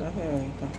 the hell you think?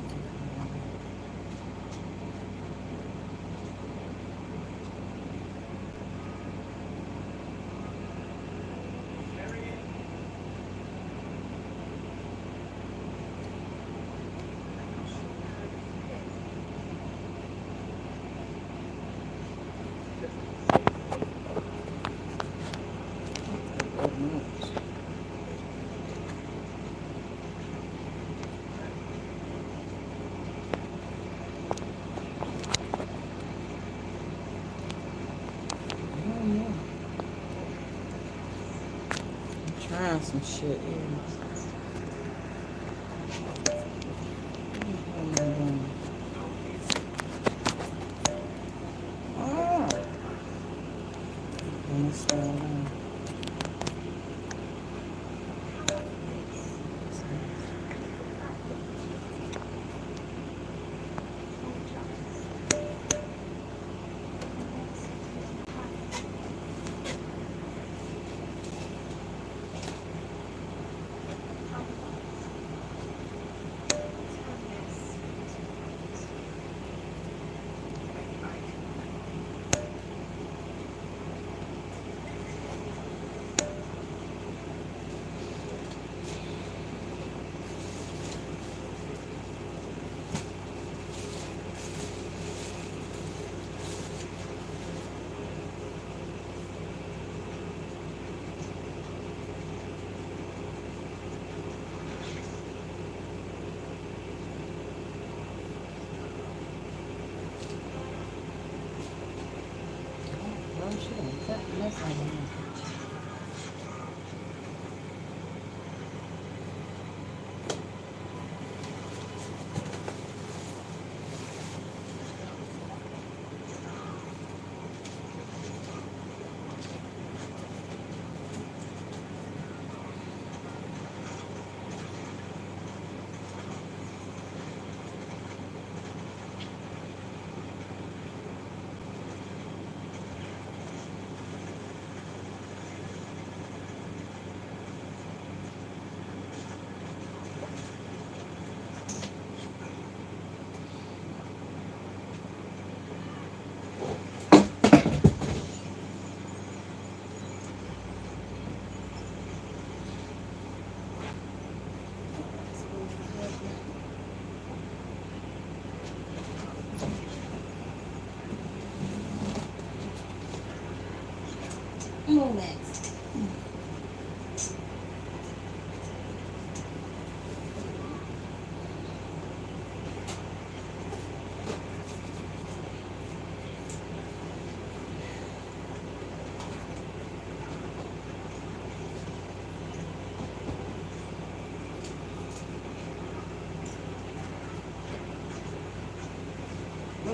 Trying some shit here. Oh. Moments.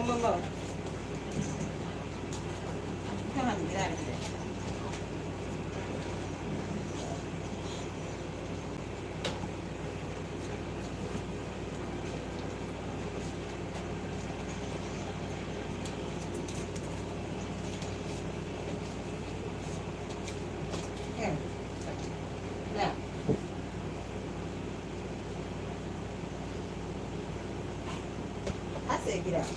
Look. Come on, get out of here. Here. Now. I said get out.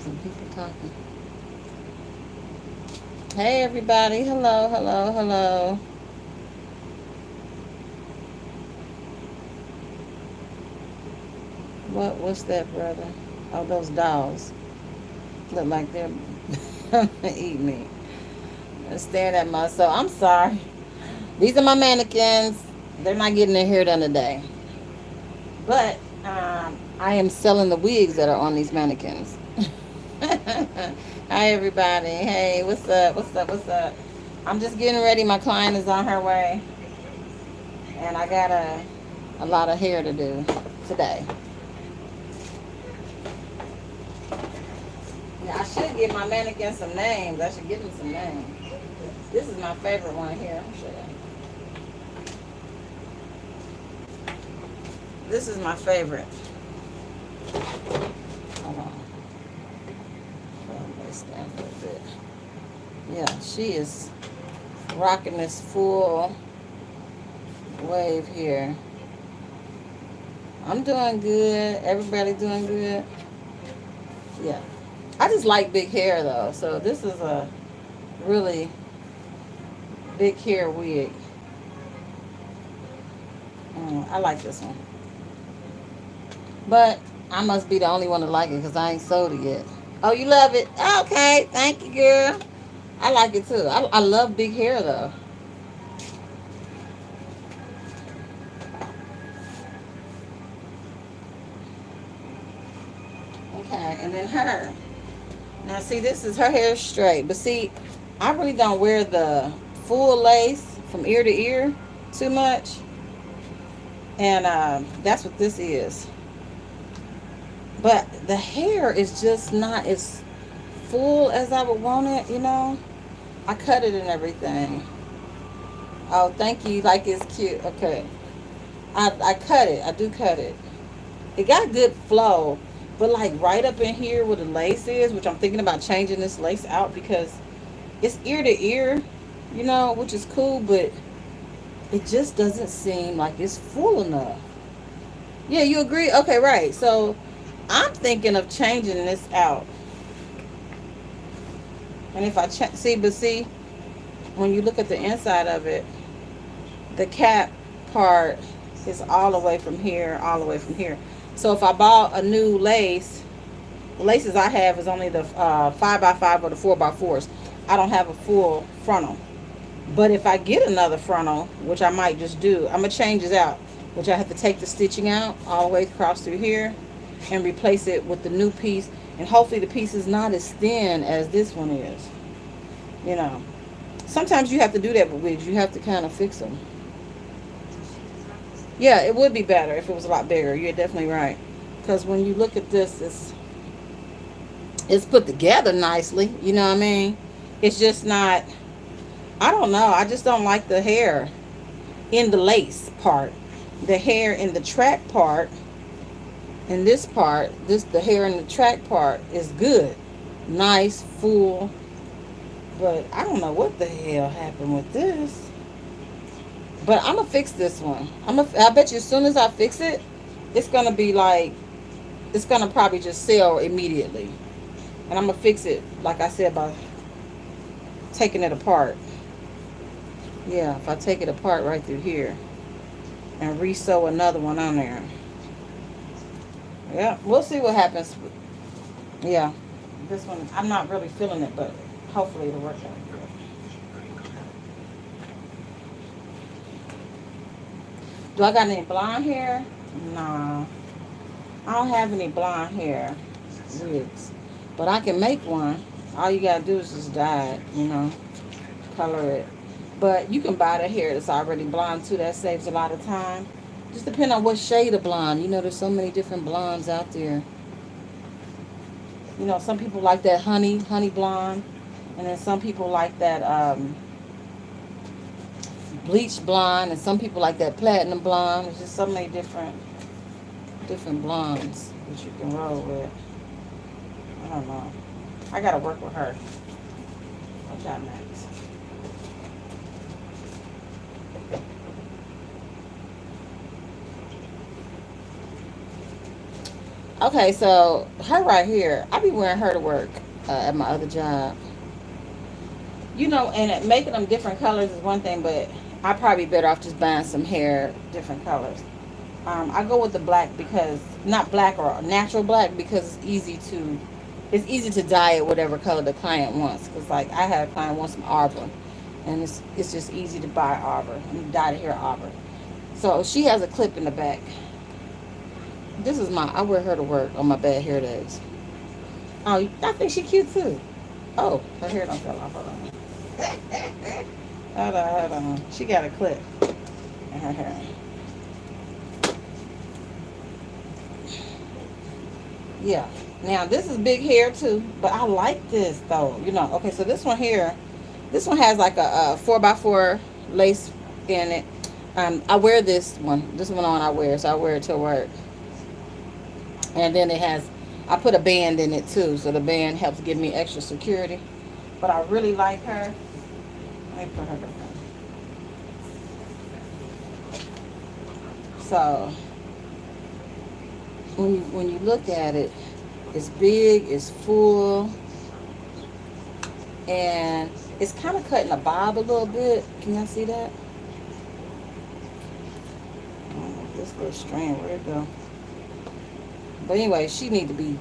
Some people talking. Hey everybody, hello. What's that, brother? Oh, those dolls look like they're eating me. They're staring at myself. I'm sorry. These are my mannequins. They're not getting their hair done today. But I am selling the wigs that are on these mannequins. Hi everybody. Hey, what's up? I'm just getting ready. My client is on her way. And I got a lot of hair to do today. Yeah, I should give my mannequins some names. I should give them some names. This is my favorite one here. I'll show you. This is my favorite. Hold on. Stand a little bit. She is rocking this full wave here. I'm doing good. Everybody doing good. Yeah. I just like big hair though. So this is a really big hair wig. I like this one. But I must be the only one to like it because I ain't sold it yet. Oh, you love it? Okay. Thank you, girl. I like it too. I love big hair though. Okay. And then her. Now see, this is her hair straight. But see, I really don't wear the full lace from ear to ear too much. And that's what this is. But the hair is just not as full as I would want it, you know. I cut it and everything. Oh, thank you. Like it's cute. Okay. I cut it. I do cut it. It got good flow. But like right up in here where the lace is, which I'm thinking about changing this lace out because it's ear to ear, you know, which is cool, but it just doesn't seem like it's full enough. Yeah, you agree? Okay, right. So I'm thinking of changing this out. And if I see, when you look at the inside of it, the cap part is all the way from here, all the way from here. So if I bought a new lace, the laces I have is only the 5x5 or the 4x4s. I don't have a full frontal. But if I get another frontal, which I might just do, I'm going to change this out, which I have to take the stitching out all the way across through here and replace it with the new piece. And hopefully the piece is not as thin as this one is. You know, sometimes you have to do that with wigs. You have to kind of fix them. Yeah, it would be better if it was a lot bigger. You're definitely right. Because when you look at this, it's put together nicely. You know what I mean? It's just not, I don't know. I just don't like the hair in the lace part. The hair in the track part, in this part, the hair in the track part is good. Nice, full. But I don't know what the hell happened with this. But I'm going to fix this one. I bet you as soon as I fix it, it's going to be like, it's going to probably just sell immediately. And I'm going to fix it, like I said, by taking it apart. Yeah, if I take it apart right through here and re-sew another one on there. Yeah, we'll see what happens. Yeah, this one, I'm not really feeling it, but hopefully it'll work out. Do I got any blonde hair? Nah. I don't have any blonde hair wigs. But I can make one. All you gotta do is just dye it, you know. Color it. But you can buy the hair that's already blonde too. That saves a lot of time. Just depend on what shade of blonde. You know, there's so many different blondes out there. You know, some people like that honey blonde. And then some people like that bleach blonde, and some people like that platinum blonde. There's just so many different blondes that you can roll with. I don't know. I gotta work with her. What y'all next? Okay, so her right here, I be wearing her to work at my other job. You know, and making them different colors is one thing, but I'd probably be better off just buying some hair different colors. I go with the black because, not black or natural black, because it's easy to dye it whatever color the client wants. Because like I had a client who wants some arbor, and it's just easy to buy arbor and dye the hair arbor. So she has a clip in the back. This is I wear her to work on my bad hair days. Oh, I think she cute too. Oh, her hair don't fall off. Hold on. Hold on. She got a clip in her hair. Yeah. Now, this is big hair too, but I like this though. You know, okay, so this one here, this one has like a 4x4 lace in it. I wear this one on I wear, so I wear it to work. And then it has, I put a band in it too, so the band helps give me extra security. But I really like her. Let me put her back on. So when you look at it, it's big, it's full, and it's kind of cut in a bob a little bit. Can y'all see that? Oh, this little strand, where'd it go? But anyway, she need to be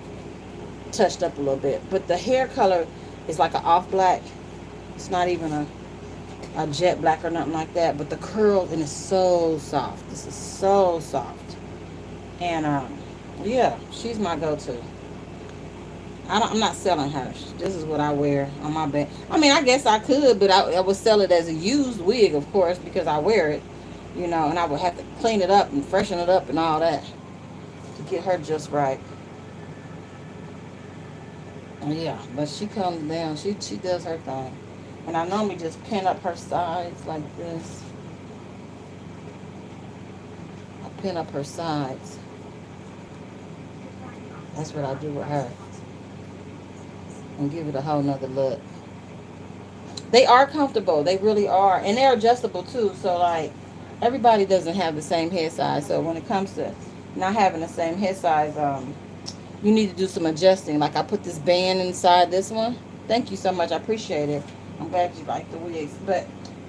touched up a little bit. But the hair color is like an off black. It's not even a jet black or nothing like that. But the curl, and it's so soft. This is so soft. And yeah, she's my go-to. I'm not selling her. This is what I wear on my back. I mean, I guess I could, but I would sell it as a used wig, of course, because I wear it, you know, and I would have to clean it up and freshen it up and all that to get her just right. Yeah, but she comes down. She does her thing. And I normally just pin up her sides like this. I pin up her sides. That's what I do with her. And give it a whole nother look. They are comfortable. They really are. And they're adjustable too. So like everybody doesn't have the same head size. So when it comes to not having the same head size, you need to do some adjusting. Like I put this band inside this one. Thank you so much. I appreciate it. I'm glad you like the wigs.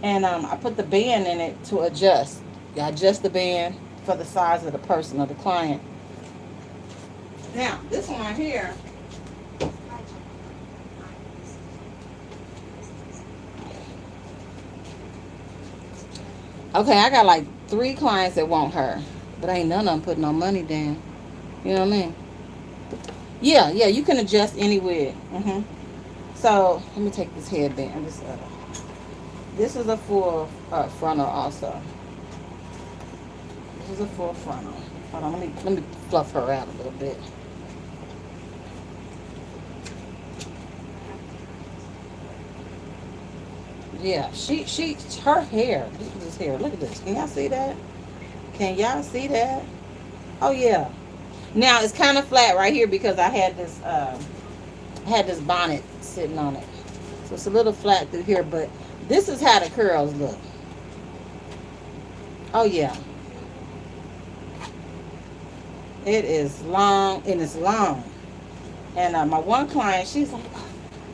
And I put the band in it to adjust. I adjust the band for the size of the person or the client. Now, this one right here. Okay, I got like 3 clients that want her. But ain't none of them putting no money down. You know what I mean? Yeah, you can adjust any wig. So, let me take this headband. This is a full frontal also. This is a full frontal. Hold on, let me fluff her out a little bit. Yeah, her hair. Look at this hair. Look at this. Can y'all see that? Can y'all see that? Oh yeah. Now it's kind of flat right here because I had this bonnet sitting on it, so it's a little flat through here. But this is how the curls look. Oh yeah. It is long and it's long. And my one client, she's like,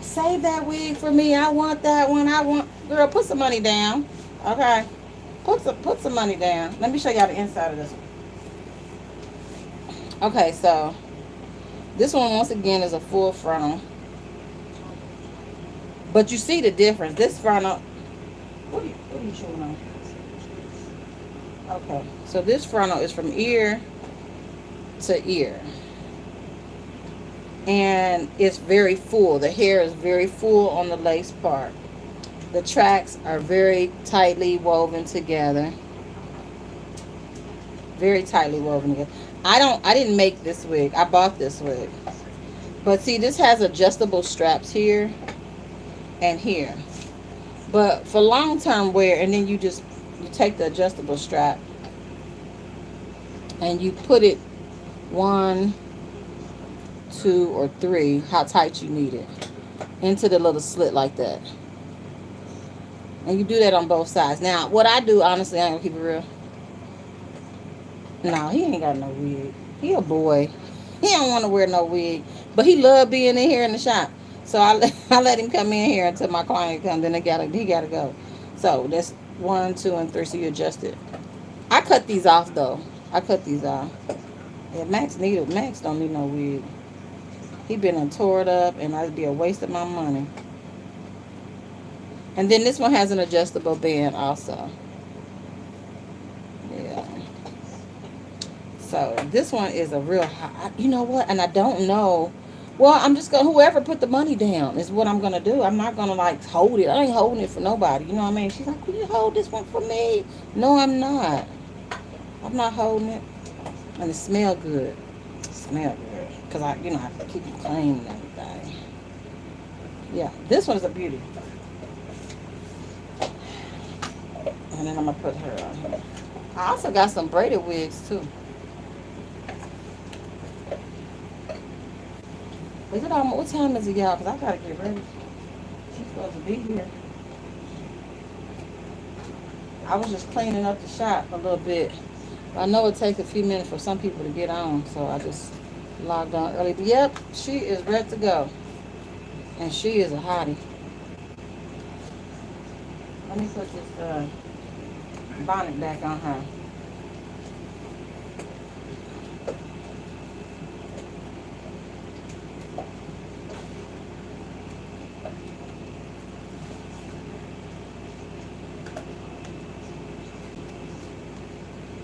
save that wig for me. I want that one. Girl, put some money down. Okay. Put some money down. Let me show y'all the inside of this one. Okay, so this one once again is a full frontal. But you see the difference. This frontal, what are you chewing on? Okay, so this frontal is from ear to ear. And it's very full. The hair is very full on the lace part. The tracks are very tightly woven together. Very tightly woven together. I didn't make this wig. I bought this wig. But see, this has adjustable straps here and here. But for long-term wear, and then you take the adjustable strap and you put it 1, 2, or 3, how tight you need it, into the little slit like that. And you do that on both sides. Now, what I do, honestly, I ain't gonna keep it real. No, he ain't got no wig. He a boy. He don't want to wear no wig. But he love being in here in the shop. So I let him come in here until my client comes. Then he gotta go. So that's 1, 2, and 3. So you adjust it. I cut these off though. I cut these off. Yeah, Max don't need no wig. He been tore it up, and it'd be a waste of my money. And then this one has an adjustable band also. Yeah. So this one is a real high. You know what? And I don't know. Well, I'm just gonna, whoever put the money down is what I'm gonna do. I'm not gonna like hold it. I ain't holding it for nobody. You know what I mean? She's like, will you hold this one for me? No, I'm not. I'm not holding it. And it smell good. It smell good. Because I have to keep it clean and everything. Yeah, this one's a beauty. And then I'm going to put her on here. I also got some braided wigs, too. Is it almost, what time is it, y'all? Because I got to get ready. She's supposed to be here. I was just cleaning up the shop a little bit. I know it takes a few minutes for some people to get on, so I just logged on early. But yep, she is ready to go. And she is a hottie. Let me put this bonnet back on her.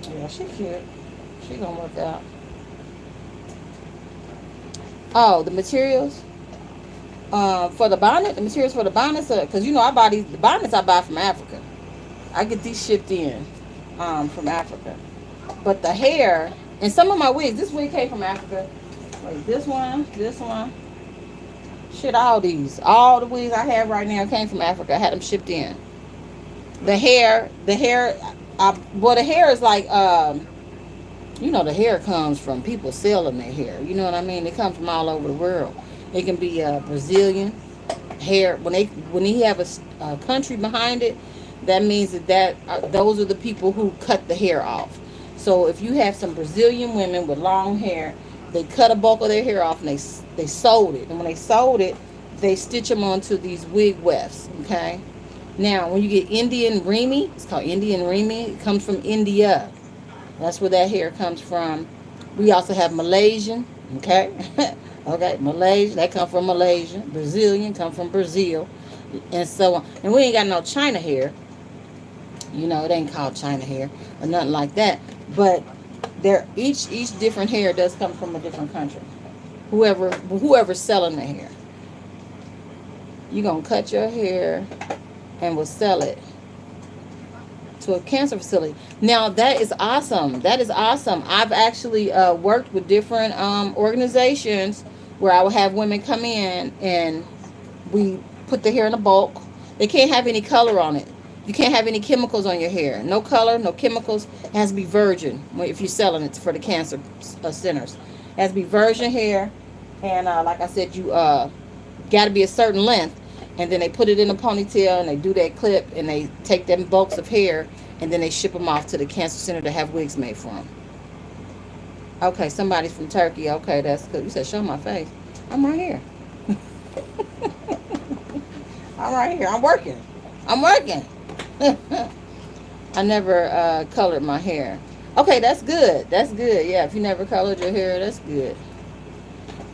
Yeah, she cute. She gonna work out. Oh, the materials for the bonnet. The materials for the bonnets, because you know I buy the bonnets I buy from Africa. I get these shipped in from Africa. But the hair and some of my wigs. This wig came from Africa. Like this one. Shit, all these, all the wigs I have right now came from Africa. I had them shipped in. The hair. Well, the hair is like you know, the hair comes from people selling their hair. You know what I mean? It comes from all over the world. It can be Brazilian hair. When they have a country behind it, that means that those are the people who cut the hair off. So if you have some Brazilian women with long hair, they cut a bulk of their hair off and they sold it. And when they sold it, they stitch them onto these wig wefts. Okay. Now, when you get Indian Remy, it's called Indian Remy. It comes from India. That's where that hair comes from. We also have Malaysian, okay? Okay, Malaysian, that come from Malaysia. Brazilian come from Brazil, and so on. And we ain't got no China hair. You know, it ain't called China hair or nothing like that. But each different hair does come from a different country. Whoever's selling the hair, you gonna cut your hair and will sell it to a cancer facility. Now that is awesome. That is awesome. I've actually worked with different organizations where I would have women come in and we put the hair in a bulk. They can't have any color on it. You can't have any chemicals on your hair. No color, no chemicals. It has to be virgin if you're selling it for the cancer centers. It has to be virgin hair, and like I said, you got to be a certain length. And then they put it in a ponytail and they do that clip and they take them bulks of hair and then they ship them off to the cancer center to have wigs made for them. Okay, somebody's from Turkey. Okay, that's good. You said show my face. I'm right here. I'm right here. I'm working. I never colored my hair. Okay, that's good. That's good. Yeah, if you never colored your hair, that's good.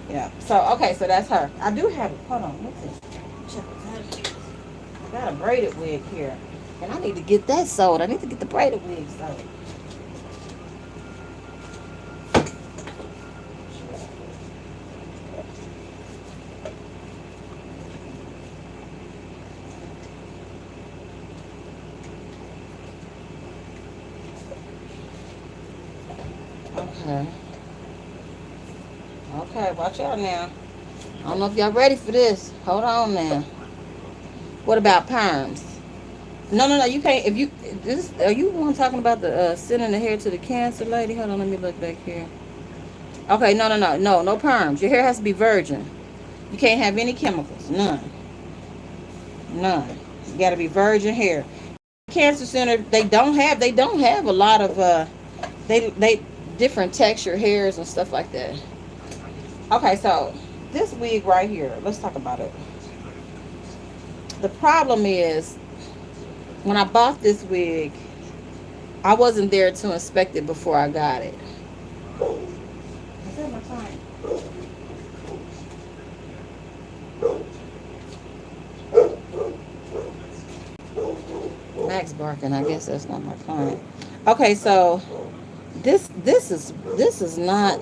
Yeah. So, okay, so that's her. I do have it. Hold on. What's this? I got a braided wig here. And I need to get that sold. I need to get the braided wig sold. Okay. Okay, watch out now. I don't know if y'all ready for this. Hold on now. What about perms? No. You can't. If you are you the one talking about the sending the hair to the cancer lady? Hold on, let me look back here. Okay, no perms. Your hair has to be virgin. You can't have any chemicals. None. You got to be virgin hair. Cancer center, they don't have a lot of they different texture hairs and stuff like that. Okay, so this wig right here, let's talk about it. The problem is, when I bought this wig, I wasn't there to inspect it before I got it. Is that my client? Max barking. I guess that's not my client. Okay, so this is not.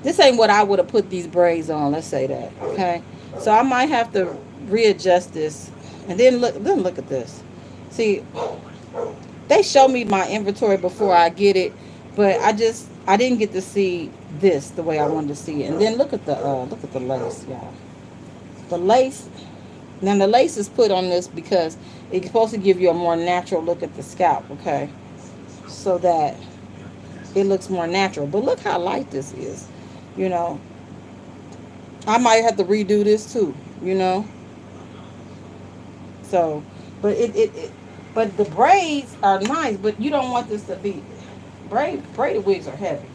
This ain't what I would have put these braids on. Let's say that. Okay, so I might have to readjust this, and then look at this. See, they show me my inventory before I get it, but I didn't get to see this the way I wanted to see it. And then look at the lace, y'all. The lace. Now the lace is put on this because it's supposed to give you a more natural look at the scalp, okay? So that it looks more natural. But look how light this is, you know. I might have to redo this too, you know. So, but But the braids are nice, but you don't want this to be braided wigs are heavy.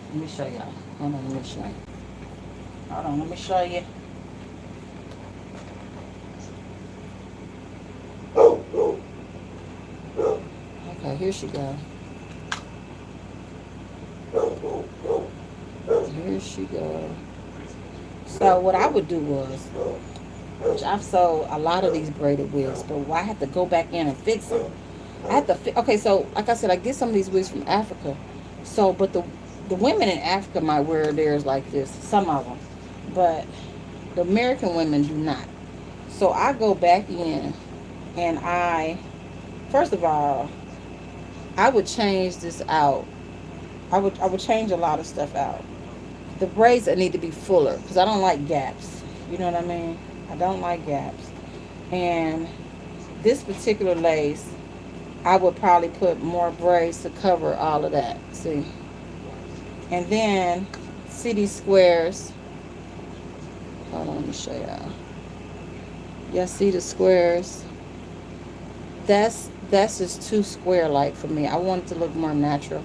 Let me show y'all. Hold on, let me show you. Hold on, let me show you. Okay, here she go. Here she go. So what I would do was, which I've sold a lot of these braided wigs, but I have to go back in and fix them. I have to okay, so like I said, I get some of these wigs from Africa. So, but the women in Africa might wear theirs like this, some of them, but the American women do not. So I go back in and first of all, I would change this out. I would change a lot of stuff out. The braids that need to be fuller because I don't like gaps. You know what I mean? I don't like gaps. And this particular lace, I would probably put more braids to cover all of that. See? And then see these squares. Hold on, let me show y'all. Y'all see the squares? That's just too square like for me. I want it to look more natural.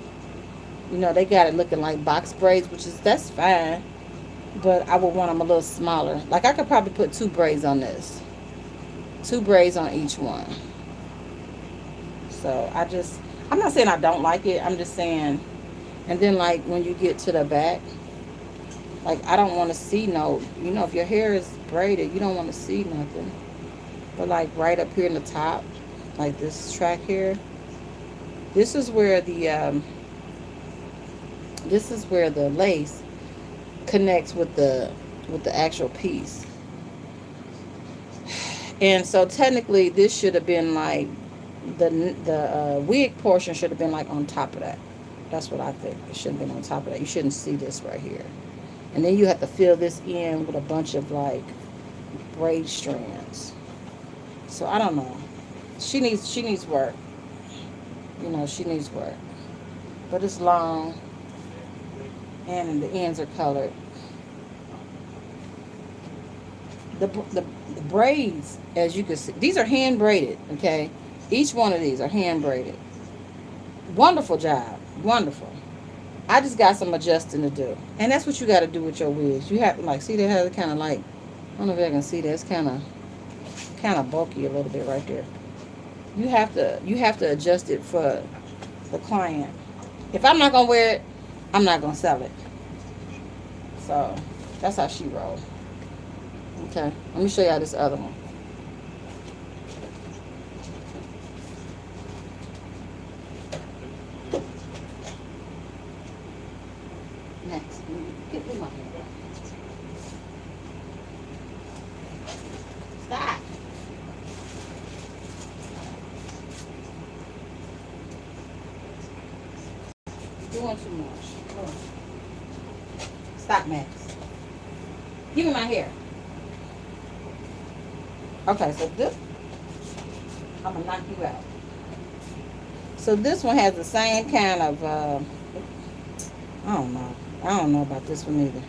You know, they got it looking like box braids, that's fine. But I would want them a little smaller. Like I could probably put 2 braids on this. 2 braids on each one. So I'm not saying I don't like it. I'm just saying, and then like when you get to the back, like I don't want to see if your hair is braided, you don't want to see nothing. But like right up here in the top, like this track here, this is where the lace connects with the actual piece. And so technically this should have been like the wig portion should have been like on top of that. That's what I think. It shouldn't have been on top of that. You shouldn't see this right here. And then you have to fill this in with a bunch of like braid strands. So I don't know. She needs work. You know, she needs work. But it's long and the ends are colored. The braids, as you can see, these are hand braided, okay? Each one of these are hand braided. Wonderful job. Wonderful. I just got some adjusting to do. And that's what you got to do with your wigs. You have to, like, see, they have kind of like, I don't know if I can see that. It's kind of bulky a little bit right there. You have to adjust it for the client. If I'm not going to wear it, I'm not going to sell it. So, that's how she rolls. Okay, let me show y'all this other one. Next, get me my hair. Stop. Doing too much. Oh. Stop, Max. Give me my hair. Okay, so this, I'm going to knock you out. So this one has the same kind of, I don't know. I don't know about this one either.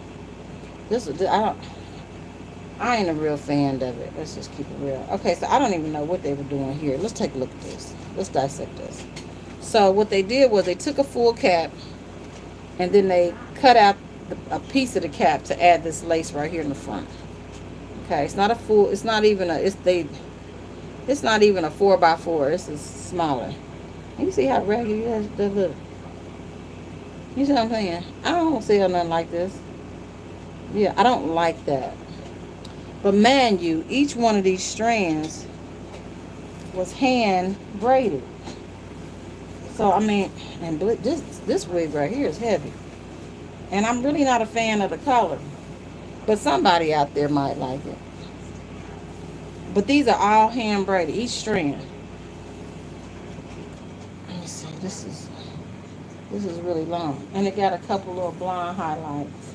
I ain't a real fan of it. Let's just keep it real. Okay, so I don't even know what they were doing here. Let's take a look at this. Let's dissect this. So what they did was they took a full cap and then they cut out a piece of the cap to add this lace right here in the front. Okay, it's not a full. It's not even a. It's not even a 4x4. This is smaller. You see how raggedy that look. You see what I'm saying? I don't sell nothing like this. Yeah, I don't like that. But man, each one of these strands was hand braided. So I mean, and this wig right here is heavy, and I'm really not a fan of the color. But somebody out there might like it. But these are all hand braided, each strand. Let me see. This is really long, and it got a couple little blonde highlights.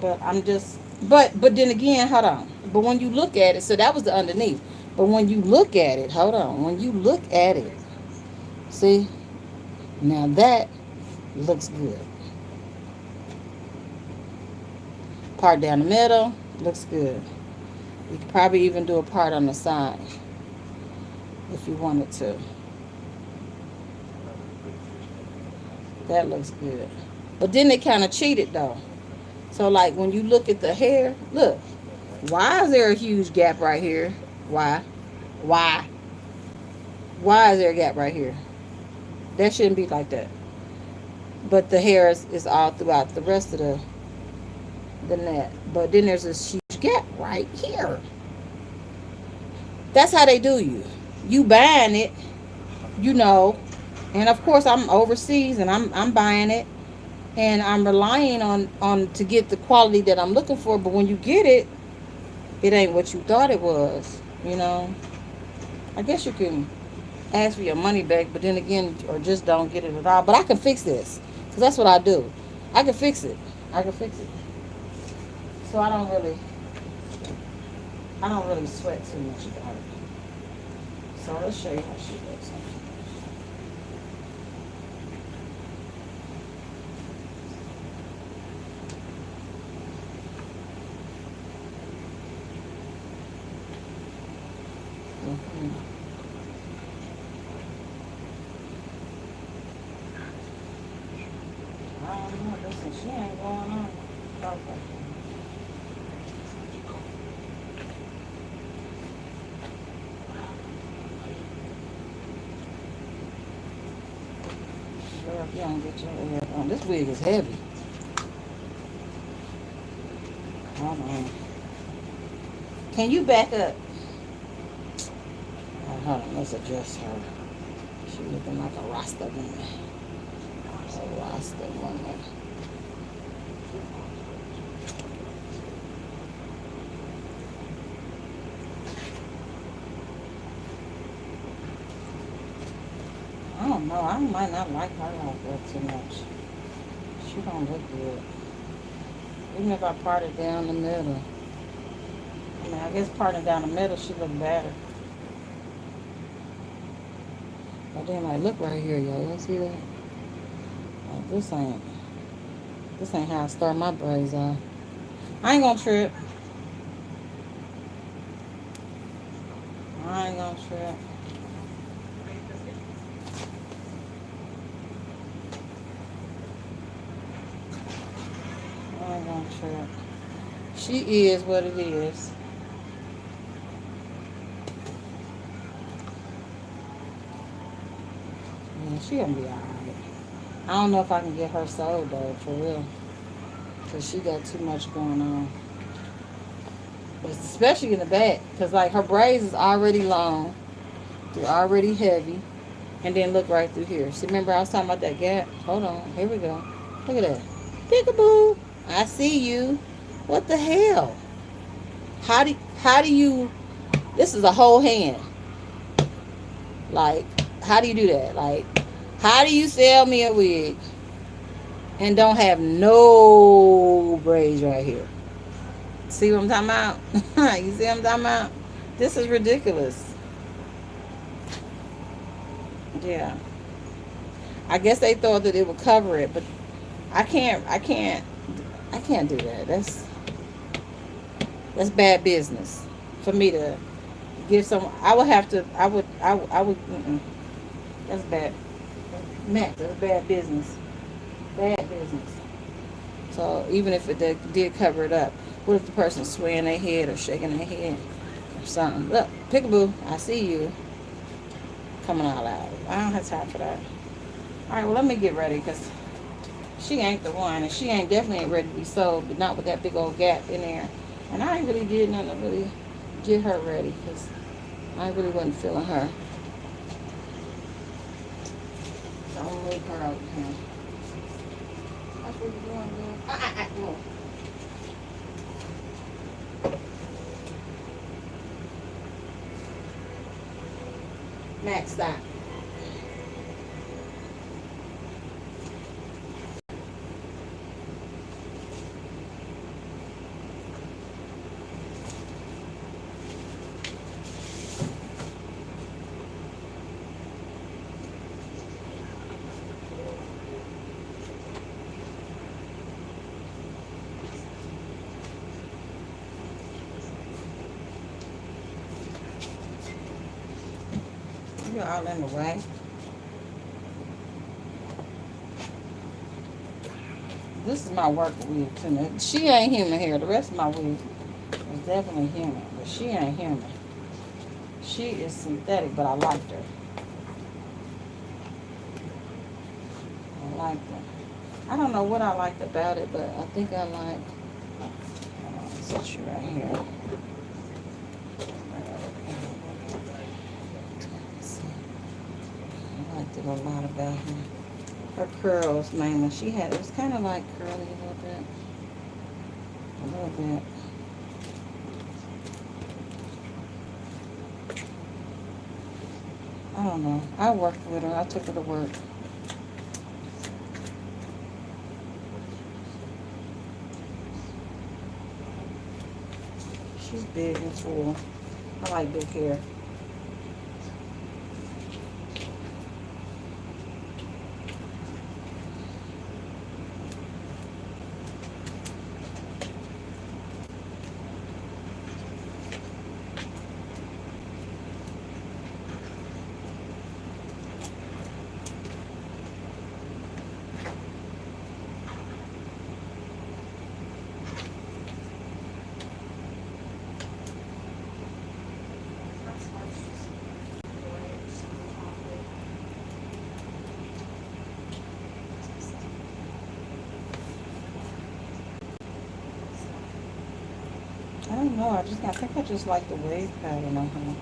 But I'm just, but then again, hold on. But when you look at it, so that was the underneath. But when you look at it, hold on. When you look at it, see, now that looks good. Part down the middle, Looks good. You could probably even do a part on the side if you wanted to. That looks good. But then they kind of cheated though. So like when you look at the hair, look. Why is there a huge gap right here? Why? Why? Why is there a gap right here? That shouldn't be like that. But the hair is all throughout the rest of the net. But then there's this huge gap right here. That's how they do you. You buying it, you know, and of course I'm overseas and I'm buying it and I'm relying on to get the quality that I'm looking for. But when you get it, it ain't what you thought it was. You know, I guess you can ask for your money back, but then again, or just don't get it at all. But I can fix this because that's what I do. I can fix it. I can fix it. So I don't really sweat too much about it. So let's show you how she looks. Mm-hmm. I don't know. Listen, she ain't going on. Okay. Girl, if you don't get your hair on. This wig is heavy. Hold on. Can you back up? Oh, hold on. Let's adjust her. She looking like a Rasta woman. A Rasta woman. I don't know. I might not like her like that too much. She don't look good. Even if I part it down the middle. I mean, I guess parting down the middle, she look better. But then, like, look right here, y'all. Y'all see that? Like, this ain't how I start my braids off. I ain't gonna trip. I ain't gonna trip. I ain't gonna trip. She is what it is. Yeah, she gonna be alright. I don't know if I can get her sold though, for real. Because she got too much going on. But especially in the back. Because, like, her braids is already long. They're already heavy. And then look right through here. See, remember I was talking about that gap? Hold on. Here we go. Look at that. Peekaboo. I see you. What the hell? How do you... This is a whole hand. Like, how do you do that? Like, how do you sell me a wig and don't have no braids right here? See what I'm talking about? You see what I'm talking about? This is ridiculous. Yeah. I guess they thought that it would cover it, but I can't do that. That's bad business for me to give some. I would have to. I would. That's bad. Max, that's bad business. Bad business. So even if it did cover it up, what if the person's swaying their head or shaking their head or something? Look, Peekaboo, I see you coming all out. I don't have time for that. All right, well, let me get ready because she ain't the one, and she definitely ain't ready to be sold, but not with that big old gap in there. And I ain't really did nothing to really get her ready because I really wasn't feeling her. So I'm gonna leave her out here. That's what you're doing, girl. No. Max, stop. You're all in the way. This is my work wig too. Now, she ain't human hair. The rest of my wig is definitely human, but she ain't human. She is synthetic, but I liked her. I liked her. I don't know what I liked about it, but I think I like. Set you right here. I liked it a lot about her. Her curls mainly. She had, it was kind of like curly a little bit. A little bit. I don't know. I worked with her. I took her to work. She's big and full. I like big hair. I don't know. I think I just like the wave pattern on her.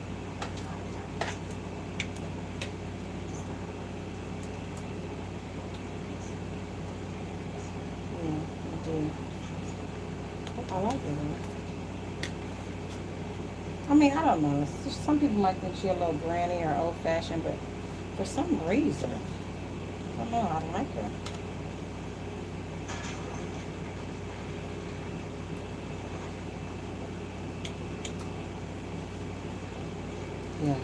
Yeah, I do. I like it. I mean, I don't know. It's just, some people might think she's a little granny or old fashioned, but for some reason, I don't know. I like her. Yeah.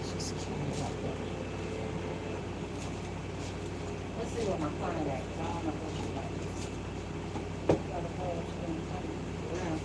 She's cute. I like that. Let's see what my client at. 'Cause I don't know what she likes. Got a whole thing coming around.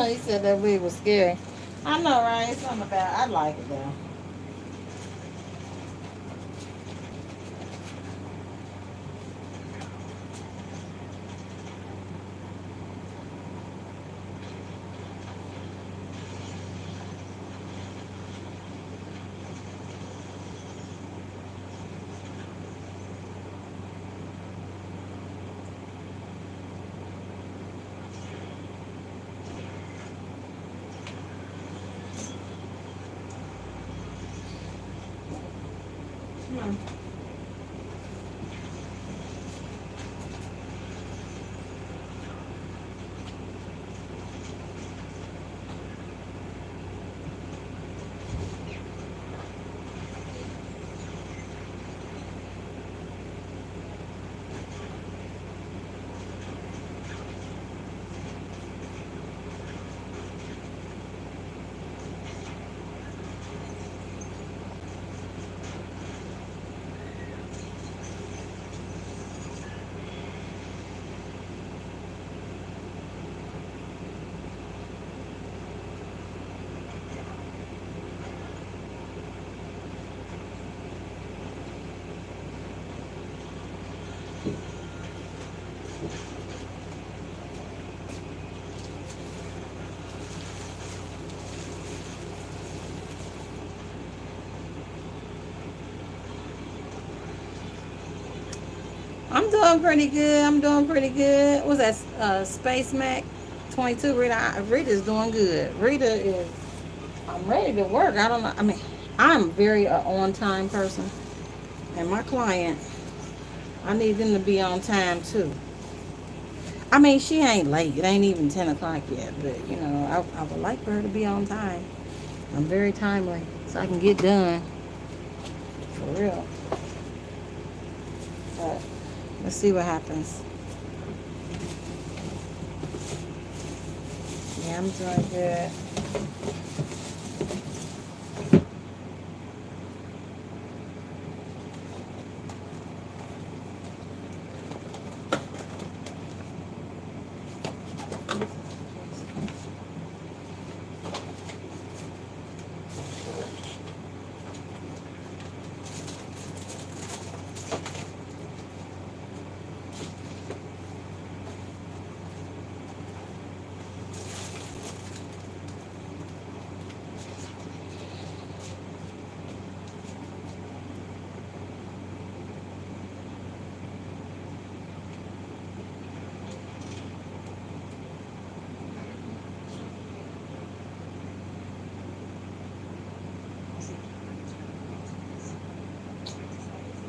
He said that wig was scary. I know, right? It's something about. I like it though. Hmm. I'm doing pretty good. I'm doing pretty good. What's that? Space Mac 22. Rita's doing good. Rita is. I'm ready to work. I don't know. I mean, I'm very on time person, and my client I need them to be on time too. I mean, she ain't late. It ain't even 10 o'clock yet. But, you know, I would like for her to be on time. I'm very timely. So I can get done. For real. But let's see what happens. Yeah, I'm doing good.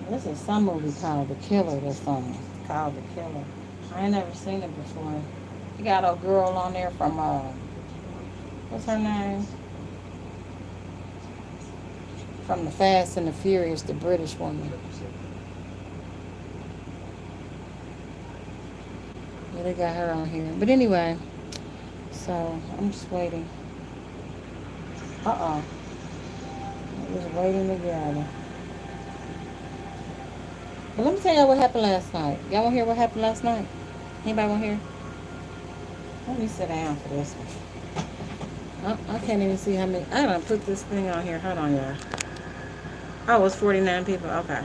This is some movie called The Killer, this song. Called The Killer. I ain't never seen it before. You got a girl on there from, what's her name? From The Fast and the Furious, the British woman. Yeah, they got her on here. But anyway, so I'm just waiting. I'm just waiting to gather. But let me tell y'all what happened last night. Y'all want to hear what happened last night? Anybody want to hear? Let me sit down for this one. I can't even see how many. I done put this thing on here. Hold on, y'all. Oh, it's 49 people. Okay.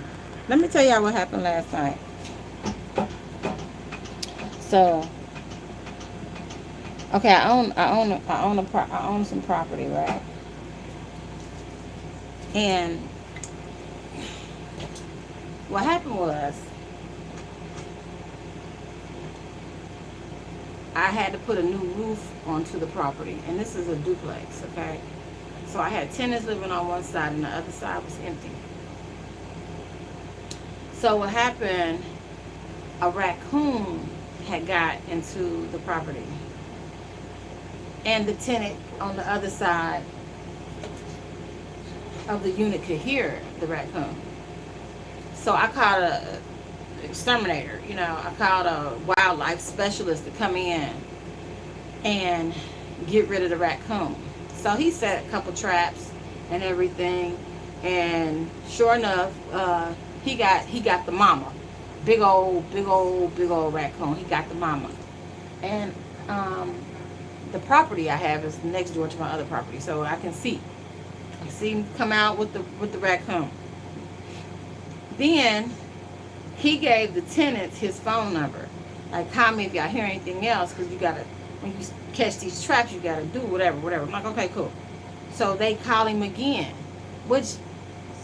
Let me tell y'all what happened last night. So, okay, I own some property, right? And what happened was, I had to put a new roof onto the property, and this is a duplex, okay? So I had tenants living on one side, and the other side was empty. So what happened, a raccoon had got into the property, and the tenant on the other side of the unit could hear the raccoon. So I called a exterminator, you know, I called a wildlife specialist to come in and get rid of the raccoon. So he set a couple traps and everything, and sure enough, he got the mama. Big old raccoon. He got the mama. And the property I have is next door to my other property, so I can see him come out with the raccoon. Then he gave the tenants his phone number. Like, call me if y'all hear anything else, because you gotta, when you catch these traps, you gotta do whatever. I'm like, okay, cool. So they call him again, which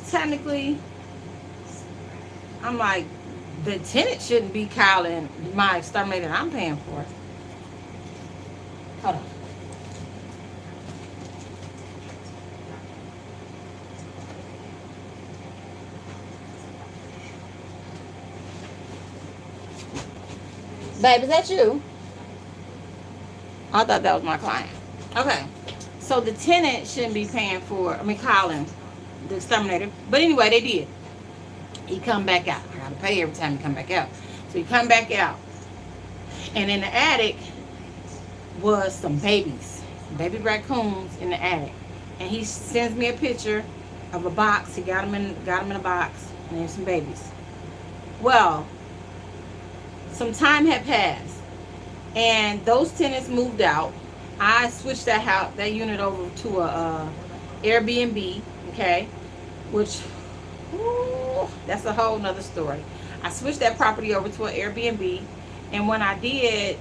technically, I'm like, the tenant shouldn't be calling my exterminator I'm paying for. Hold on. Babe, is that you? I thought that was my client. Okay. So the tenant shouldn't be paying calling the exterminator. But anyway, they did. He come back out. I gotta pay every time he come back out. So he come back out. And in the attic was some babies. Baby raccoons in the attic. And he sends me a picture of a box. He got them in a box. And there's some babies. Well, some time had passed, and those tenants moved out. I switched that unit over to a Airbnb, okay, which, ooh, that's a whole nother story. I switched that property over to an Airbnb, and when I did,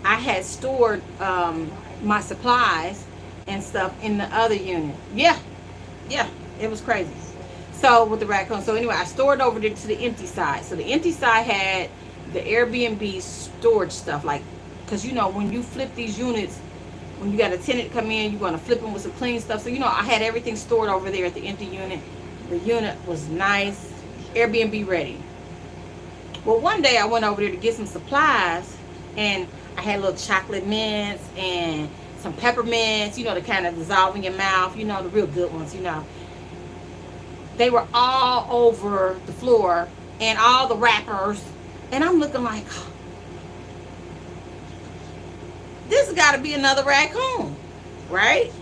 I had stored my supplies and stuff in the other unit. Yeah, it was crazy. So with the raccoon, so anyway, I stored over to the empty side. So the empty side had the Airbnb storage stuff, like, because you know, when you flip these units, when you got a tenant come in, you're going to flip them with some clean stuff. So, you know, I had everything stored over there at the empty unit. The unit was nice, Airbnb ready. Well, one day I went over there to get some supplies, and I had little chocolate mints and some peppermints, the kind of dissolve in your mouth, the real good ones. They were all over the floor and all the wrappers. And I'm looking like, this has got to be another raccoon, right?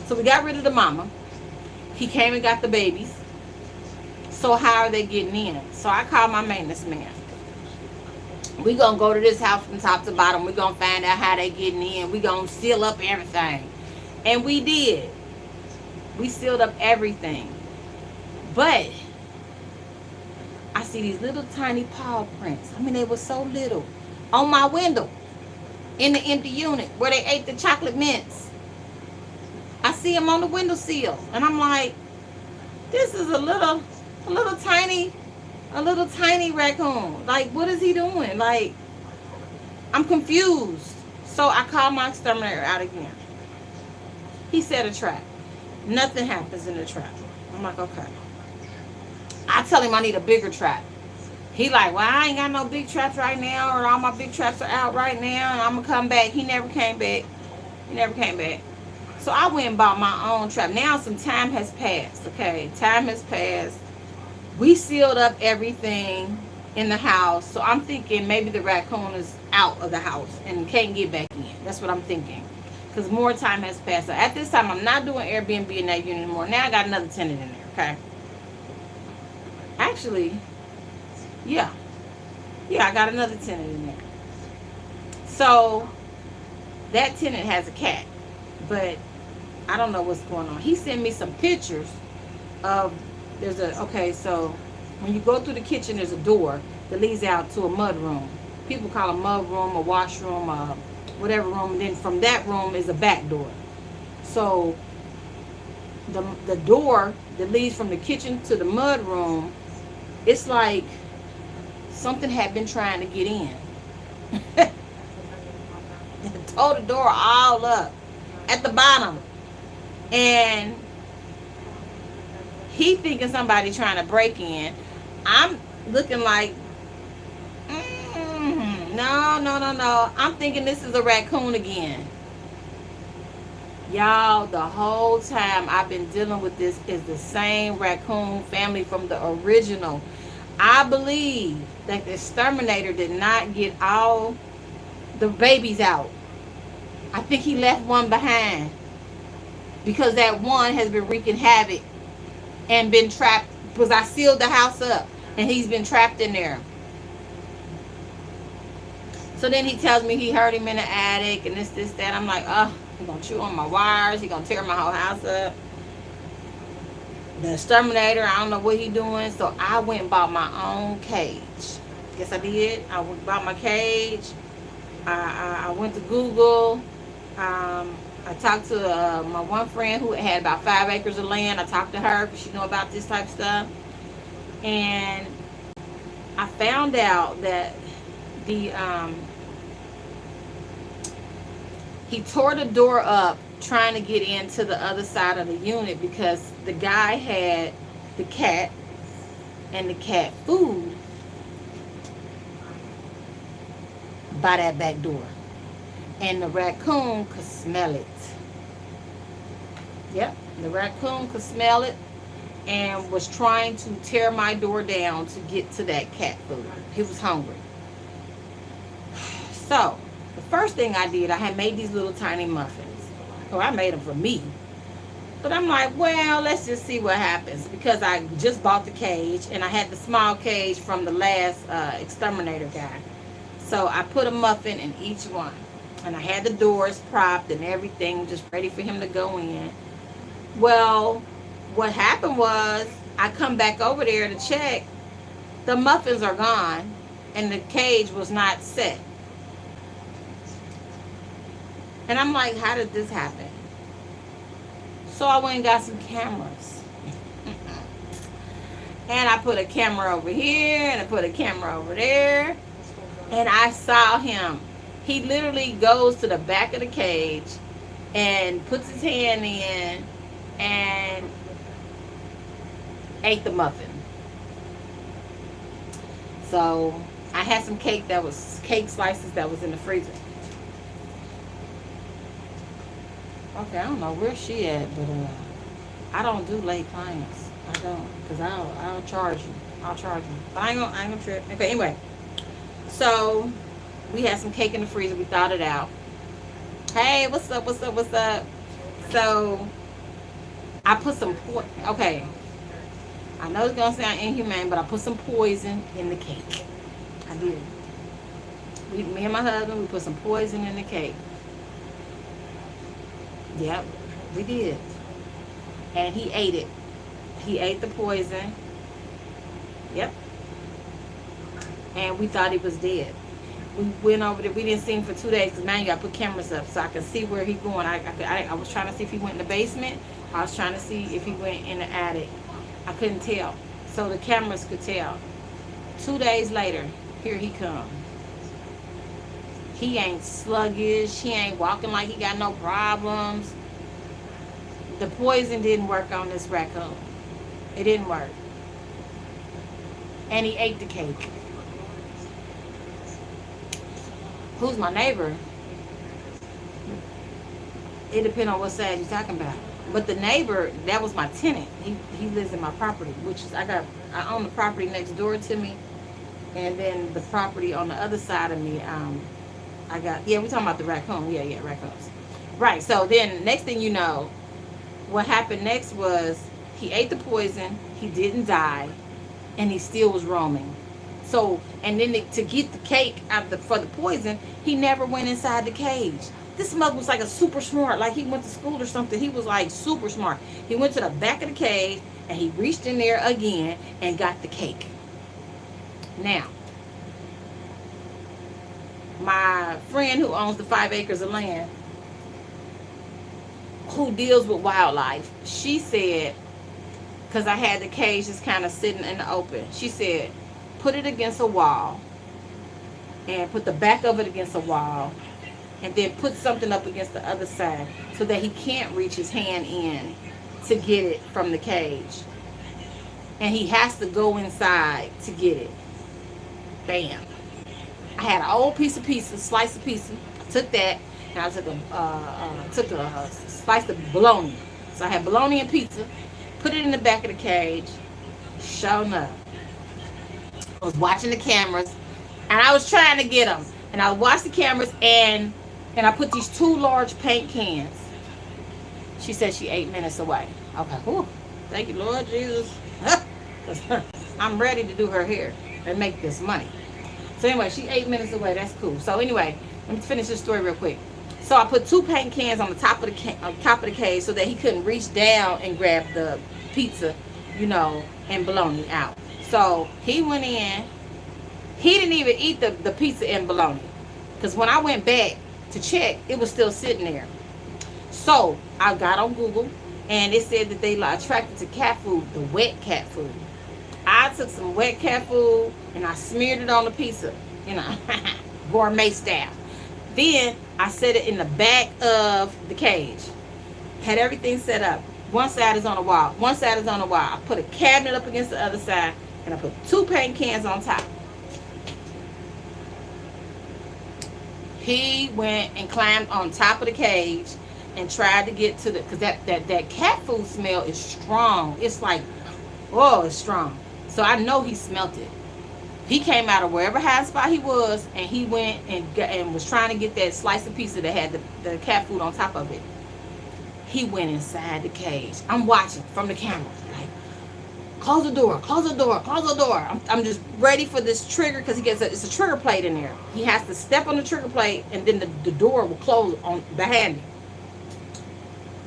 So we got rid of the mama. He came and got the babies. So how are they getting in? So I called my maintenance man. We gonna go to this house from top to bottom. We gonna find out how they getting in. We gonna seal up everything. And we did. We sealed up everything. But I see these little tiny paw prints. I mean, they were so little. On my window. In the empty unit where they ate the chocolate mints. I see them on the windowsill. And I'm like, this is a little tiny raccoon. Like, what is he doing? Like, I'm confused. So I called my exterminator out again. He set a trap. Nothing happens in the trap. I'm like, okay. I tell him I need a bigger trap. He like, well, I ain't got no big traps right now, or all my big traps are out right now, and I'm gonna come back. He never came back. So I went and bought my own trap. Now some time has passed, okay? Time has passed. We sealed up everything in the house. So I'm thinking maybe the raccoon is out of the house and can't get back in. That's what I'm thinking. Because more time has passed. So at this time, I'm not doing Airbnb in that unit anymore. Now I got another tenant in there, okay? Actually, yeah, I got another tenant in there. So that tenant has a cat, but I don't know what's going on. He sent me some pictures of, so when you go through the kitchen, there's a door that leads out to a mud room. People call a mud room, a washroom, whatever room. And then from that room is a back door. So the door that leads from the kitchen to the mud room, it's like something had been trying to get in. Tore the door all up at the bottom. And he thinking somebody trying to break in. I'm looking like, no. I'm thinking this is a raccoon again. Y'all, the whole time I've been dealing with this is the same raccoon family from the original. I believe that the exterminator did not get all the babies out. I think he left one behind, because that one has been wreaking havoc and been trapped, because I sealed the house up and he's been trapped in there. So then he tells me he heard him in the attic and this, that. I'm like, oh, he's going to chew on my wires. He's going to tear my whole house up. The exterminator, I don't know what he's doing. So I went and bought my own cage. Yes, I did. I went and bought my cage. I went to Google. I talked to my one friend who had about 5 acres of land. I talked to her because she knew about this type of stuff. And I found out that he tore the door up trying to get into the other side of the unit, because the guy had the cat and the cat food by that back door. And the raccoon could smell it. Yep, the raccoon could smell it and was trying to tear my door down to get to that cat food. He was hungry. So, the first thing I did, I had made these little tiny muffins. Oh, I made them for me. But I'm like, well, let's just see what happens. Because I just bought the cage, and I had the small cage from the last exterminator guy. So I put a muffin in each one. And I had the doors propped and everything, just ready for him to go in. Well, what happened was, I come back over there to check. The muffins are gone, and the cage was not set. And I'm like, how did this happen? So I went and got some cameras. And I put a camera over here, and I put a camera over there. And I saw him. He literally goes to the back of the cage and puts his hand in and ate the muffin. So I had some cake slices that was in the freezer. Okay, I don't know where she at, but I don't do late clients. I don't, cause I'll charge you. I'll charge you. But I ain't gonna trip. Okay, anyway. So we had some cake in the freezer. We thawed it out. Hey, what's up? What's up? What's up? So I put some okay. I know it's gonna sound inhumane, but I put some poison in the cake. I did. Me and my husband, we put some poison in the cake. Yep, we did. And he ate it. He ate the poison. Yep. And we thought he was dead. We went over there. We didn't see him for 2 days because now you got to put cameras up so I can see where he's going. I was trying to see if he went in the basement. I was trying to see if he went in the attic. I couldn't tell. So the cameras could tell. 2 days later, here he comes. He ain't sluggish. He ain't walking like he got no problems. The poison didn't work on this raccoon. It didn't work. And he ate the cake. Who's my neighbor? It depends on what side you're talking about. But the neighbor, that was my tenant. He lives in my property, which is I own the property next door to me, and then the property on the other side of me. We're talking about the raccoon. Yeah, raccoons. Right. So then, next thing you know, what happened next was he ate the poison. He didn't die, and he still was roaming. So, and then to get the cake for the poison, he never went inside the cage. This mug was like a super smart, like he went to school or something. He was like super smart. He went to the back of the cage and he reached in there again and got the cake. Now, my friend who owns the 5 acres of land, who deals with wildlife, she said, because I had the cage just kind of sitting in the open, she said, put it against a wall and put the back of it against a wall and then put something up against the other side so that he can't reach his hand in to get it from the cage. And he has to go inside to get it. Bam. I had an old slice of pizza. I took that and I took a slice of bologna. So I had bologna and pizza, put it in the back of the cage. Sure enough, I was watching the cameras and I was trying to get them. And I watched the cameras and I put these 2 large paint cans. She said she 8 minutes away. Okay, whew. Thank you, Lord Jesus. I'm ready to do her hair and make this money. So anyway, she 8 minutes away. That's cool. So anyway, let me finish this story real quick. So I put 2 paint cans on the top of the cage so that he couldn't reach down and grab the pizza, and bologna out. So he went in. He didn't even eat the pizza and bologna. Because when I went back to check, it was still sitting there. So I got on Google and it said that they like attracted to cat food, the wet cat food. I took some wet cat food and I smeared it on the pizza, gourmet style. Then I set it in the back of the cage. Had everything set up. One side is on the wall. One side is on the wall. I put a cabinet up against the other side and I put 2 paint cans on top. He went and climbed on top of the cage and tried to get to because that cat food smell is strong. It's like, it's strong. So I know he smelt it. He came out of wherever high spot he was and he went and was trying to get that slice of pizza that had the cat food on top of it. He went inside the cage. I'm watching from the camera. Like, close the door, close the door, close the door. I'm just ready for this trigger because it's a trigger plate in there. He has to step on the trigger plate and then the door will close on behind him.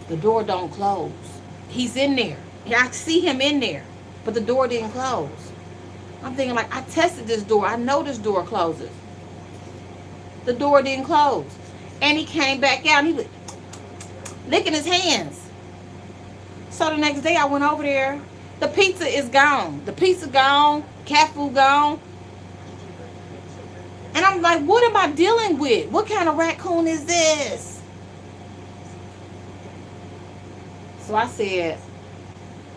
The door don't close. He's in there. I see him in there, but the door didn't close. I'm thinking like, I tested this door. I know this door closes. The door didn't close. And he came back out and he was licking his hands. So the next day I went over there. The pizza is gone. The pizza gone. Cat food gone. And I'm like, what am I dealing with? What kind of raccoon is this? So I said,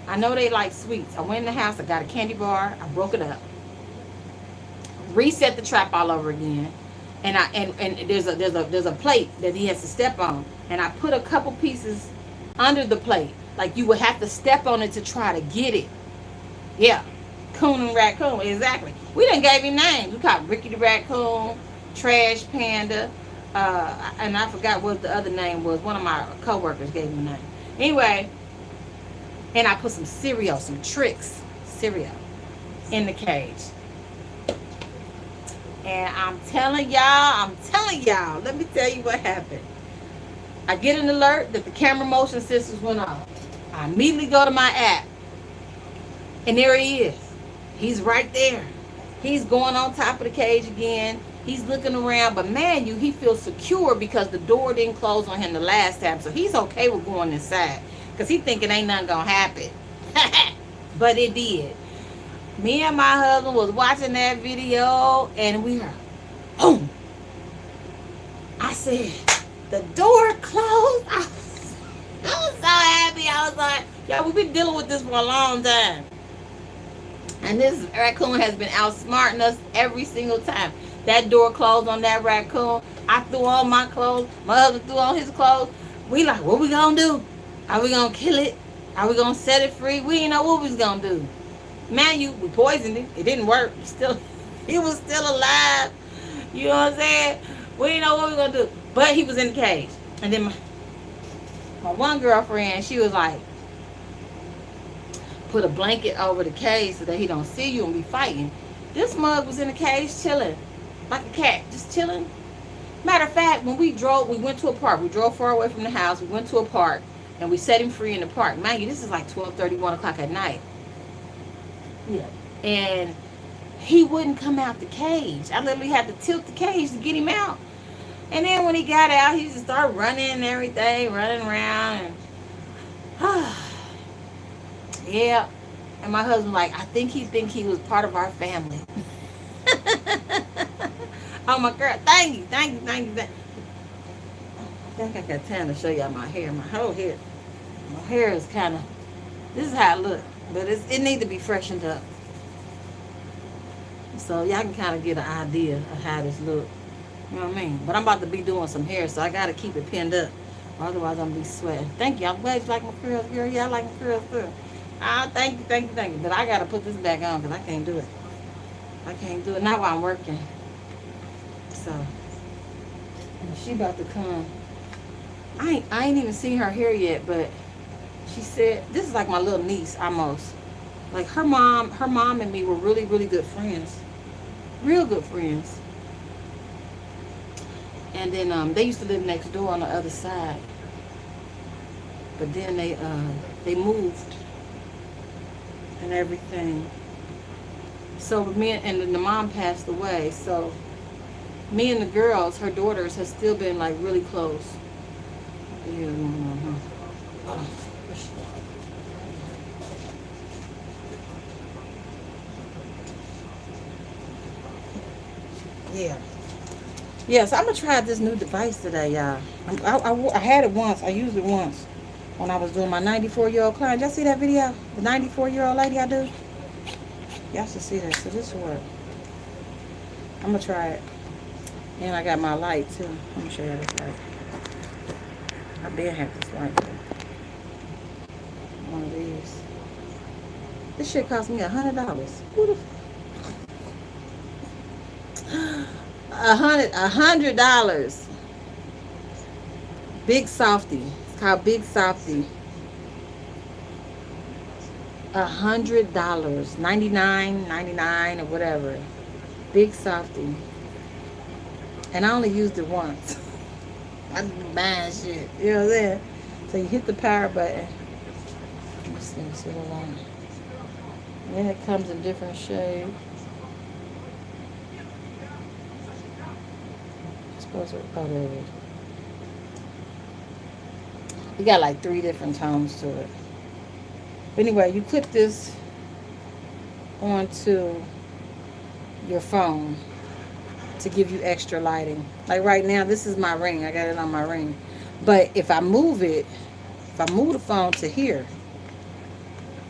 I know they like sweets. I went in the house. I got a candy bar. I broke it up. reset the trap all over again. And there's a plate that he has to step on, and I put a couple pieces under the plate, like you would have to step on it to try to get it. Yeah, Coon and Raccoon, exactly. We done gave him names. We called Ricky the Raccoon, Trash Panda, and I forgot what the other name was. One of my coworkers gave him a name. Anyway, and I put some cereal, some Trix cereal in the cage. And I'm telling y'all, let me tell you what happened. I get an alert that the camera motion sensors went off. I immediately go to my app. And there he is. He's right there. He's going on top of the cage again. He's looking around. But man, he feels secure because the door didn't close on him the last time. So he's okay with going inside. Because he's thinking ain't nothing going to happen. But it did. Me and my husband was watching that video, and we heard, boom. I said, the door closed. I was so happy. I was like, y'all, we've been dealing with this for a long time. And this raccoon has been outsmarting us every single time. That door closed on that raccoon. I threw on my clothes. My husband threw on his clothes. We like, what we gonna do? Are we gonna kill it? Are we gonna set it free? We didn't know what we was gonna do. Man, we poisoned it. It didn't work. He was still alive. You know what I'm saying? We didn't know what we were gonna do. But he was in the cage. And then my one girlfriend, she was like, put a blanket over the cage so that he don't see you and be fighting. This mug was in the cage chilling. Like a cat, just chilling. Matter of fact, when we went to a park. We drove far away from the house. We went to a park and we set him free in the park. Mind you, this is like 12:30, 1 o'clock at night. Yeah. And he wouldn't come out the cage. I literally had to tilt the cage to get him out. And then when he got out, he just started running and everything, running around. And yeah. And my husband like, I think he was part of our family. Oh my girl, thank you. I think I got time to show y'all my hair. My whole hair. My hair is kind of, this is how it looks. But it needs to be freshened up. So y'all can kind of get an idea of how this look. You know what I mean? But I'm about to be doing some hair, so I got to keep it pinned up. Otherwise, I'm going to be sweating. Thank you. I'm glad you like my curls, girl. Yeah, I like my curls, too. Thank you. But I got to put this back on because I can't do it. Not while I'm working. So, she about to come. I ain't even seen her hair yet, but she said, this is like my little niece almost. Like her mom and me were really, really good friends. Real good friends. And then they used to live next door on the other side. But then they moved and everything. So me and the mom passed away. So me and the girls, her daughters, have still been like really close. Yeah. Yeah, so I'm going to try this new device today, y'all. I had it once. I used it once when I was doing my 94-year-old client. Y'all see that video? The 94-year-old lady I do? Y'all should see that. So this will work. I'm going to try it. And I got my light, too. Let me show you this light. I been have this light. One of these. This shit cost me $100. Who the fuck? $100. Big Softy. It's called Big Softy. $100. $99.99 or whatever. Big Softy. And I only used it once. I didn't buy shit. You know what I'm saying? So you hit the power button. Let's see the light. And then it comes in different shades. Oh, there it is. You got like 3 different tones to it. But anyway, you clip this onto your phone to give you extra lighting. Like right now, this is my ring. I got it on my ring. But if I move the phone to here,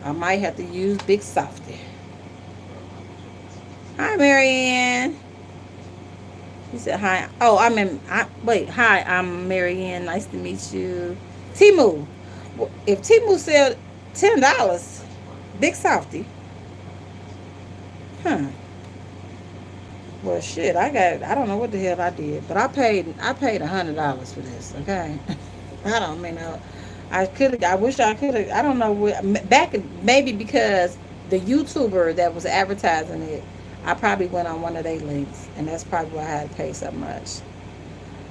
I might have to use Big Softy. Hi, Marianne. She said hi. Oh, wait, hi, I'm Marianne. Nice to meet you. Timu. If Timu said $10, big softy. Huh. Well, shit, I don't know what the hell I did, but I paid $100 for this, okay? I don't mean, I wish I could have, I don't know, maybe because the YouTuber that was advertising it, I probably went on one of their links, and that's probably why I had to pay so much.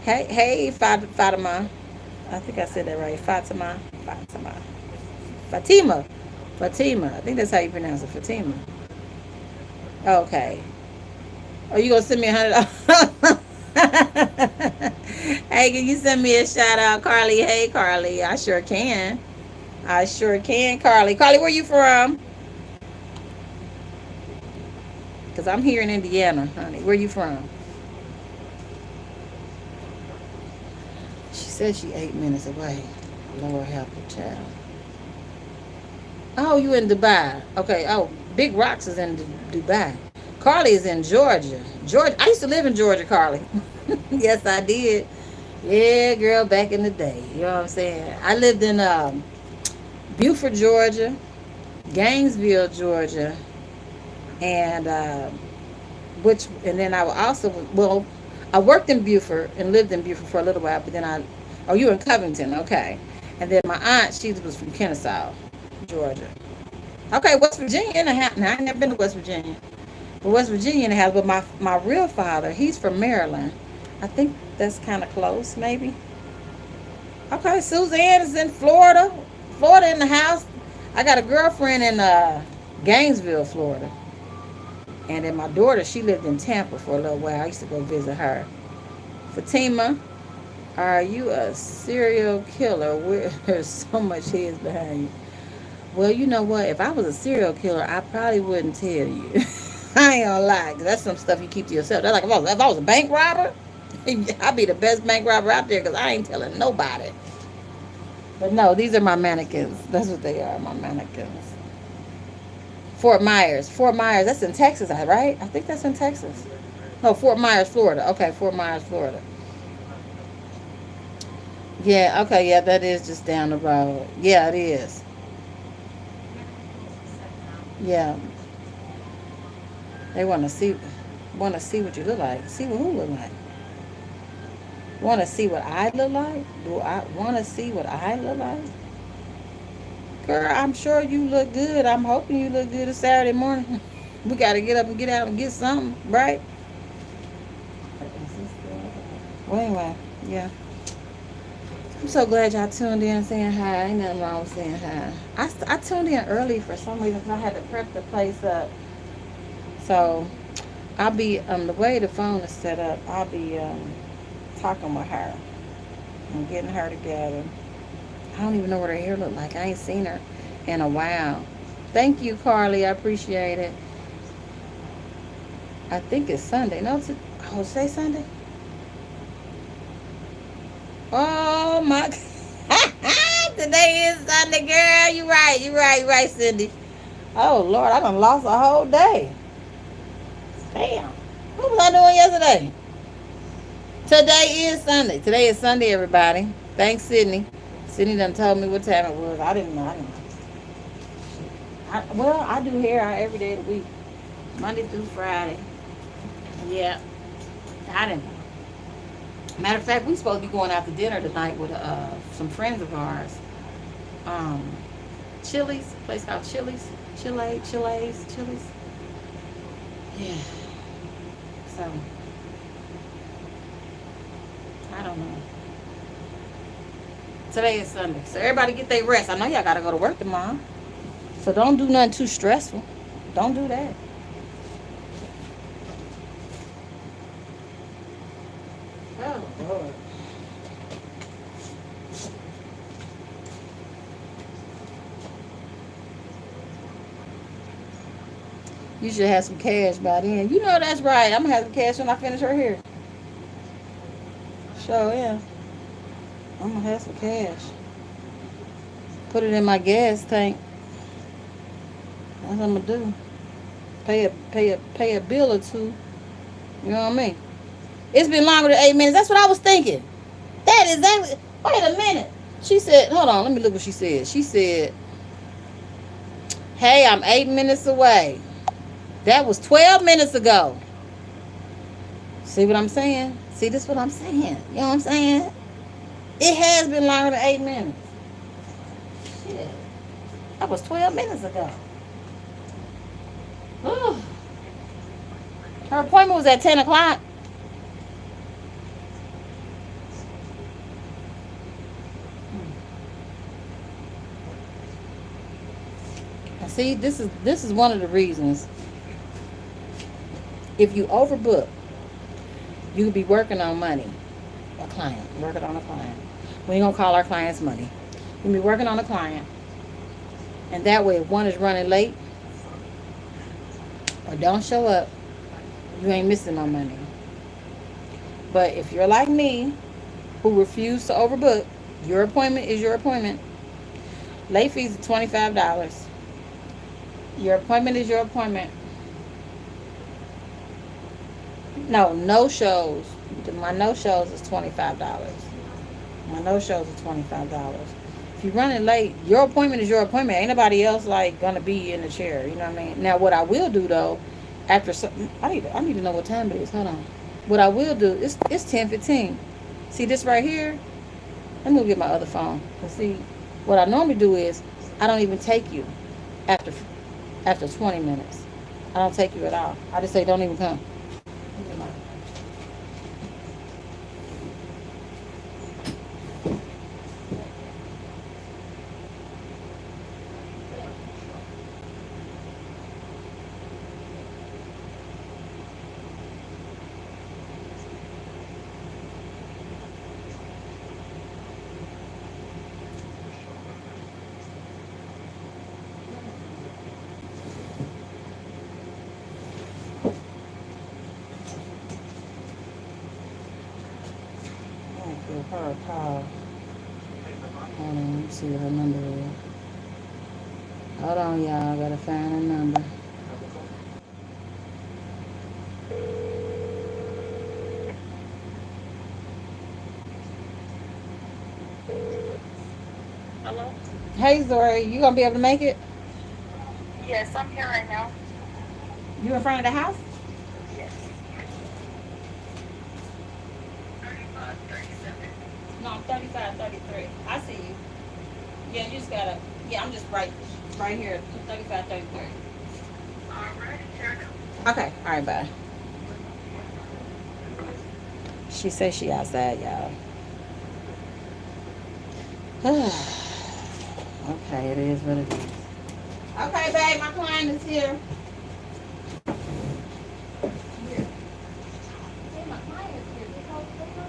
Hey, Fatima. I think I said that right. Fatima. Fatima. I think that's how you pronounce it. Fatima. Okay. Are you gonna send me $100? Hey, can you send me a shout out, Carly? Hey, Carly. I sure can. I sure can, Carly. Carly, where you from? Cause I'm here in Indiana, honey. Where you from? She said she 8 minutes away. Lord help her child. Oh, you in Dubai? Okay. Oh, Big Rocks is in Dubai. Carly is in Georgia. Georgia. I used to live in Georgia, Carly. Yes, I did. Yeah, girl, back in the day. You know what I'm saying? I lived in Beaufort, Georgia, Gainesville, Georgia, and and then I also, well, I worked in Beaufort and lived in Beaufort for a little while, but then oh, you in Covington, okay. And then my aunt, she was from Kennesaw, Georgia. Okay, West Virginia in the house. Now, I ain't never been to West Virginia. But West Virginia in the house, but my real father, he's from Maryland. I think that's kind of close, maybe. Okay, Suzanne is in Florida. Florida in the house. I got a girlfriend in Gainesville, Florida. And then my daughter, she lived in Tampa for a little while. I used to go visit her. Fatima, are you a serial killer? There's so much heads behind you. Well, you know what? If I was a serial killer, I probably wouldn't tell you. I ain't gonna lie. 'Cause that's some stuff you keep to yourself. That's like if I was a bank robber, I'd be the best bank robber out there because I ain't telling nobody. But no, these are my mannequins. That's what they are, my mannequins. Fort Myers. Fort Myers, that's in Texas, right? I think that's in Texas. No, Fort Myers, Florida. Okay, Fort Myers, Florida. Yeah, okay, yeah, that is just down the road. Yeah, it is. Yeah, they want to see what you look like. See what who look like. Want to see what I look like? Do I want to see what I look like? Girl, I'm sure you look good. I'm hoping you look good. It's Saturday morning. We got to get up and get out and get something, right? Well, anyway, yeah. I'm so glad y'all tuned in and saying hi. Ain't nothing wrong with saying hi. I tuned in early for some reason because I had to prep the place up. So I'll be, the way the phone is set up, I'll be talking with her and getting her together. I don't even know what her hair look like. I ain't seen her in a while. Thank you, Carly. I appreciate it. I think it's Sunday. No, say Sunday? Oh, my. Today is Sunday, girl. You right, Cindy. Oh, Lord, I done lost a whole day. Damn. What was I doing yesterday? Today is Sunday. Today is Sunday, everybody. Thanks, Sydney. Sydney done told me what time it was. I didn't know. Well, I do hair every day of the week. Monday through Friday. Yeah. I didn't know. Matter of fact, we supposed to be going out to dinner tonight with some friends of ours. Um, Chili's, a place called Chili's. Chili's. Yeah. So, I don't know. Today is Sunday. So everybody get their rest. I know y'all gotta go to work tomorrow. So don't do nothing too stressful. Don't do that. Oh, Lord. You should have some cash by then. You know that's right. I'm gonna have some cash when I finish her hair. Sure, yeah. I'm gonna have some cash. Put it in my gas tank. That's what I'm gonna do. pay a bill or two. You know what I mean? It's been longer than 8 minutes. That's what I was thinking. That is exactly. Wait a minute. She said, hold on, let me look what she said. She said, hey, I'm 8 minutes away. That was 12 minutes ago. See what I'm saying? See, this is what I'm saying. You know what I'm saying? It has been longer than 8 minutes. Shit. That was 12 minutes ago. Ooh. Her appointment was at 10 o'clock. See, this is one of the reasons. If you overbook, you could be working on money. A client, working on a client. We ain't gonna call our clients money. You can be working on a client, and that way, if one is running late or don't show up, you ain't missing no money. But if you're like me, who refuse to overbook, your appointment is your appointment. Late fees are $25. Your appointment is your appointment. No shows. My no shows is $25. My no shows is $25. If you're running late, your appointment is your appointment. Ain't nobody else like gonna be in the chair. You know what I mean? Now, what I will do though, after I need to know what time it is. Hold on. What I will do is it's 10:15. See this right here? Let me go get my other phone. Cause see, what I normally do is I don't even take you after 20 minutes. I don't take you at all. I just say don't even come. Give her a call. Hold on, let me see what her number is. Hold on, y'all. I gotta find her number. Hello? Hey, Zori, you gonna be able to make it? Yes, I'm here right now. You in front of the house? Yes. 35, 37. No, 35, 33. I see you. Yeah, you just gotta. Yeah, I'm just right here. 35, 33. All right, here I go. Okay. All right. Bye. She says she outside, y'all. Okay, it is what it is. Okay, babe, my client is here. Here. Hey, my client is here. Get close, get close.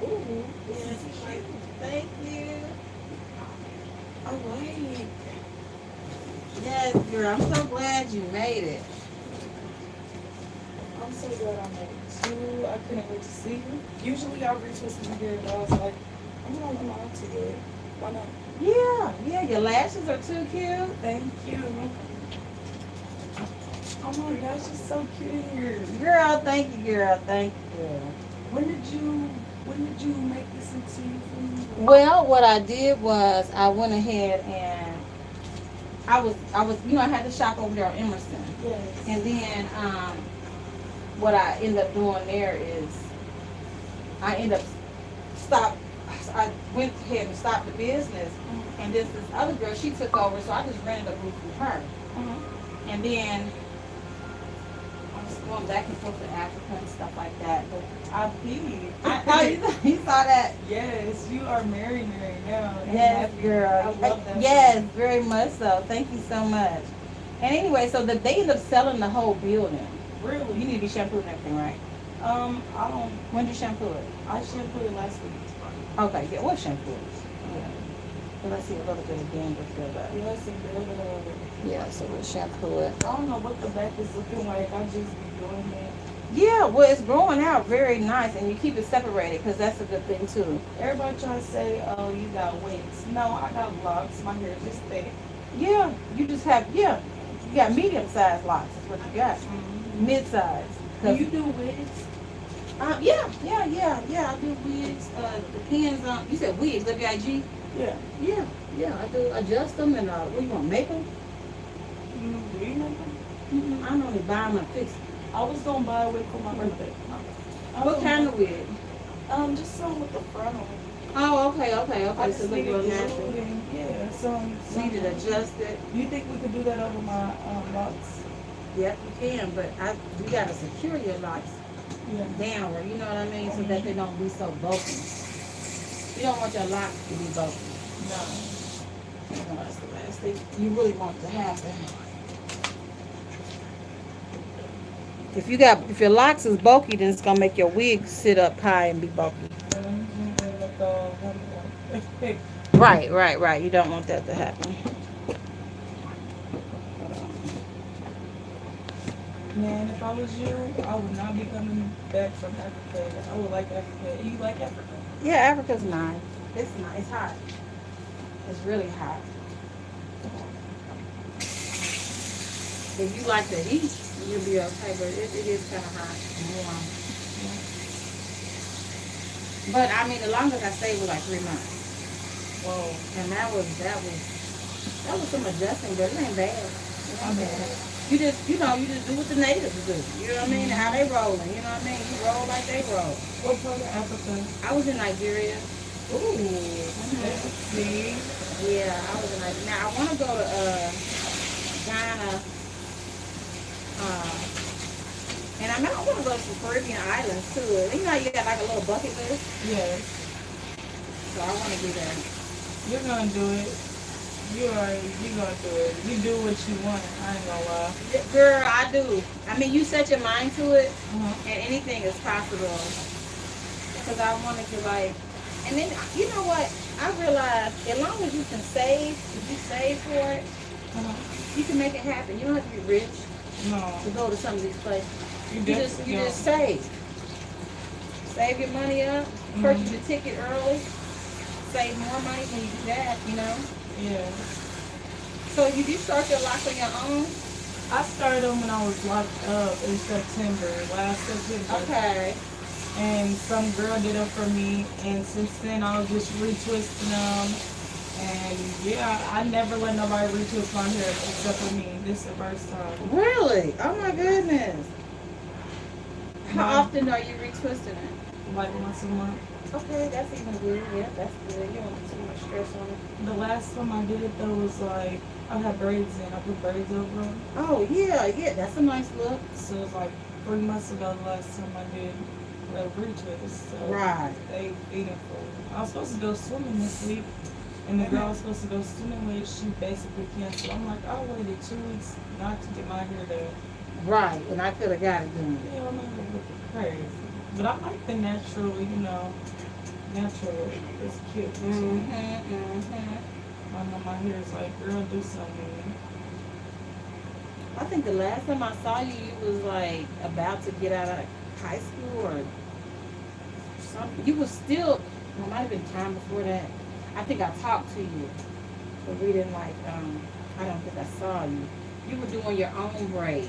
Ooh, yes, thank you. All right. Yes, girl, I'm so glad you made it. I'm so glad I made it too. I couldn't wait to see you. Usually I retwist my hair, but I was like, I'm not to do it. Why not? Yeah, your lashes are too cute. Thank you. Oh my gosh, it's so cute. Girl, thank you, girl. Thank you, girl. When did you make this into for me? Well, what I did was I went ahead and I had to shop over there on Emerson. Yes. And then what I end up doing there is I end up stop. I went ahead and stopped the business, and this other girl she took over, so I just rented a booth from her. And then I was going back and forth to Africa and stuff like that. But I peed. you saw that? Yes, you are married now. And Yes, happy. girl. I love that. Yes, very much so. Thank you so much. And anyway, so they end up selling the whole building. Really? You need to be shampooed and everything, right? I don't. When did you shampoo it? I shampooed it last week. Okay, yeah, what shampoo? Yeah. So let's see a little bit of dandruff build up. Yes, and build it up. Yeah, so we'll shampoo it. I don't know what the back is looking like. I just be doing it. Yeah, well, it's growing out very nice, and you keep it separated because that's a good thing too. Everybody trying to say, "Oh, you got wigs." No, I got locks. My hair just thick. Yeah, you just have you got medium-sized locks. Is what you got. Mid-size. Do you do wigs? Yeah. I do wigs. Depends on. You said wigs, WIG. Yeah. Yeah. I do adjust them and what you want make them? Do you know them? I normally buy them and fix them. I was gonna buy a wig for my birthday. What kind of wig? Just some with the front on. Oh, okay. I So just look need real it natural. glued and yeah, some. Need it adjusted. You think we could do that over my locks? Yep, you can, but you gotta secure your locks Yeah. downward. You know what I mean, so that they don't be so bulky. You don't want your locks to be bulky. No. That's the last thing you really want to happen. If your locks is bulky, then it's gonna make your wig sit up high and be bulky. Right. You don't want that to happen. Man, if I was you, I would not be coming back from Africa. I would like Africa. You like Africa? Yeah, Africa's nice. It's nice. It's hot. It's really hot. If you like the heat, you'll be okay, but it is kind of hot and warm. But I mean, the longest I stayed was like 3 months. Whoa. And that was some adjusting, but it ain't bad. It ain't bad. You just do what the natives do. You know what I mean? How they rolling. You know what I mean? You roll like they roll. What part of Africa? I was in Nigeria. Ooh. See? Yeah, I was in Nigeria. Now I want to go to Ghana. And I want to go to some Caribbean islands too. You know how you got like a little bucket list? Yes. So I want to do that. You're gonna do it. You're gonna do it. You do what you want. I ain't gonna lie. Girl, I do. I mean, you set your mind to it, Uh-huh. and anything is possible. Because I want to get like, and then you know what? I realized as long as you can save, if you save for it, Uh-huh. you can make it happen. You don't have to be rich No. to go to some of these places. You just don't. save. Save your money up. Purchase your ticket early. Save more money when you do that. You know. Yeah. So you do start your locks on your own. I started them when I was locked up in last September. Okay. And some girl did it for me, and since then I was just retwisting them. And yeah, I never let nobody retwist my hair except for me. This is the first time. Really? Oh my goodness. How No. often are you retwisting it? Like once a month. Okay, that's even good. Yeah, that's good. You don't put too much stress on it. The last time I did it though was like, I had braids in. I put braids over them. Oh yeah, that's a nice look. So it was like 3 months ago the last time I did a retwist. So Right. they feeding for me. I was supposed to go swimming this week. And the girl I was supposed to go swimming with, she basically canceled. I'm like, I waited 2 weeks not to get my hair done. Right, and I could have got it done. Yeah, I'm not looking crazy. But I like the natural, natural. It's cute. I know my hair is like, girl, do something. I think the last time I saw you, you was like about to get out of high school or something. You was still, it might have been time before that. I think I talked to you, but we didn't like. I don't think I saw you. You were doing your own braids.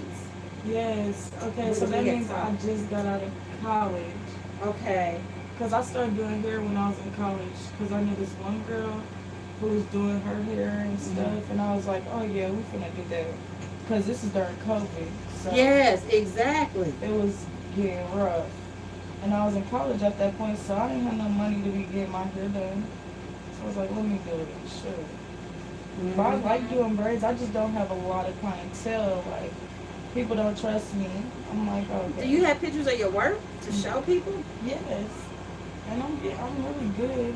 Yes. Okay, What so did that we get means I taught? just got out of college. Okay. Because I started doing hair when I was in college. Because I knew this one girl who was doing her hair and stuff. And I was like, oh, yeah, we finna do that. Because this is during COVID. So Yes, exactly. it was getting rough. And I was in college at that point, so I didn't have no money to be getting my hair done. So I was like, let me do it. Sure. But I like doing braids. I just don't have a lot of clientele. Like, people don't trust me. I'm like, okay. Do you have pictures of your work to show people? Yes. And I'm really good.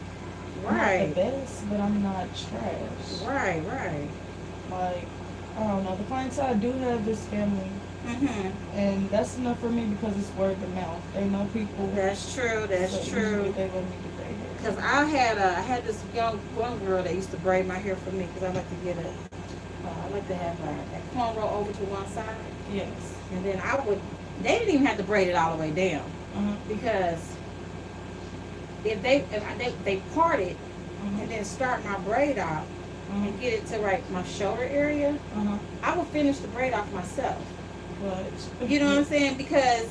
I'm not Right. the best, but I'm not trash. Right, right. Like, I don't know. The clients I do have is family. And that's enough for me because it's word of mouth. They know people. That's true. That's so true. usually they let me do their hair. Because I had this one girl that used to braid my hair for me because I like to get I like to have a cornrow over to one side. Yes. And then they didn't even have to braid it all the way down. Because if they part it and then start my braid off and get it to my shoulder area, I would finish the braid off myself. But You know what I'm saying? Because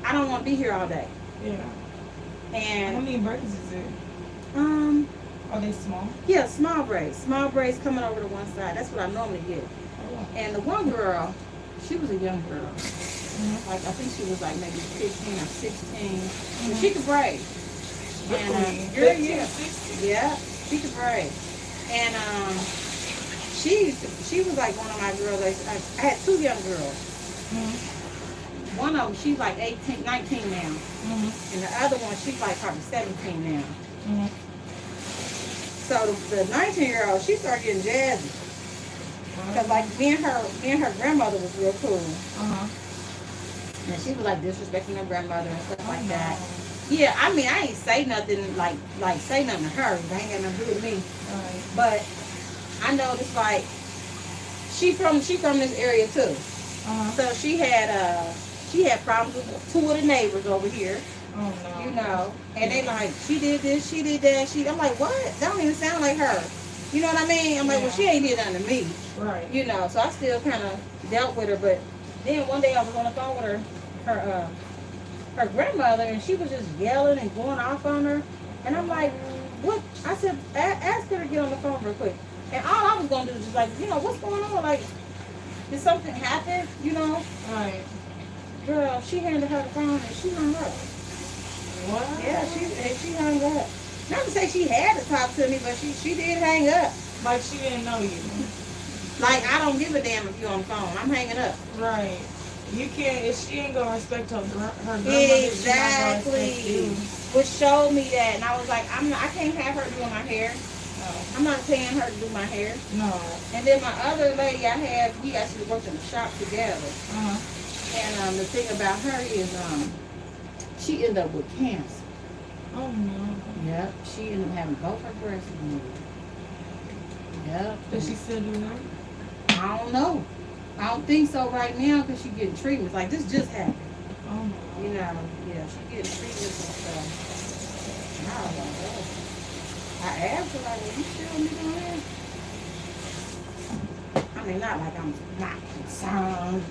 I don't want to be here all day. Yeah. And How many braids is it? Are they small? Yeah, small braids coming over to one side. That's what I normally get. Oh. And the one girl, she was a young girl. Like I think she was like maybe 15 or 16. But she could braid. And yeah, she could braid. And she was like one of my girls. I had two young girls. One of them, she's like 18, 19 now. And the other one, she's like probably 17 now. So the 19-year-old, she started getting jazzy. Because like me and her grandmother was real cool. And she was like disrespecting her grandmother and stuff like that. Yeah, I mean, I ain't say nothing like say nothing to her. They ain't got nothing to do with me. Right. But I noticed like she from this area too. So she had problems with two of the neighbors over here. Oh no. You know, and they like, she did this, she did that, I'm like, what? That don't even sound like her. You know what I mean? I'm like, well, she ain't did nothing to me. Right. You know, so I still kind of dealt with her, but then one day I was on the phone with her grandmother, and she was just yelling and going off on her, and I'm like, what? I said, ask her to get on the phone real quick. And all I was going to do was just like, you know, what's going on? Like, did something happen? You know? Right. Girl, she handed her the phone and she hung up. What? Yeah, she hung up. Not to say she had to talk to me, but she did hang up. Like she didn't know you. Like, I don't give a damn if you're on the phone. I'm hanging up. Right. You can't, if she ain't gonna respect her grandmother, she's not gonna respect Exactly. you. Which showed me that, and I was like, I can't have her doing my hair. I'm not paying her to do my hair. No. And then my other lady I had, we actually worked in the shop together. And the thing about her is, she ended up with cancer. Oh no. Yep. She ended up having both her breasts removed. Yep. Does she still do that? I don't know. I don't think so right now because she getting treatments. Like, this just happened. Oh no. You know, yeah, she getting treatments and stuff. I don't know. I asked her, like, well, you still need on there? I mean, not like I'm not concerned.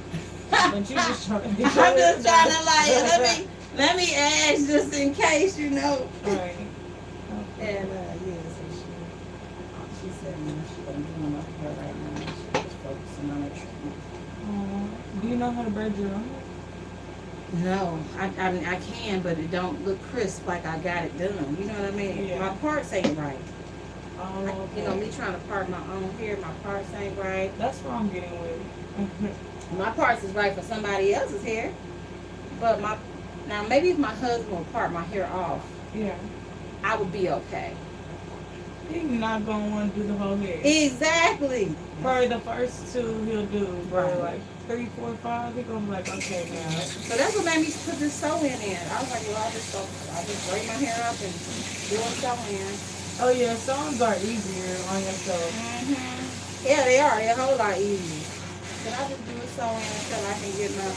But you just trying to be I'm just trying to, like, let me ask just in case, you know. Right. And, yeah, so she said, you know, she wasn't doing enough of her right now. She was focusing on her treatment. Do you know how to braid your own hair? No, I mean, I can, but it don't look crisp like I got it done. You know what I mean? Yeah. My parts ain't right. Oh, okay. You know, me trying to part my own hair, my parts ain't right. That's what I'm getting with. My parts is right for somebody else's hair. But now maybe if my husband would part my hair off, Yeah. I would be okay. He's not gonna want to do the whole hair. Exactly. Probably the first two he'll do, but Right. like 3, 4, 5, he gonna be like, okay, now. So that's what made me put this sew-in in. I was like, well, I'll just braid my hair up and do a sew-in. Oh yeah, songs are easier on yourself. Yeah, they are. They're a whole lot easier. But I just do a sew-in until I can get my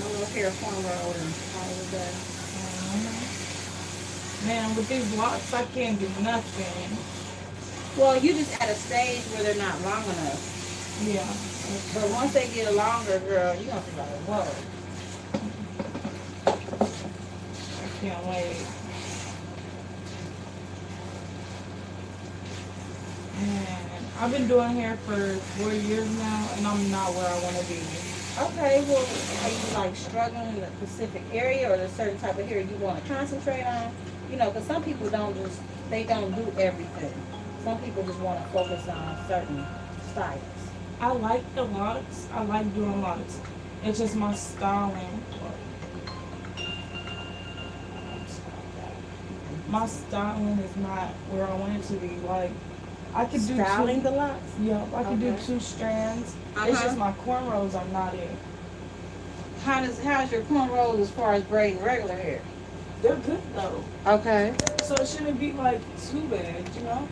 little hair cornrowed and all of that. Man, with these locks, I can't do nothing. Well, you just at a stage where they're not long enough. Yeah. But once they get longer, girl, you're gonna be like, whoa. I can't wait. Man, I've been doing hair for 4 years now, and I'm not where I want to be. Okay, well, are you like struggling in a specific area or there's a certain type of hair you want to concentrate on? You know, because some people they don't do everything. Some people just want to focus on certain styles. I like the locks. I like doing locks. It's just my styling. My styling is not where I want it to be. Like, I could do Styling two. the locks? Yeah, I could do Okay. 2 strands. Uh-huh. It's just my cornrows are not it. How's your cornrows as far as braiding regular hair? They're good though. Okay. So it shouldn't be like too bad, you know?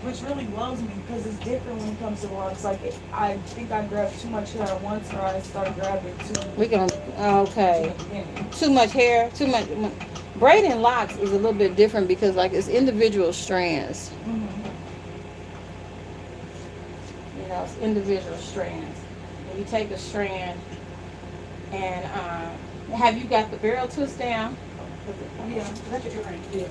Which really blows me because it's different when it comes to locks. Like, I think I grabbed too much hair at once, or I started grabbing too We can, okay. at the beginning. Too much hair, too much. Braiding locks is a little bit different because like it's individual strands. You know, it's individual strands. And you take a strand and have you got the barrel twist down? Yeah. That's your earring. Yeah.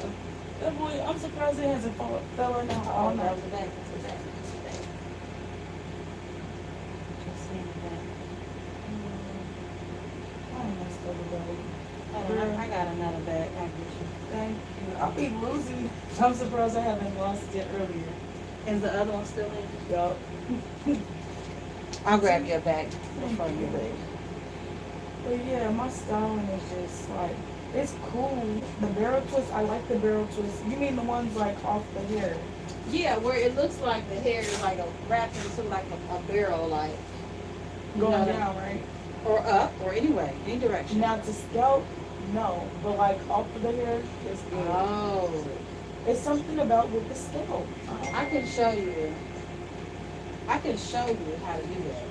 That boy, I'm surprised it hasn't fell in out all Oh, that night. was the back. That's the back. That's the back. Just seeing that. I messed up today. I got another bag. I get you. Thank you. I'll be losing. I'm surprised I haven't lost it earlier. Is the other one still in? Yup. I'll grab your bag before you leave. But yeah, my styling is just like, it's cool. The barrel twist, I like the barrel twist. You mean the ones like off the hair? Yeah, where it looks like the hair is like wrapped into like a barrel, like you Going know, down, right? or up, or anyway, any direction. Now to scalp, no. But like off of the hair, it's good. Oh, It's something about with the scalp. I can show you. I can show you how to do that.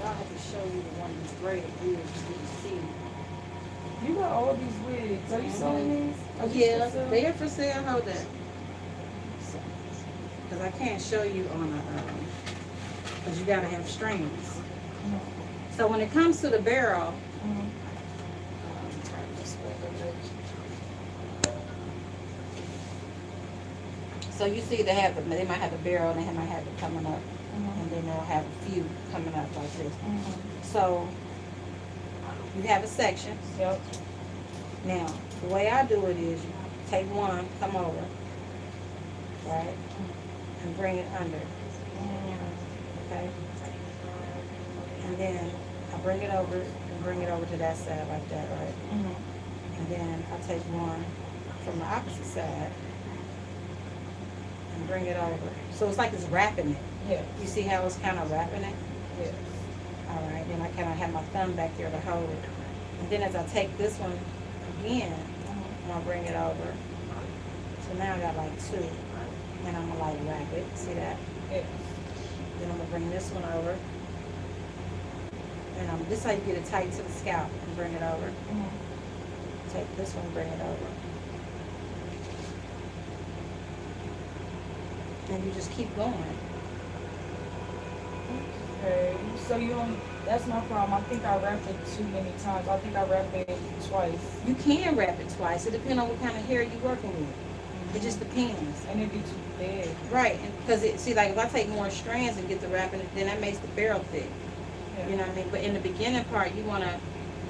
I'll have to show you the one that's braided wigs so you can see. You got all these wigs. Are you selling these? Are these Yeah, for sale? they're for sale. Hold that. Because I can't show you on a, because you gotta have strands. So when it comes to the barrel, so you see they might have the barrel and they might have it coming up, and then they'll have a few coming up like this. So you have a section. Yep. Now, the way I do it is you take one, come over, right, and bring it under, okay? And then I bring it over and bring it over to that side like that, right? And then I take one from the opposite side and bring it over. So it's like it's wrapping it. Yeah. You see how it's kind of wrapping it? Yes. All right, then I kind of have my thumb back there to hold it. And then as I take this one again, and I'll bring it over. So now I got like 2. And I'm gonna like wrap it. See that? Yes. Then I'm gonna bring this one over. And this is how you get it tight to the scalp and bring it over. Take this one, bring it over. And you just keep going. Okay. So you don't. That's my problem. I think I wrapped it too many times. I think I wrapped it twice. You can wrap it twice. It depends on what kind of hair you're working with. It just depends. And it'd be too big. Right, because see, like if I take more strands and get the wrapping, then that makes the barrel thick. Yeah. You know what I mean? But in the beginning part, you want to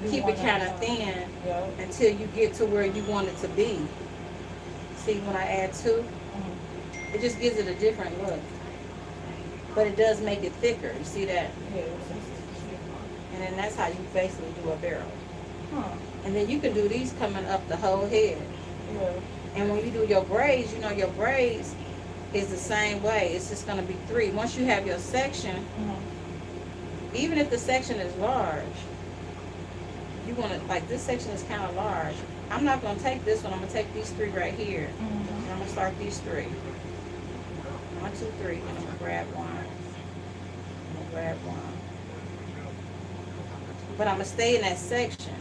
You keep wanna, it kind of thin Yeah. until you get to where you want it to be. See, when I add 2, it just gives it a different look. But it does make it thicker. You see that? Yeah. And then that's how you basically do a barrel. Huh. And then you can do these coming up the whole head. Yeah. And when you do your braids, you know your braids is the same way. It's just going to be 3. Once you have your section, even if the section is large, you want to, like this section is kind of large. I'm not going to take this one. I'm going to take these 3 right here. And I'm going to start these 3. 1, 2, 3. And I'm going to grab one. I'm going to grab one. But I'm going to stay in that section.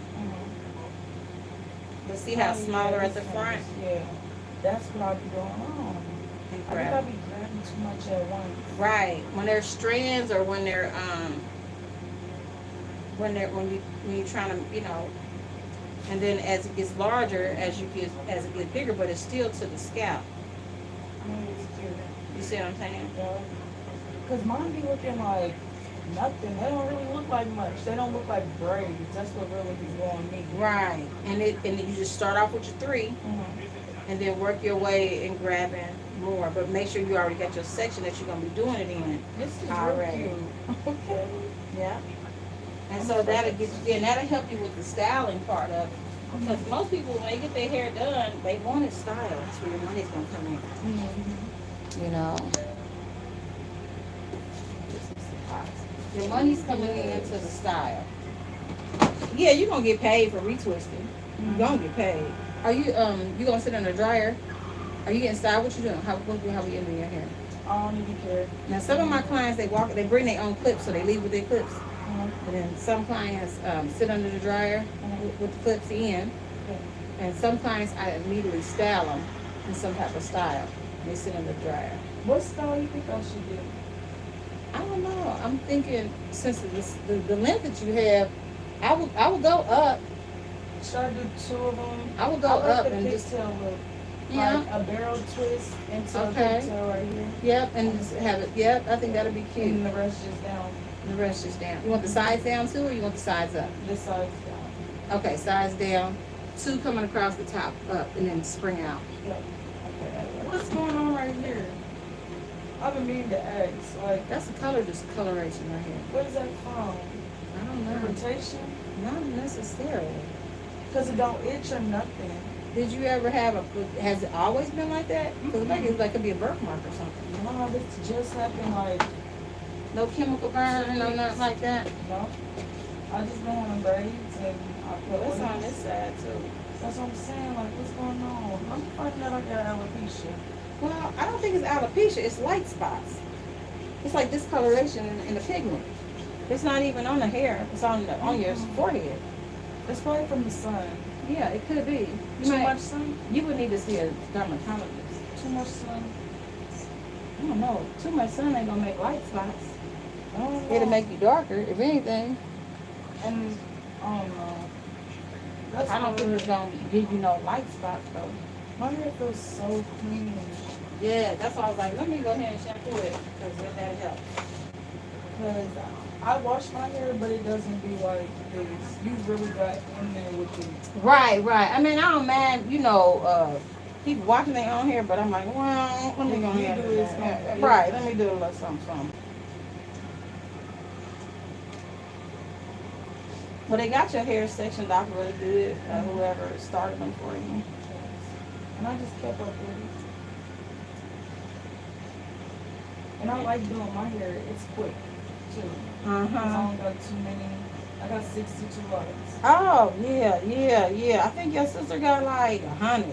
But see how smaller yeah, at the this front? one is- Yeah, that's what I be doing. Oh, I think I be grabbing too much at once. Right. When they're strands or when they're when you're trying to, you know, and then as it gets larger, as it gets bigger, but it's still to the scalp. You see what I'm saying? Yeah. Cause mine be looking like nothing. They don't really look like much. They don't look like braids. That's what really be going me. Right. And then you just start off with your 3, Mm-hmm. and then work your way in grabbing more. But make sure you already got your section that you're gonna be doing it in. This is Already. real cute. Okay. Yeah. And so that'll help you with the styling part of it. Because most people, when they get their hair done, they want it styled. That's where your money's gonna come in. Mm-hmm. You know. Your money's coming into the style. Yeah, you're gonna get paid for retwisting. You're gonna get paid. Are you you gonna sit in the dryer? Are you getting styled? What you doing? How we ending your hair? I don't even care. Now some of my clients they bring their own clips, so they leave with their clips. Mm-hmm. And then some clients sit under the dryer with the clips in. And some clients I immediately style them in some type of style. They sit in the dryer. What style you think I should do? I don't know. I'm thinking since the length that you have, I would go up. Should I do 2 of them? I would go I like up the and just pigtail look. yeah. Like a barrel twist into Okay. a pigtail right here. Yep, and just have it. Yep, I think that'll be cute. And the rest just down. And the rest is down. You want the sides down too, or you want the sides up? This side's down. Okay, sides down. 2 coming across the top up, and then spring out. Yep. Okay. What's going on right here? I've been meaning to ask. Like, That's the color discoloration right here. what is that from? I don't know. Irritation? Not necessarily. Because it don't itch or nothing. Did you ever have has it always been like that? Because it could be a birthmark or something. No, this just happened like, No chemical burn, no nothing like that. no. I just been on braids and I put What's oils. on this side too? That's what I'm saying. Like, what's going on? I'm finding out I got alopecia. Well, I don't think it's alopecia. It's light spots. It's like discoloration in the pigment. It's not even on the hair. It's on your forehead. It's probably from the sun. Yeah, it could be. Too much sun? You would need to see a dermatologist. Too much sun? I don't know. Too much sun ain't gonna make light spots. I don't know. It'll make you darker, if anything. And, I don't know. That's I don't think weird. it's gonna give you no light spots though. My hair feels so clean. Yeah, that's why I was like, let me go ahead and shampoo it because that helps. Because I wash my hair, but it doesn't be like this. You really got in there with it. Right. I mean, I don't mind, people washing their own hair, but I'm like, well, let me go ahead and do this. Right, let me do a little something. Well, they got your hair sectioned off really good, whoever started them for you. And I just kept up with it. And I like doing my hair. It's quick, too. 'Cause I don't got too many. I got 62 locks. Oh, yeah. I think your sister got like 100.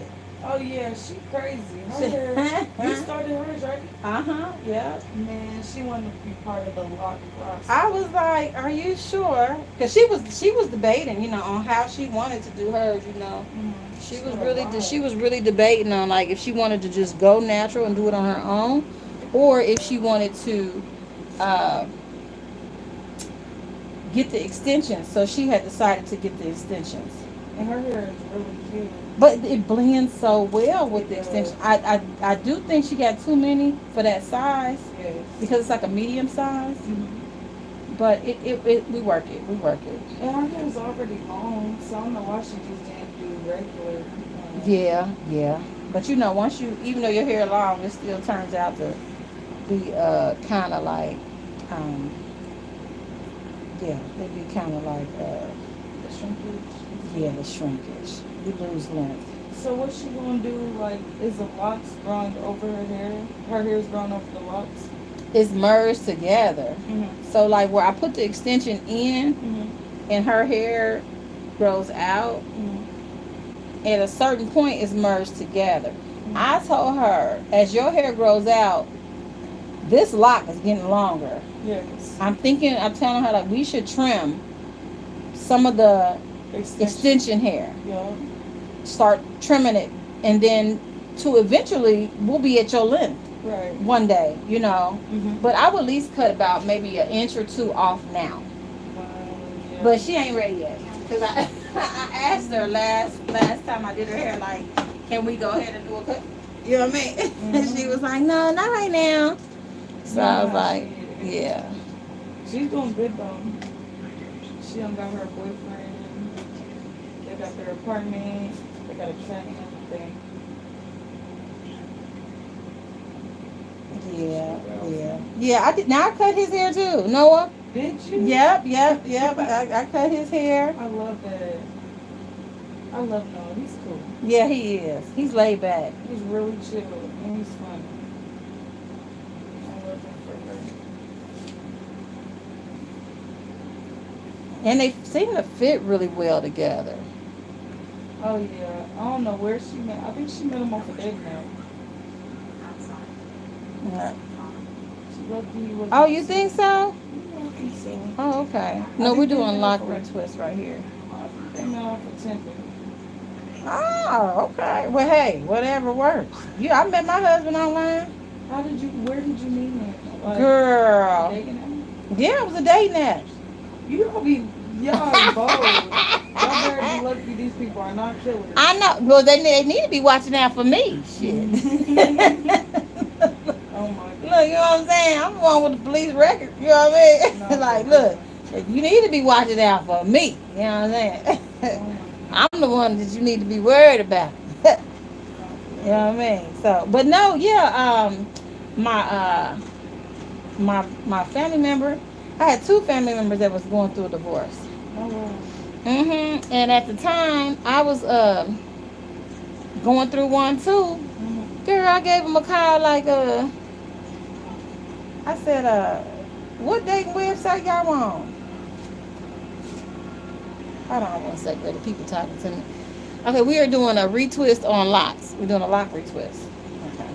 Oh, yeah, she crazy. Her hair. You started hers, right? Yeah. Man, she wanted to be part of the lock process. I was like, are you sure? Because she was debating, on how she wanted to do hers, She was really debating on like if she wanted to just go natural and do it on her own, or if she wanted to get the extensions. So she had decided to get the extensions. And her hair is really cute. But it blends so well with the extension. I do think she got too many for that size Yes. because it's like a medium size. But we work it. And her hair is already long, so I don't know why she just didn't do regular. Yeah. But once even though your hair long, it still turns out to be kind of like, it'd be kind of like, The shrinkage. the shrinkage. You lose length. So what she gonna do? Like, is the locks growing over her hair? Her hair's growing over the locks. It's merged together. Mm-hmm. So like where I put the extension in Mm-hmm. and her hair grows out, Mm-hmm. at a certain point it's merged together. Mm-hmm. I told her, as your hair grows out, this lock is getting longer. Yes. I'm telling her like we should trim some of the extension hair Yeah. start trimming it, and then to eventually we'll be at your length Right. one day, you know. Mm-hmm. But I would at least cut about maybe an inch or two off now. Yeah. But she ain't ready yet. Cause I I asked her last time I did her hair, like, can we go ahead and do a cut? You know what I mean? Mm-hmm. And she was like, no, not right now. So I was like, yeah. She's doing good though. She done got her boyfriend. They got their apartment. They got a track and everything. Yeah. I did. Now I cut his hair too. Noah. Did you? Yep. I cut his hair. I love that. I love Noah. He's cool. Yeah, he is. He's laid back. He's really chill and he's funny. I love him for her. And they seem to fit really well together. Oh yeah. I don't know where she met. I think she met him off a date now. Yeah. She lucky was. Oh, you think so? Yeah, I think so. Oh, okay. No, we're doing lock retwist right here. They met off a temper. Oh, okay. Well, hey, whatever works. I met my husband online. Where did you meet him? Like, Girl. dating him? Yeah, it was a dating app. Y'all bold. Y'all better be lucky these people are not killers. I know. Well, they need to be watching out for me. Shit. Oh my God. Look, you know what I'm saying? I'm the one with the police record. You know what I mean? No, Like, look, you need to be watching out for me. You know what I'm saying? I'm the one that you need to be worried about. You know what I mean? So, but no, yeah, my family member, I had 2 family members that was going through a divorce. Oh, wow. And at the time, I was going through one too. Girl, I gave him a call like I said, what dating website y'all on? Hold on one second, the people talking to me. Okay, we are doing a retwist on locks. We're doing a lock retwist. Okay.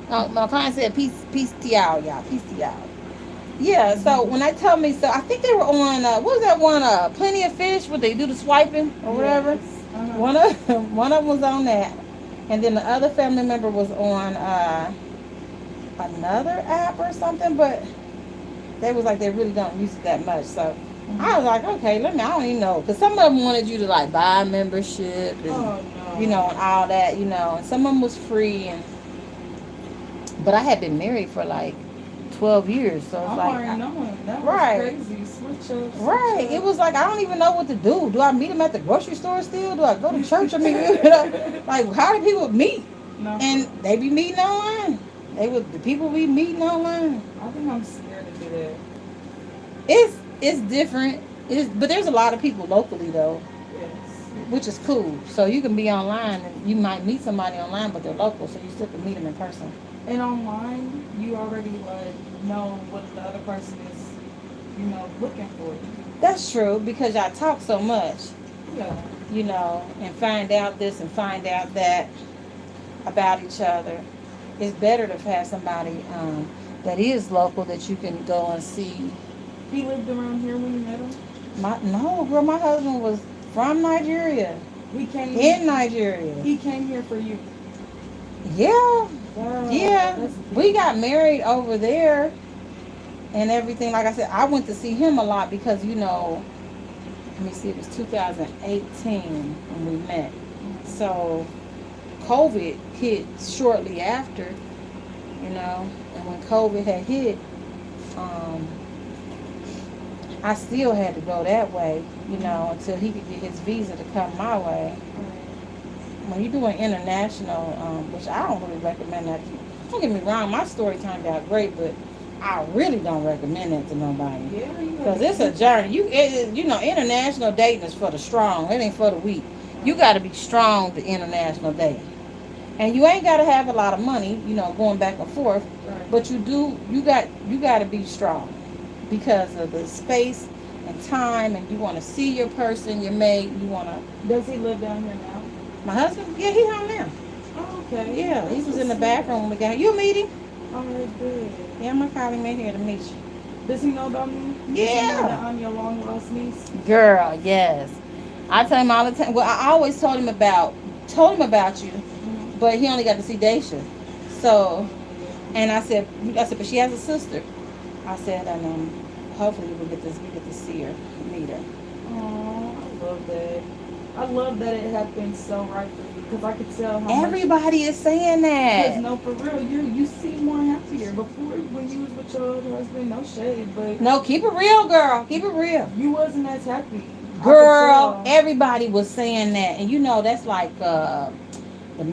Oh, my client said peace to y'all, peace to y'all. Yeah, so when I tell me, so I think they were on, what was that one, Plenty of Fish, where they do the swiping or whatever? Yes. Uh-huh. One of them was on that. And then the other family member was on another app or something, but they was like, they really don't use it that much. So I was like, okay, I don't even know. Because some of them wanted you to like buy a membership and, No. you know, and all that, you know. And some of them was free. But I had been married for like 12 years. So it's like. That was right. crazy. Switch up. Right. It was like, I don't even know what to do. Do I meet them at the grocery store still? Do I go to church? I mean, you know, like, how do people meet? No. And they be meeting online. The people be meeting online. I think I'm scared to do that. It's different. But there's a lot of people locally though, Yes. which is cool. So you can be online and you might meet somebody online, but they're local, so you still can meet them in person. And online, you already like know what the other person is, you know, looking for. That's true because y'all talk so much, Yeah. you know, and find out this and find out that about each other. It's better to have somebody that is local that you can go and see. He lived around here when you met him? No, girl, my husband was from Nigeria. He came In Nigeria. He came here for you. Yeah. Wow, Yeah. that's We got married over there and everything. Like I said, I went to see him a lot because, you know, let me see, it was 2018 when we met. So COVID hit shortly after, you know, and when COVID had hit, I still had to go that way, you know, until he could get his visa to come my way. When you're doing international, which I don't really recommend that. Don't get me wrong, my story turned out great, but I really don't recommend that to nobody. Yeah, Because it's a journey. You know, international dating is for the strong. It ain't for the weak. You got to be strong to international dating. And you ain't got to have a lot of money, you know, going back and forth. Right. But you got to be strong because of the space and time, and you want to see your person, your mate. You want to. Does he live down here now? My husband, yeah, he home now. Oh, okay. Yeah, he was in the bathroom when we got here. You meet him? All right, good. Yeah, I'm gonna call him in here to meet you. Does he know about me? Yeah. Does he know that I'm your long lost niece? Girl, yes. I tell him all the time. Well, I always told him about you, but he only got to see Daisha. So, and I said, but she has a sister. I said, and hopefully we get to see her, meet her. Oh, I love that. I love that it happened so right for you because I could tell how Everybody is saying much. that. Because no, for real, you seem more happier. Before, when you was with your other husband, no shade, but No, keep it real, girl. Keep it real. you wasn't as happy. Girl, everybody was saying that, and that's like the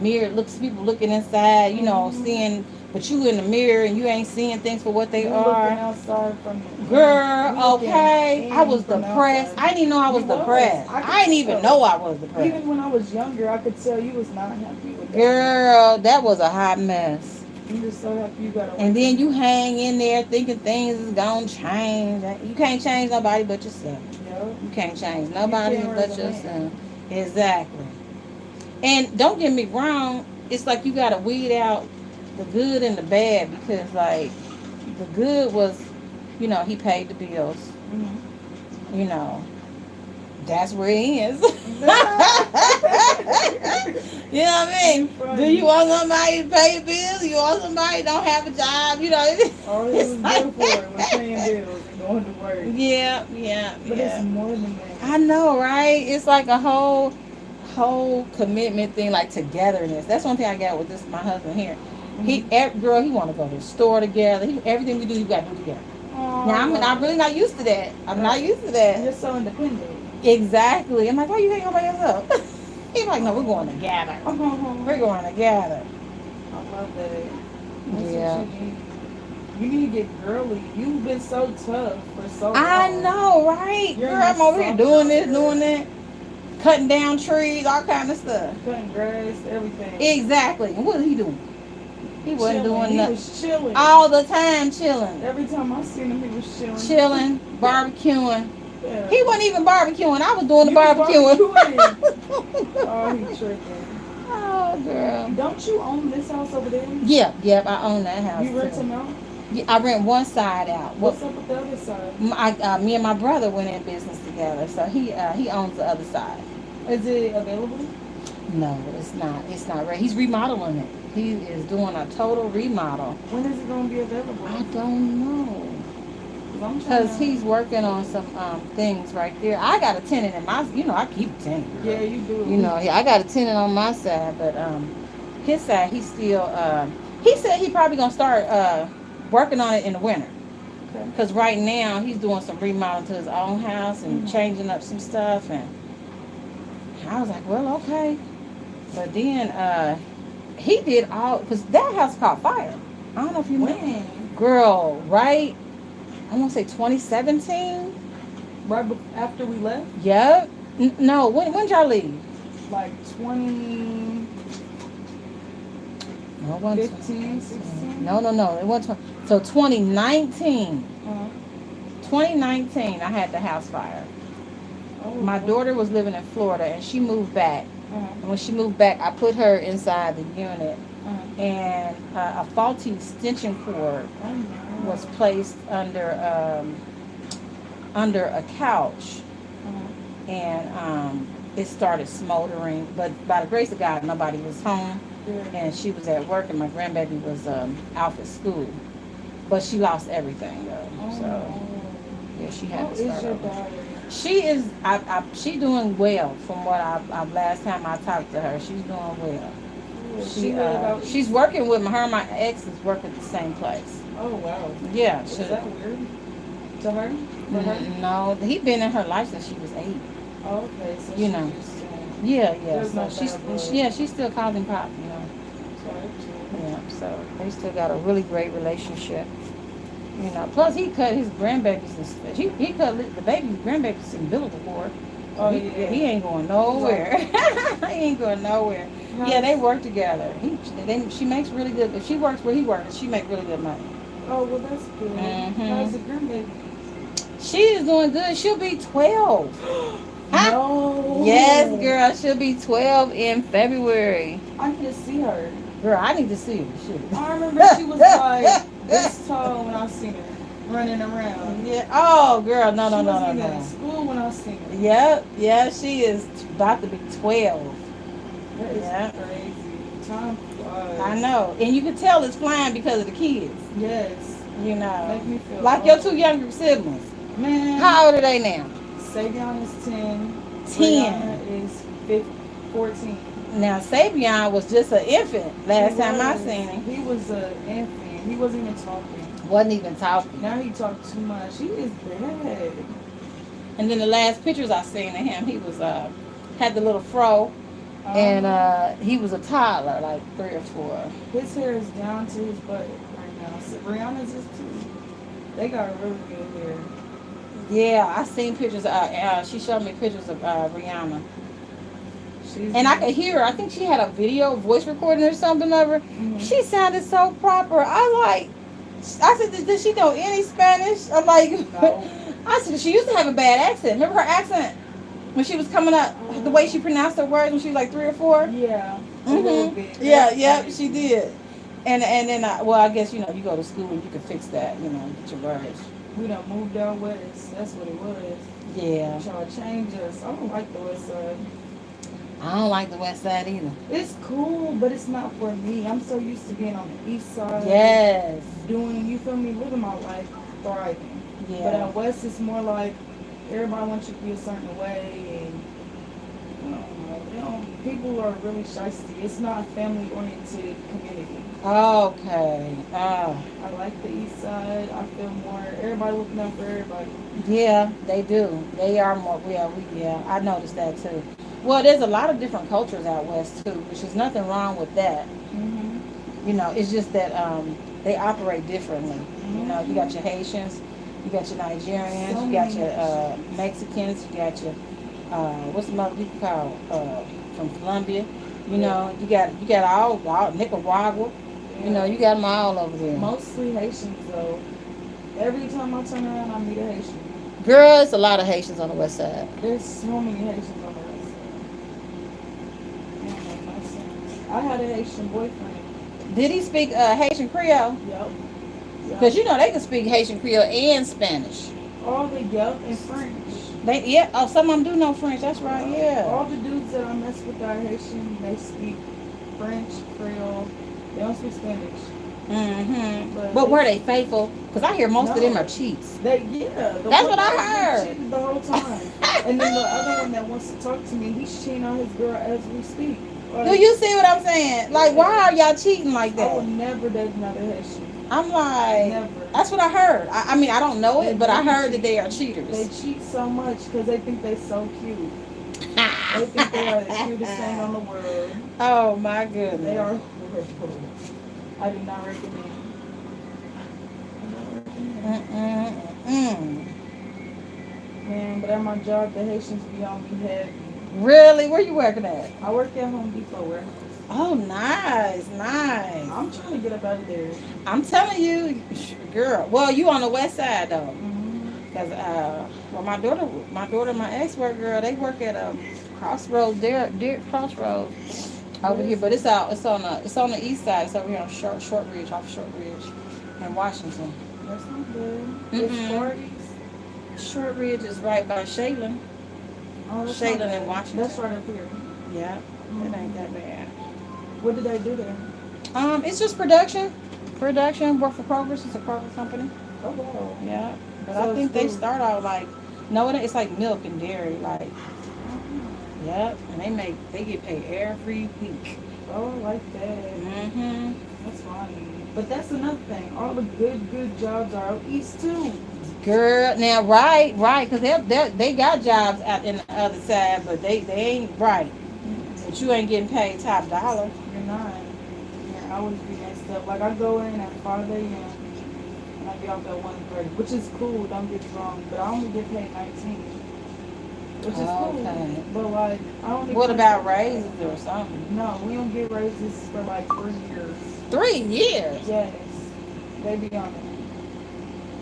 mirror people looking inside, seeing, but you in the mirror and you ain't seeing things for what they You're are. Looking outside from the Girl, okay, I was depressed. I didn't even know I was depressed. I didn't even know I was depressed. Even when I was younger, I could tell you was not happy with that. Girl, that was a hot mess. I'm just so happy you got away. And then you hang in there thinking things is gonna change. You can't change nobody but yourself. You can't change nobody but yourself. Exactly. And don't get me wrong, it's like you gotta weed out the good and the bad, because like the good was, he paid the bills. That's where he is. You know what I mean? Do you want somebody to pay bills? You want somebody who don't have a job? All he was good for was paying bills and going to work. Yeah. But it's more than that. I know, right? It's like a whole commitment thing, like togetherness. That's one thing I got with my husband here. He want to go to the store together. Everything we do, you got to do together. Now I'm really not used to that. I'm not used to that. You're so independent. Exactly. I'm like, why you hanging out by yourself? He's like, no, we're going together. We're going together. I love that. That's Yeah. what you need. You need to get girly. You've been so tough for so long. I know, right? You're Girl, I'm over here doing this, girl. doing that. Cutting down trees, all kind of stuff. Cutting grass, everything. Exactly. And what was he doing? He wasn't doing He nothing. was chilling. All the time chilling. Every time I seen him, he was chilling. Chilling, barbecuing. Yeah. He wasn't even barbecuing. I was doing the You was barbecuing. Oh, he tripping. Oh, girl. Don't you own this house over there? Yep, I own that house. You rent too. them out? Yeah, I rent one side out. What's up with the other side? Me and my brother went in business together, so he owns the other side. Is it available? No, it's not. It's not right. He's remodeling it. He is doing a total remodel. When is it going to be available? I don't know. Because he's working on some things right there. I got a tenant in my, I keep a tenant. Yeah, you do. I got a tenant on my side, but his side, he's still, he said he probably going to start working on it in the winter. Because right now, he's doing some remodeling to his own house and changing up some stuff. And I was like, well, okay. But then he did all, because that house caught fire. I don't know if you know. Girl, right? I want to say 2017. Right after we left? Yep. No, when y'all leave? Like 20... No, it wasn't 15, 16? No. It wasn't 20. So 2019. 2019, I had the house fire. Oh, My daughter was living in Florida, and she moved back. Uh-huh. And when she moved back, I put her inside the unit, Uh-huh. and a faulty extension cord was placed under a couch, and it started smoldering. But by the grace of God, nobody was home, and she was at work, and my grandbaby was out at school. But she lost everything though. So yeah, she had to start over. She is. She doing well from what I last time I talked to her. She's doing well. She's working with her and my ex is working at the same place. Oh wow. Yeah. Is that weird to her? For her? No, he been in her life since she was 8. Oh, okay. So You know. Yeah. There's So no she's bad blood. she still calls him Pop. Yeah. So they still got a really great relationship. Plus he cut his grandbaby's. He cut the grandbaby's umbilical cord. Oh, he ain't going nowhere. He ain't going nowhere. Yeah, they work together. She makes really good. If she works where he works, she makes really good money. Oh, well, that's good. How's the grandbaby? She is doing good. She'll be 12. No. Yes, girl. She'll be 12 in February. I can see her. Girl, I need to see her. Shit. I remember she was like this tall when I seen her. running around. Yeah. Oh, girl, no, no, She no, no, wasn't even in no. school when I seen her. Yep, yeah, she is about to be 12. That is Yeah. crazy. Time flies. I know, and you can tell it's flying because of the kids. Yes. You know, Make me feel like your old. 2 younger siblings. Man. How old are they now? Savion is 10. 10. Brianna is 15, 14. Now Savion was just an infant last He time I was. seen him. He was an infant. He wasn't even talking. Wasn't even talking. Now he talks too much. He is bad. And then the last pictures I seen of him, he was had the little fro, and he was a toddler, like 3 or 4. His hair is down to his butt right now. So Brianna's is too. They got really good hair. Yeah, I seen pictures. She showed me pictures of Rihanna, She's and I could hear her. I think she had a video voice recording or something of her. Mhm. She sounded so proper. I said, does she know any Spanish? I'm like, No. I said, she used to have a bad accent. Remember her accent when she was coming up, the way she pronounced her words when she was like 3 or 4? Yeah. A little Mm-hmm. bit. Yeah, That's yeah, crazy. she did. And then, I guess, you get to school and you can fix that, get your words. We done moved out west. That's what it was. Yeah. Try to change us. I don't like the west side. I don't like the west side either. It's cool, but it's not for me. I'm so used to being on the east side. Yes. Doing, you feel me, living my life, thriving. But Yeah. out west, it's more like everybody wants you to be a certain way, and I don't know, people are really shysty. It's not a family-oriented community. Okay. I like the east side. I feel more everybody looking out for everybody. Yeah, they do. They are more. Yeah. I noticed that too. Well, there's a lot of different cultures out west too, which is nothing wrong with that. It's just that they operate differently. You got your Haitians, you got your Nigerians, So you got many your Mexicans, you got your what's the other people called from Colombia. You got all Nicaragua. You got them all over there. Mostly Haitians though. Every time I turn around, I meet a Haitian. Girl, it's a lot of Haitians on the west side. There's so many Haitians on the west side. It don't make no sense. I had a Haitian boyfriend. Did he speak Haitian Creole? Yep. Because they can speak Haitian Creole and Spanish. All the and French. Some of them do know French. That's right. All Yeah. the dudes that I mess with that are Haitian. They speak French, Creole. They don't speak Spanish. But were they faithful? Because I hear most of them No. are cheats. The That's one what I that heard. cheated the whole time. And then the other one that wants to talk to me, he's cheating on his girl as we speak. Do you see what I'm saying? Like, why are y'all cheating like I would that? never date another Haitian. I'm like, Never. that's what I heard. I mean, I don't know it, but I heard that they are They cheaters. cheat so much because they think they're so cute. They think they are the cutest thing on the world. Oh my goodness. They are horrible. I do not recommend. Man, but at my job, the Haitians be on me heavy. Really? Where you working at? I work at Home Depot warehouse. Oh, nice. I'm trying to get up out of there. I'm telling you, girl. Well, you on the west side though, because my daughter, and my ex work girl, they work at Crossroads, Deer Crossroads over here, but it's on the east side. It's over here on Short Ridge, off Short Ridge, in Washington. That's not good. It's Shorties. Short Ridge is right by Shaylin. Oh, that's Shaylin not in bad. Washington. That's right up here. Yeah, it ain't that bad. What did they do there? It's just production. Work for Kroger's. It's a Kroger company. Oh wow. Yeah, but So I think it's they food. start out like, no, it's like milk and dairy, like. Yep, and they get paid every week. Oh, I like that. That's fine. But that's another thing. All the good jobs are out east too. Girl, now right, because they got jobs out in the other side, but they ain't right. But you ain't getting paid top dollar. You're not. Your hours be messed up. Like I go in at 5 a.m. and I get off at 1:30, which is cool. Don't get me wrong, but I only get paid 19, which is Okay. cool. But like I don't. What about raises or something? No, we don't get raises for like 3 years. 3 years. Yes, they be on it.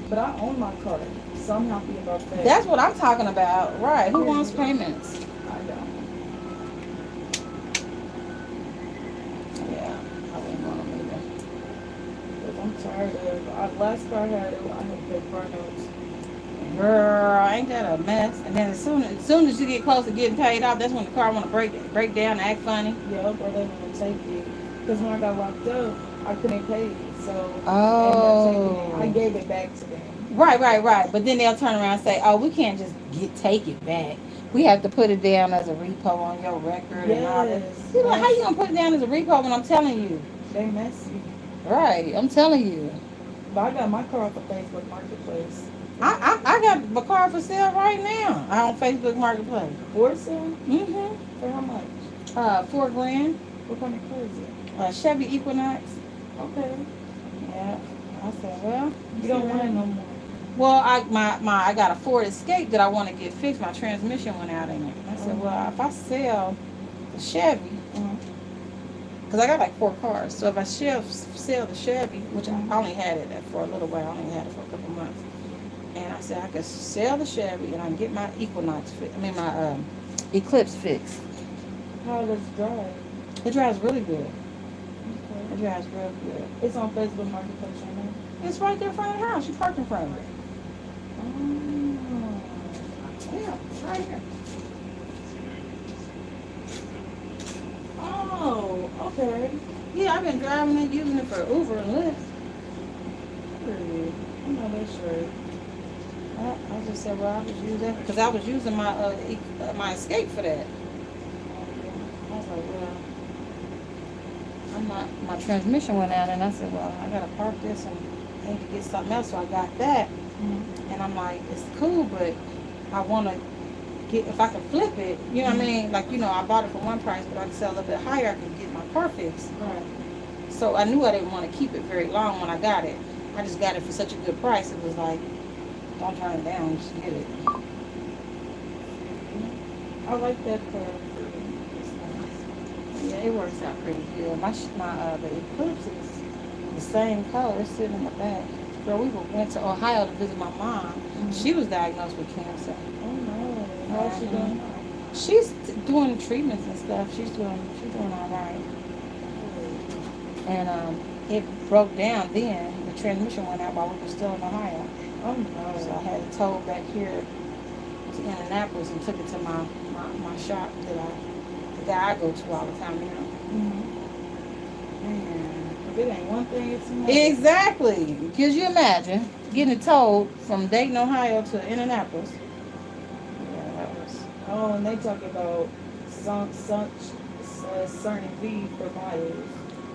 But I own my car, so I'm happy about that. That's what I'm talking about. Right. Who wants payments? I don't. Yeah, I wouldn't want them either. Because I'm tired of last car I had, I had to pay car notes. Girl, ain't that a mess? And then as soon as you get close to getting paid off, that's when the car want to break down and act funny. Yep, or they want to take it. Because when I got locked up, I couldn't pay it. So they ended up taking it. I Oh. gave it back to them. Right. But then they'll turn around and say, "Oh, we can't just take it back. We have to put it down as a repo on your record and all that." Yes. You're like, how you gonna put it down as a repo when I'm telling you? They messy. Right, I'm telling you. But I got my car off of Facebook Marketplace. I got my car for sale right now on Facebook Marketplace. For sale? Mhm. For how much? $4,000. What kind of car is it? Chevy Equinox. Okay. Yeah. I said, well, You don't want it no more. Well, I got a Ford Escape that I want to get fixed. My transmission went out in it. I said, well, if I sell the Chevy, because I got like 4 cars, so if I sell the Chevy, which I only had it for a little while, I only had it for a couple months, and I said I could sell the Chevy and I can get my Equinox my Eclipse fixed. How does it drive? It drives really good. Okay. It drives real good. It's on Facebook Marketplace right now. It's right there in front of the house. You parked in front of it. Oh. Yeah, it's right here. Oh, okay. Yeah, I've been driving it, using it for Uber and Lyft. Period. I know that's right. I just said, well, I was using because I was using my Escape for that. I was like, well, my transmission went out, and I said, well, I gotta park this and I need to get something else. So I got that, and I'm like, it's cool, but I want to get if I can flip it. You know what I mean? Like, I bought it for one price, but I can sell a little bit higher. I can get my car fixed. Right. So I knew I didn't want to keep it very long when I got it. I just got it for such a good price. It was like, don't turn it down, just get it. I like that car. Yeah, it works out pretty good. The Eclipse is the same color. It's sitting in the back. Girl, we went to Ohio to visit my mom. She was diagnosed with cancer. Oh no. How's she doing? She's doing treatments and stuff. She's doing all right. And it broke down then. The transmission went out while we were still in Ohio. Oh no. So I had it towed back here to Indianapolis and took it to my shop the guy I go to all the time, If it ain't one thing, it's another. Exactly. Could you imagine getting it towed from Dayton, Ohio to Indianapolis? Yeah, that was. Oh, and they talk about certain fee for mileage.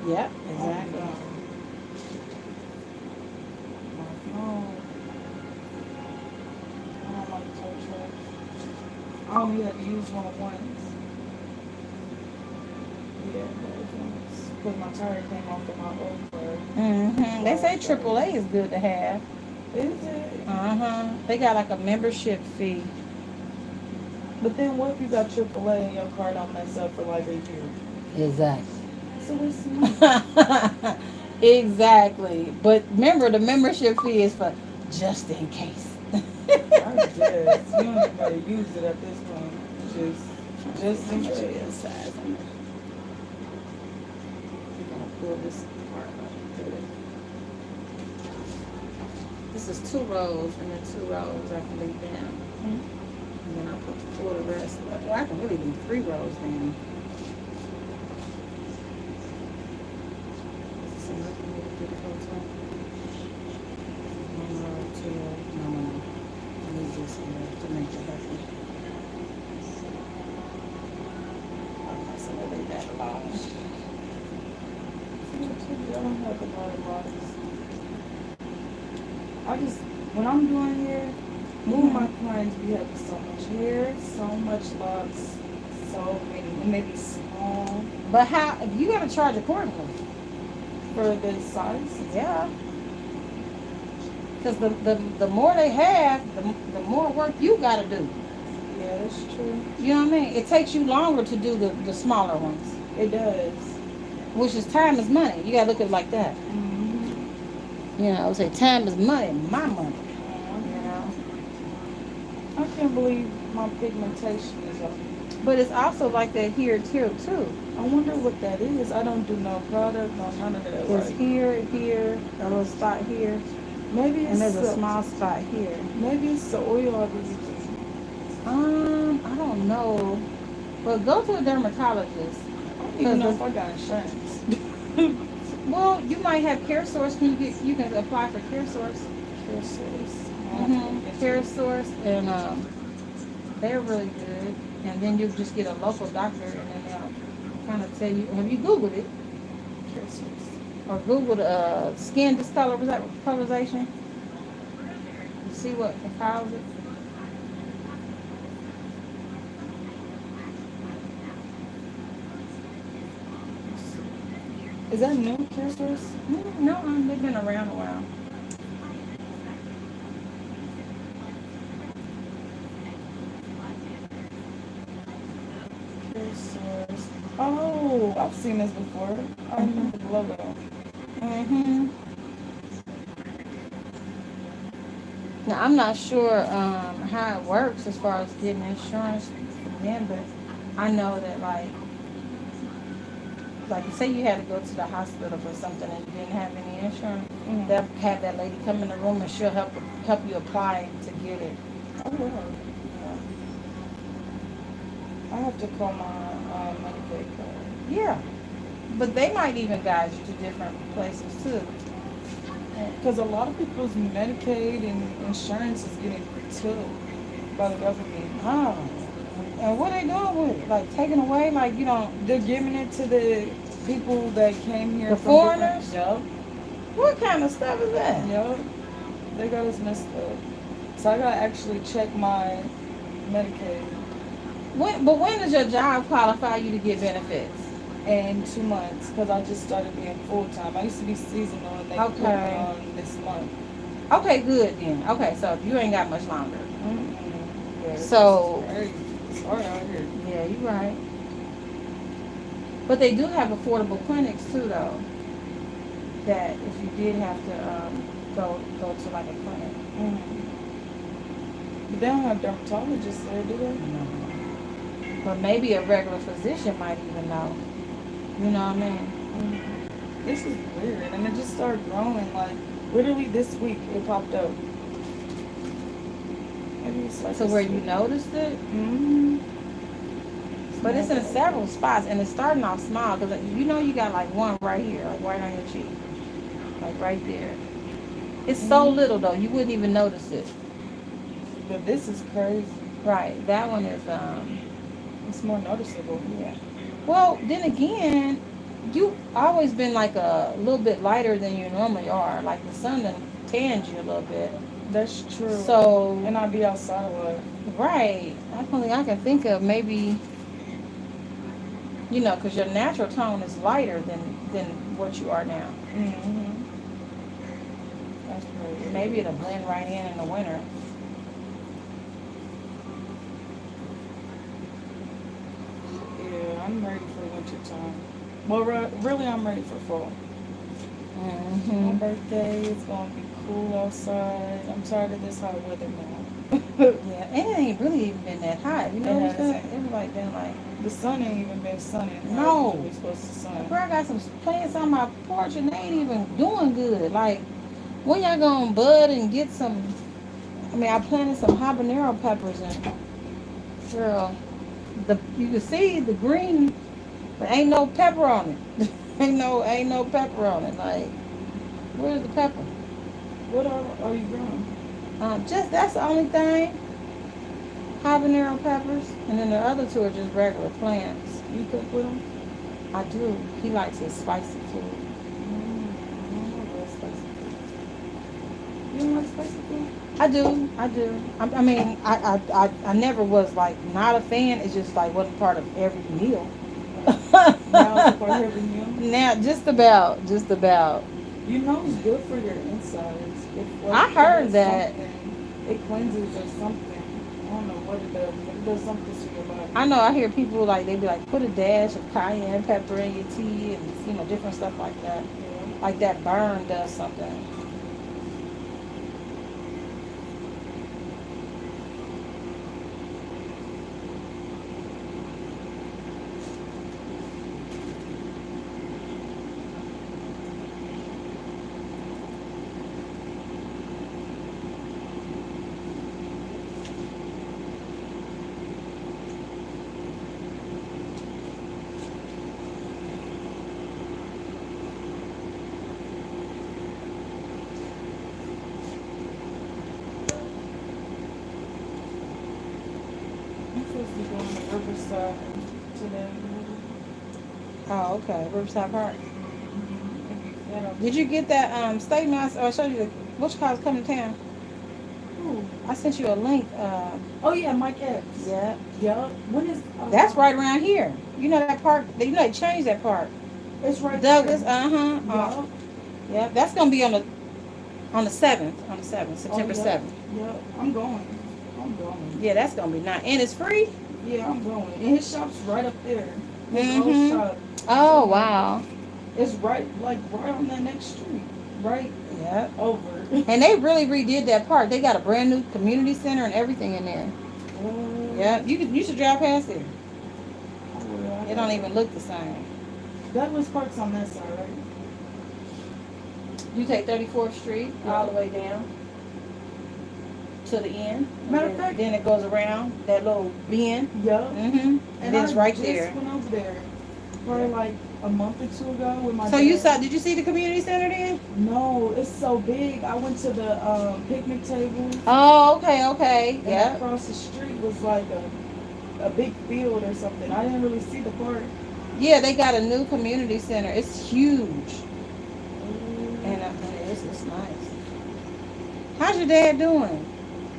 Yep, exactly. Oh, I don't like tow trucks. I only had to use one once. Yeah, that was once. Because my tire came off of my old car. They say AAA is good to have. Is it? They got like a membership fee. But then what if you got AAA and your car don't mess up for like a year? Exactly. So what's the money? Exactly. But remember, the membership fee is for just in case. I guess. You don't even gotta use it at this point. Just in case. We're gonna pull this part up. This is 2 rows, and then 2 rows I can leave down. And then I'll pull the rest. Well, I can really do 3 rows then. So I can really do the whole time. 1 row, 2 rows. No. I need this here to make it happen. Okay, so we'll leave that alone. I don't have a lot of boxes. When I'm doing hair, my clients be having so much hair, so much locks, so many, maybe small. But how, you gotta charge accordingly. For the size? Yeah. Because the more they have, the more work you gotta do. Yeah, that's true. You know what I mean? It takes you longer to do the smaller ones. It does. Which is time is money. You gotta look at it like that. You know, I would say time is money, my money. You know? I can't believe my pigmentation is up. But it's also like that here too. I wonder what that is. I don't do no product, no none of that. It's Like, here, a little spot here, maybe and there's it's a small spot here. maybe it's the oil I be using. I don't know. But go to a dermatologist. I don't even know if I got insurance. Well, you might have Care Source. You can apply for Care Source. Care Source. Care Source, and they're really good. And then you just get a local doctor, and then they'll kind of tell you. Have you Googled it Care Source. or Googled skin discolorization? You see what can cause it? Is that new, Care Source? No, they've been around a while. Care Source. Oh, I've seen this before. I remember the logo. Now I'm not sure how it works as far as getting insurance from them, but I know that like say you had to go to the hospital for something and you didn't have any insurance, they'll have that lady come in the room and she'll help you apply to get it. Oh, wow. I have to call my Medicaid card. Yeah, but they might even guide you to different places too. Because a lot of people's Medicaid and insurance is getting took by the government. Oh, and what they doing with it? Like taking away? Like you don't? They're giving it to the people that came here. The from foreigners? Yup. What kind of stuff is that? Yup. They got us messed up. So I gotta actually check my Medicaid. But when does your job qualify you to get benefits? In 2 months, because I just started being full time. I used to be seasonal, and they put me on this month. Okay, good then. Okay, so you ain't got much longer. Yeah, So it's hard out here. yeah, you're right. But they do have affordable clinics too, though. That if you did have to go to like a clinic. But they don't have dermatologists there, do they? No. But maybe a regular physician might even know. You know what I mean? This is weird, and it just started growing. Like literally this week, it popped up. Maybe it's like So where you noticed it? But it's in several spots, and it's starting off small because you know you got like one right here, like right on your cheek, like right there. It's so little though, you wouldn't even notice it. But this is crazy. Right, that one is It's more noticeable. yeah. Well, then again, you always been like a little bit lighter than you normally are. Like the sun done tanned you a little bit. That's true. So and I be outside a lot. right, I don't think I can think of maybe. You know, because your natural tone is lighter than what you are now. That's crazy. Maybe it'll blend right in the winter. Yeah, I'm ready for winter time. Well, really, I'm ready for fall. My birthday is gonna be cool outside. I'm tired of this hot weather now. Yeah, and it ain't really even been that hot. You know what I'm saying? hasn't. It was like been like. The sun ain't even been sunny. No. We supposed to sun. Bro, I got some plants on my porch and they ain't even doing good. Like, when y'all gonna bud and get some? I mean, I planted some habanero peppers and girl, you can see the green, but ain't no pepper on it. ain't no pepper on it. Like, where's the pepper? What are you growing? Just that's the only thing. Habanero peppers, and then the other two are just regular plants. You cook with them? I do. He likes his spicy food. I don't love spicy food. You don't like spicy food? I do. I mean, I never was like not a fan. It's just like wasn't part of every meal. Now it's part of every meal? Now, just about. You know it's good for your insides. I heard that. It cleanses or something. I don't know what it does, but it does something to your body. I know. I hear people like they be like, put a dash of cayenne pepper in your tea, and different stuff like that. Yeah. Like that burn does something. supposed to be going to Riverside today. Oh, okay. Riverside Park. Mm-hmm. Did you get that statement I showed you? Which car's coming to town? Ooh. I sent you a link. Oh yeah, Mike Epps. Yeah. Yup. When is? That's right around here. You know that park? You know they changed that park. It's right Douglas. there. Uh-huh. Yeah. That's gonna be on the 7th. On the 7th, September 7th. Yep. I'm going. Yeah, that's gonna be nice, and it's free. Yeah, I'm going. And his shop's right up there. His Mhm. old shop. Oh wow. It's right on that next street. Right. Yeah. Over. And they really redid that park. They got a brand new community center and everything in there. Yeah, you should drive past there. It don't even look the same. Douglas Park's on that side, right? You take 34th Street all the way down to the end. Matter of fact, then it goes around that little bend. Yup. And then it's right there. I just went over there probably like a month or two ago with my So dad. did you see the community center then? No, it's so big. I went to the picnic table. Oh, okay. And Yeah. across the street was like a big field or something. I didn't really see the park. Yeah, they got a new community center. It's huge. And it's nice. How's your dad doing?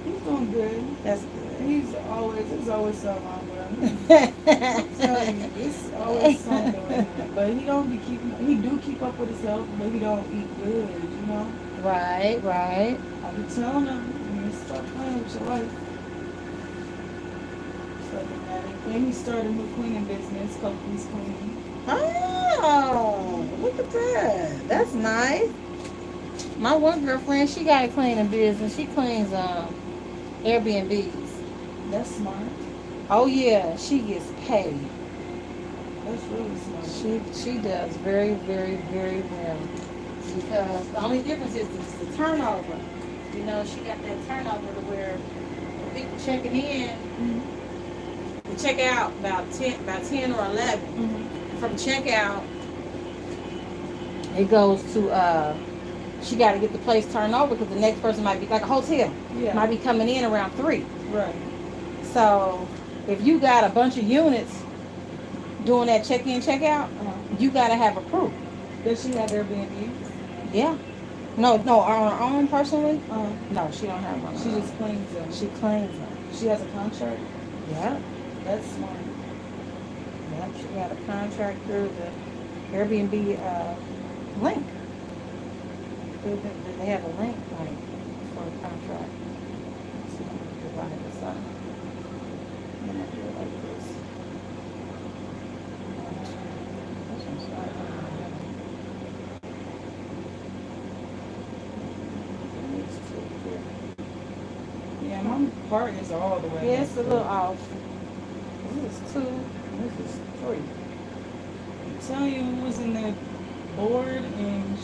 He's doing good. That's good. There's always something on with him. I'm telling you, it's always something going on. But he do keep up with his health, but he don't eat good, you know? Right. I be telling him, you need to stop playing with your life. And he started a new cleaning business, couple piece cleaning. Oh, look at that. That's nice. My one girlfriend, she got a cleaning business. She cleans Airbnbs. That's smart. Oh yeah, she gets paid. That's really smart. She does very, very, very well. Because the only difference is the turnover. You know, she got that turnover to where people checking in, they check out about 10 or 11. From checkout, it goes to she got to get the place turned over because the next person might be like a hotel. Yeah. Might be coming in around 3. Right. So if you got a bunch of units doing that check-in, check-out, you got to have a crew. Does she have Airbnb? Yeah. No, on her own personally. No, she don't have one. she just cleans them. She cleans them. She has a contract? Yeah. That's smart. Yep. She got a contract through the Airbnb link. They have a link like for a contract. So I'm gonna divide this up. I'm gonna do it like this. This one's not Yeah, my part is all the way. yeah, it's a little off. This is 2. This is 3. I'm telling you, who was in there bored, and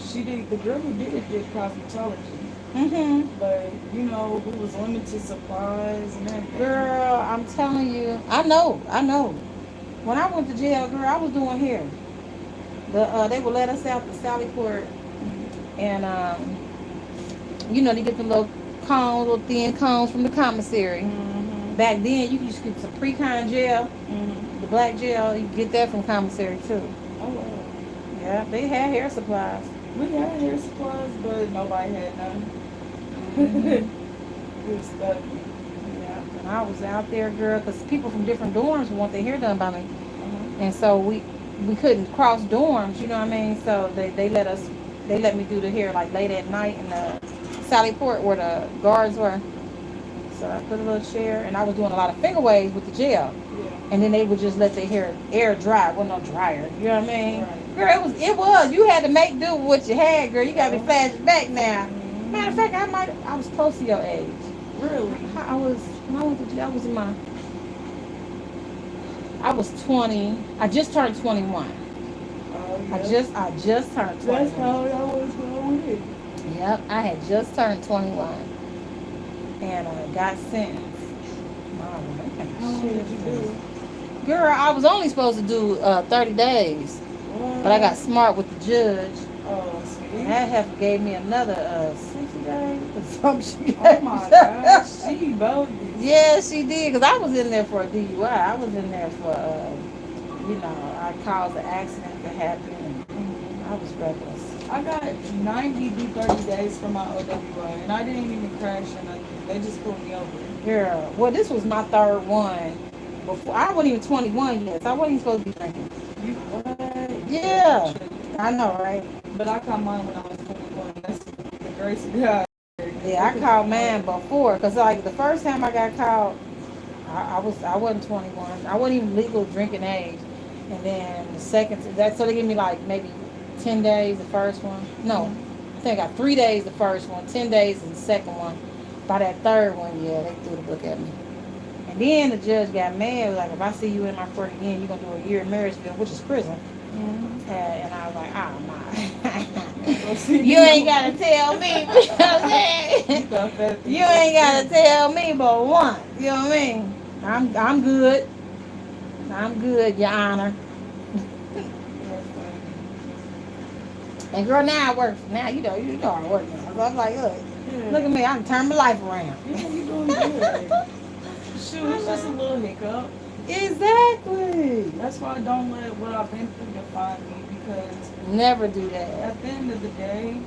the girl who did it did cosmetology. But, you know, it was limited supplies and everything. Girl, I'm telling you, I know. When I went to jail, girl, I was doing hair. They would let us out to Sallyport, and you know, they get the little thin cones from the commissary. Back then, you could just get some pre-con gel, the black gel. You could get that from commissary too. Oh wow. Yeah, they had hair supplies. We had hair supplies, but nobody had none. It was stuck. Yeah, and I was out there, girl, because people from different dorms want their hair done by me, and so we couldn't cross dorms. You know what I mean? So they let me do the hair like late at night in the Sallyport where the guards were. So I put a little chair, and I was doing a lot of finger waves with the gel. Yeah. And then they would just let their hair air dry. Well, no dryer. You know what I mean? Right. Girl, it was. You had to make do with what you had, girl. You got to be flashing back now. Matter of fact, I was close to your age. Really? When I went to jail, I was 20. I just turned 21. Yeah. I just turned 21. That's how I was going with it. Yep, I had just turned 21. And I got sentenced. How long did you do? Girl, I was only supposed to do 30 days. But I got smart with the judge. Oh, sweet. And that heifer gave me another 60 days. Something she Oh gave my me. gosh, she bogus. Yeah, she did. Because I was in there for a DUI. I was in there for, I caused an accident to happen. And I was reckless. I got 90 to 30 days for my OWI, and I didn't even crash or nothing. They just pulled me over. Girl, well, this was my third one. Before I wasn't even 21 yet, so I wasn't even supposed to be drinking. You what? Yeah, I know, right? But I caught mine when I was 21. That's the grace of God. Yeah, I called mine before, because like the first time I got caught, I wasn't 21. I wasn't even legal drinking age. And then the second, so they gave me like maybe 10 days the first one. No, I think I got 3 days the first one, 10 days the second one. By that third one, yeah, they threw the book at me. And then the judge got mad, like, if I see you in my court again, you're going to do a year in Marysville, which is prison. Mm-hmm. And I was like, oh, my. You ain't got to tell me. You know what I'm saying? You ain't got to tell me but one. You know what I mean? I'm good. I'm good, Your Honor. And girl, now I work. Now you know I work now. So I'm like, look at me. I can turn my life around. Yeah, you doing good. Shoot, it's just a little hiccup. Exactly. That's why I don't let what I've been through define me, because Never do that. at the end of the day,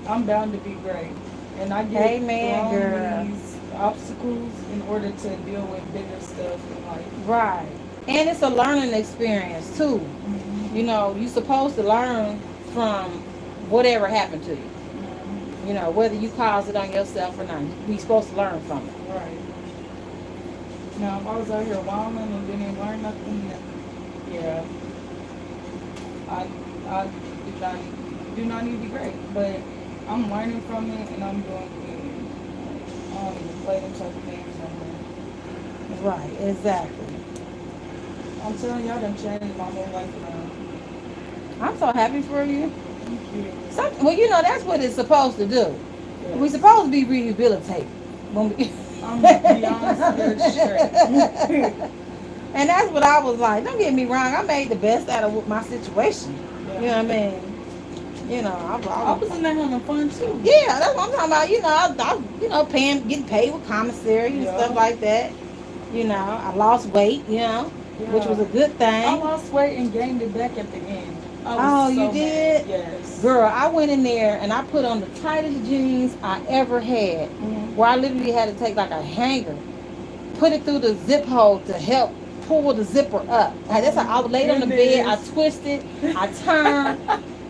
I'm bound to be great. And I get Amen, thrown girl. these obstacles in order to deal with bigger stuff in life. Right. And it's a learning experience too. Mm-hmm. You know, you're supposed to learn from whatever happened to you. Mm-hmm. You know, whether you caused it on yourself or not. We're supposed to learn from it. Right. Now, if I was out here wilding and didn't learn nothing, yeah, I do not need to be great. But I'm learning from it, and I'm doing good. I don't even play them type of things no more. Right, exactly. I'm telling you, I done changed my whole life around. I'm so happy for you. Thank you. Well, you know, that's what it's supposed to do. Yes. We're supposed to be rehabilitated. When we I'm beyond scared straight. And that's what I was like. Don't get me wrong. I made the best out of my situation. Yeah. You know what I mean? You know, I was in there having fun too. yeah, that's what I'm talking about. You know, getting paid with commissary and Yeah. stuff like that. You know, I lost weight. You know, which was a good thing. I lost weight and gained it back at the end. I Oh, was you so did? mad. Yes. Girl, I went in there and I put on the tightest jeans I ever had, Mhm. where I literally had to take like a hanger, put it through the zip hole to help pull the zipper up. Like, that's how I laid on the bed, I twisted, I turned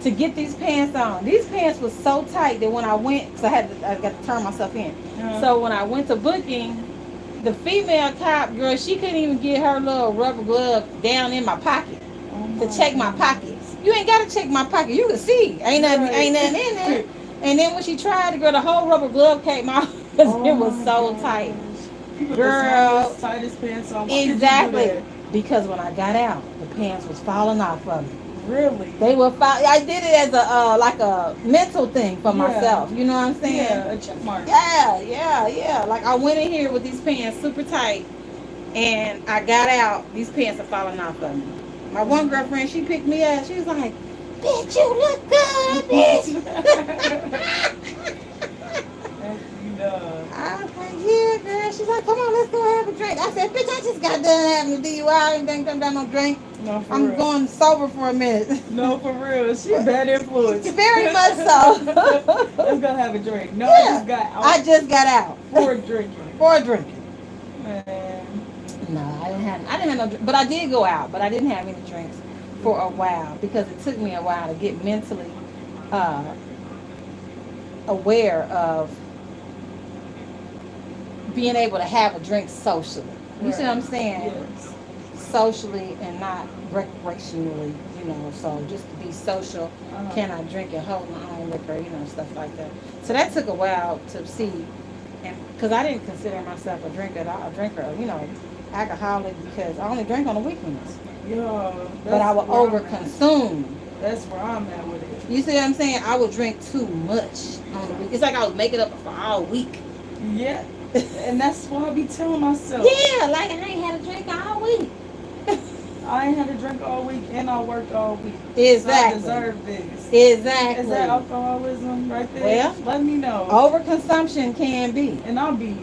to get these pants on. These pants were so tight that when I went, because I got to turn myself in. Uh-huh. So when I went to booking, the female cop, girl, she couldn't even get her little rubber glove down in my pocket to check my pockets. You ain't gotta check my pocket. You can see. Ain't nothing in there. And then when she tried to, girl, the whole rubber glove came out because it was so tight. Girl, The tightest pants on. exactly. Because when I got out, the pants was falling off of me. Really? They were I did it as a like a mental thing for myself. You know what I'm saying? Yeah, a check mark. Yeah. Like I went in here with these pants super tight, and I got out. These pants are falling off of me. My one girlfriend, she picked me up. She was like, "Bitch, you look good, bitch." I was like, "Yeah, girl." She's like, "Come on, let's go have a drink." I said, "Bitch, I just got done having a DUI. I ain't think I'm done no drink. No, for I'm real. going sober for a minute." No, for real. She a bad influence. Very much so. Let's go have a drink. No, Yeah. I just got out. I just got out for drinking. for a drink. Man. No, I didn't have no drink, but I did go out, but I didn't have any drinks for a while because it took me a while to get mentally aware of being able to have a drink socially. You see what I'm saying? Yes. Socially and not recreationally, you know. So just to be social, can I drink and hold my own liquor, you know, stuff like that. So that took a while to see, and because I didn't consider myself a drinker, you know, alcoholic, because I only drank on the weekends. Yeah. But I would overconsume. That's where I'm at with it. You see what I'm saying? I would drink too much on the week. It's like I was making up for all week. Yeah. And that's what I be telling myself. Yeah, like I ain't had a drink all week. I ain't had a drink all week and I worked all week. Exactly. So I deserve this. Exactly. Is that alcoholism right there? Well, let me know. Overconsumption can be. And I'll be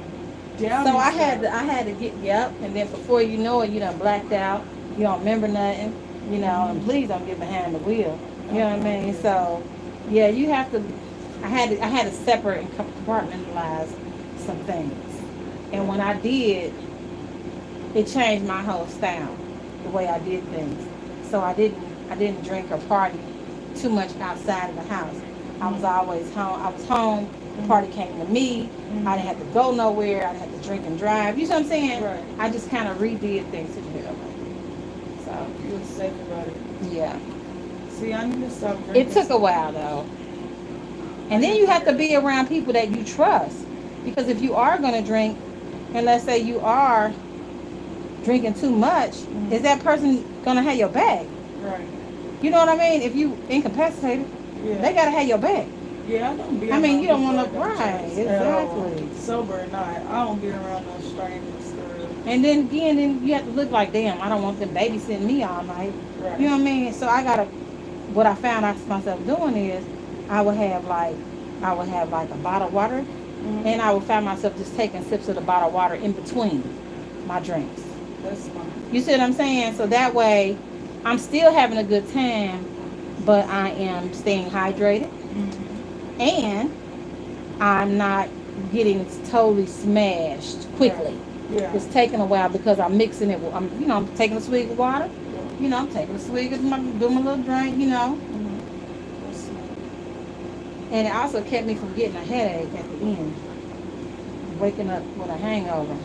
down. So I had to get and then before you know it, you done blacked out. You don't remember nothing, and please don't get behind the wheel. You know what I mean? So yeah, you have to. I had to separate and compartmentalize some things, and when I did, it changed my whole style, the way I did things. So I didn't drink or party too much outside of the house. I was always home. I was home. The party came to me. I didn't have to go nowhere. I didn't have to drink and drive. You see what I'm saying? Right. I just kind of redid things to do. So You was safe about it. yeah. See, I need to stop drinking. It took a while though. And then you have to be around people that you trust. Because if you are going to drink, and let's say you are drinking too much, is that person going to have your back? Right. You know what I mean? If you incapacitated, they got to have your back. Yeah, I don't be. I mean, you don't want to. Right. Exactly. Sober or not, I don't get around no strangers. And then again, then you have to look like, damn, I don't want them babysitting me all night. Right. You know what I mean? So I gotta. What I found myself doing is, I would have like a bottle of water, and I would find myself just taking sips of the bottle of water in between my drinks. That's fine. You see what I'm saying? So that way, I'm still having a good time, but I am staying hydrated, and I'm not getting totally smashed quickly. Yeah. It's taking a while because I'm mixing it. I'm taking a swig of water. I'm taking a swig of doing my little drink. And it also kept me from getting a headache at the end, waking up with a hangover.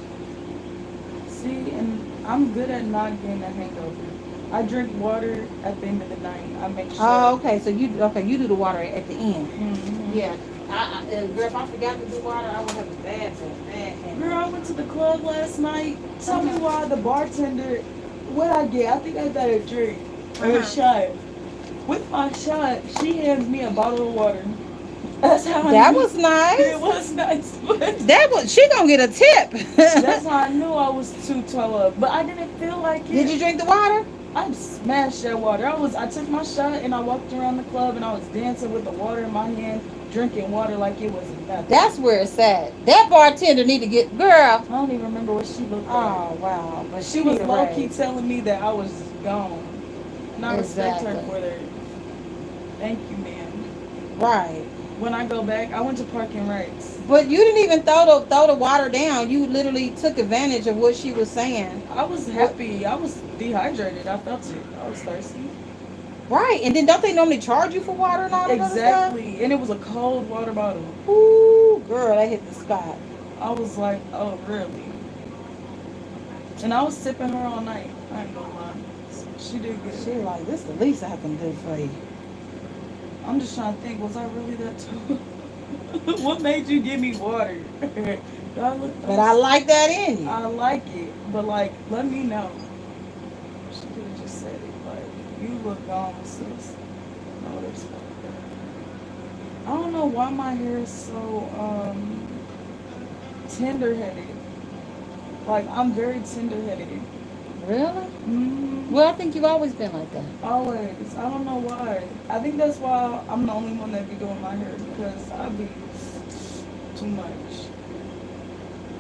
See, and I'm good at not getting a hangover. I drink water at the end of the night. I make sure. Oh, okay. So you do the water at the end. Yeah. Girl, if I forgot to do water, I would have a bad hangover. Girl, I went to the club last night. Tell me why the bartender. What I get? I think I got a drink or a shot. With my shot, she hands me a bottle of water. That's how that was nice. It was nice. She gonna get a tip. That's how I knew I was too toe up. But I didn't feel like it. Did you drink the water? I smashed that water. I took my shot and I walked around the club and I was dancing with the water in my hand, drinking water like it was nothing. That's where it's at. That bartender need to get girl. I don't even remember what she looked like. Oh wow. But She was low key telling me that I was gone. And I respect her for that. Thank you, ma'am. Right. When I go back, I went to Park and Recs. But you didn't even throw the water down. You literally took advantage of what she was saying. I was happy. I was dehydrated. I felt it. I was thirsty. Right. And then don't they normally charge you for water and all that other stuff? Exactly. And it was a cold water bottle. Ooh, girl, that hit the spot. I was like, oh, really? And I was sipping her all night. I ain't gonna lie. She did good. She like, this is the least I can do for you. I'm just trying to think, was I really that tall? What made you give me water? Do I look but I like that in you. I like it, but like, let me know. She could have just said it, like, you look gone, sis. I would have said that. I don't know why my hair is so tender-headed. Like, I'm very tender-headed. Really? Mm-hmm. Well, I think you've always been like that. Always. I don't know why. I think that's why I'm the only one that be doing my hair, because I be too much.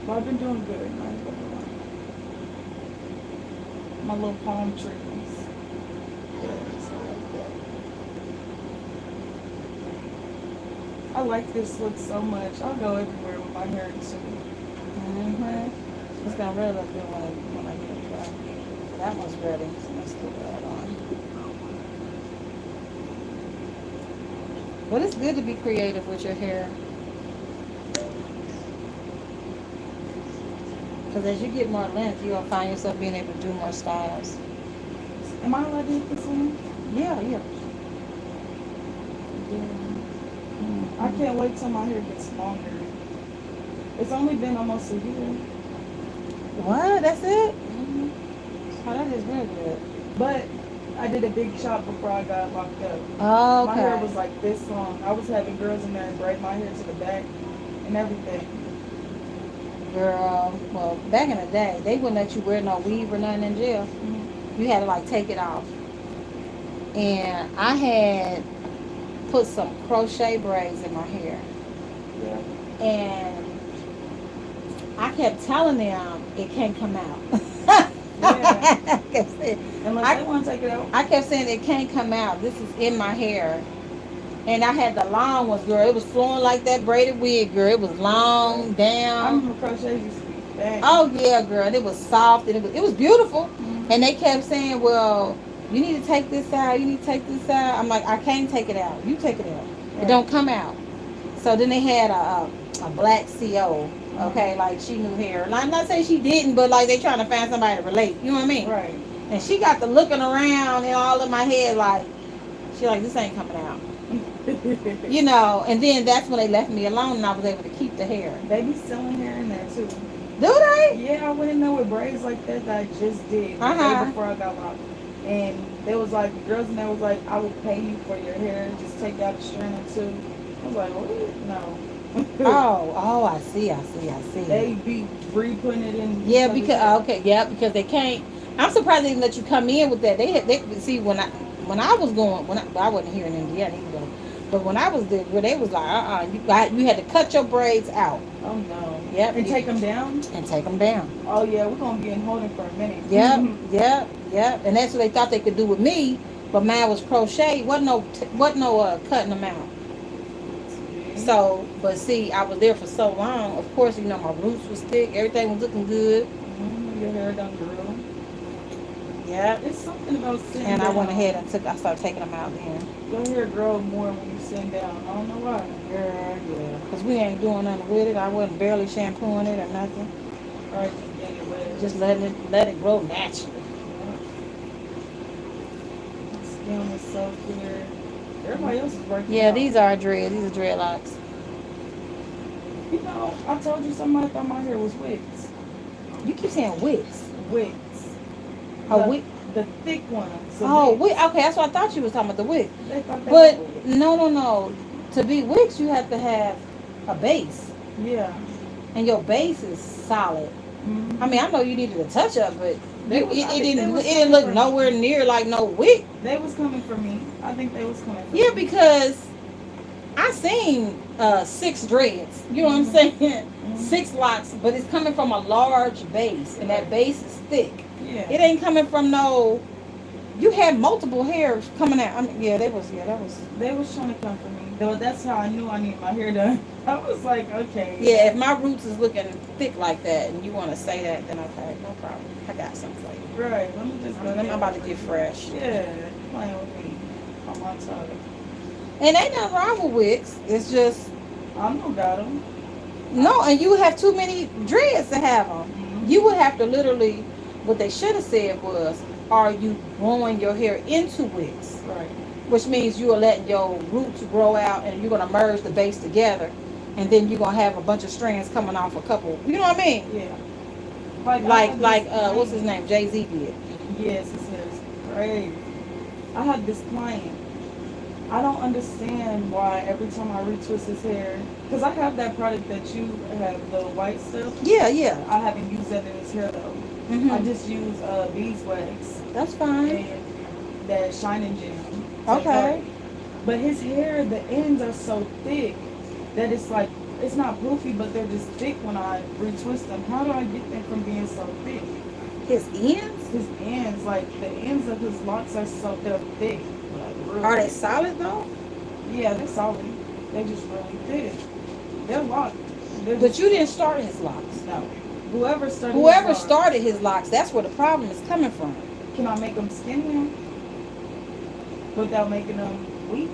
But I've been doing good. I ain't gonna lie. My little palm trees. Yes, I like that. I like this look so much. I'll go everywhere with my hair too. It's gonna really look good when I get it done. That one's ready, so let's put that on. But it's good to be creative with your hair. Because as you get more length, you're gonna find yourself being able to do more styles. Am I allowed to hit this one? Yeah. I can't wait till my hair gets longer. It's only been almost a year. What? That's it? Oh, that is really good. But I did a big chop before I got locked up. Oh, okay. My hair was like this long. I was having girls in there and braid my hair to the back and everything. Girl, well, back in the day, they wouldn't let you wear no weave or nothing in jail. You had to like take it off. And I had put some crochet braids in my hair. Yeah. And I kept telling them it can't come out. Yeah. I kept saying, Unless they want to take it out. I kept saying it can't come out. This is in my hair. And I had the long ones, girl. It was flowing like that braided wig, girl. It was long, I down. remember crochet used to be bad. Oh yeah, girl. And it was soft and it was beautiful. Mhm. And they kept saying, well, you need to take this out. You need to take this out. I'm like, I can't take it out. You take it out. It Right. don't come out. So then they had a black CO. Okay, like she knew hair. And I'm not saying she didn't, but like they trying to find somebody to relate. You know what I mean? Right. And she got the looking around and all in my head like, she like, this ain't coming out. You know, and then that's when they left me alone and I was able to keep the hair. They be selling hair in there too. Do they? Yeah, I went in there with braids like that I just did the Uh-huh. day before I got locked. And there was like, the girls in there was like, I will pay you for your hair. Just take out a strand or two. I was like, what? No. Oh, I see. They be re-putting it in. Yeah, because because they can't. I'm surprised they didn't let you come in with that. They see when I was going I wasn't here in Indiana either, but when I was there, where they was like, you had to cut your braids out. Oh no. Yep. And take them down. And take them down. Oh yeah, we're gonna be in holding for a minute. Yep. And that's what they thought they could do with me, but mine was crochet. Wasn't no cutting them out. So, but see, I was there for so long. Of course, you know my roots was thick. Everything was looking good. Your hair done grew. Yeah. It's something about sitting And down. I went ahead and I started taking them out then. Your hair grows more when you sit down. I don't know why. Yeah. Because we ain't doing nothing with it. I wasn't barely shampooing it or nothing. Right, just get it wet. Just let it grow naturally. Skin is so clear. Everybody else is working. Yeah, out. these are dreads. These are dreadlocks. You know, I told you somebody thought my hair was wigs. You keep saying wigs. Wigs. Oh, the, wig. The thick ones. the Oh, wigs. wig. Okay, that's what I thought you was talking about, the wig. They thought they But were wigs. no. To be wigs, you have to have a base, Yeah. and your base is solid. Mhm. I mean, I know you needed a touch up, but They it was- I think didn't they was it didn't look coming from- nowhere near like no wig. They was coming for me. I think they was coming for Yeah, me. because I seen 6 dreads. You know what I'm saying? 6 locks, but it's coming from a large base, and that base is thick. Yeah. It ain't coming from no. You had multiple hairs coming out. I mean, that was. They was trying to come for me. Though that's how I knew I needed my hair done. I was like, okay. Yeah, if my roots is looking thick like that, and you want to say that, then okay, no problem. I got something for you. Right. Let me just go. I'm about to get fresh. Yeah. Playing with me. On my tongue. And ain't nothing wrong with wigs. It's just I know got them. no, and you have too many dreads to have them. Mm-hmm. You would have to literally. What they should have said was, are you growing your hair into wigs? Right. Which means you are letting your roots grow out and you're going to merge the base together. And then you're going to have a bunch of strands coming off a couple. You know what I mean? Yeah. Like what's his name? Jay-Z did. Yes, his hair is crazy. I had this client. I don't understand why every time I retwist his hair, because I have that product that you have, the white stuff. Yeah. I haven't used that in his hair though. Mm-hmm. I just use beeswax That's fine. and that shining gel. Okay. But his hair, the ends are so thick that it's like, it's not poofy, but they're just thick when I retwist them. How do I get them from being so thick? His ends? His ends, like the ends of his locks they're thick. Like, real Are they thick. solid though? Yeah, they're solid. They're just really thick. They're locked. But you didn't start his locks. No. Whoever started. Whoever his locks, started his locks, that's where the problem is coming from. Can I make them skinnier without making them weak?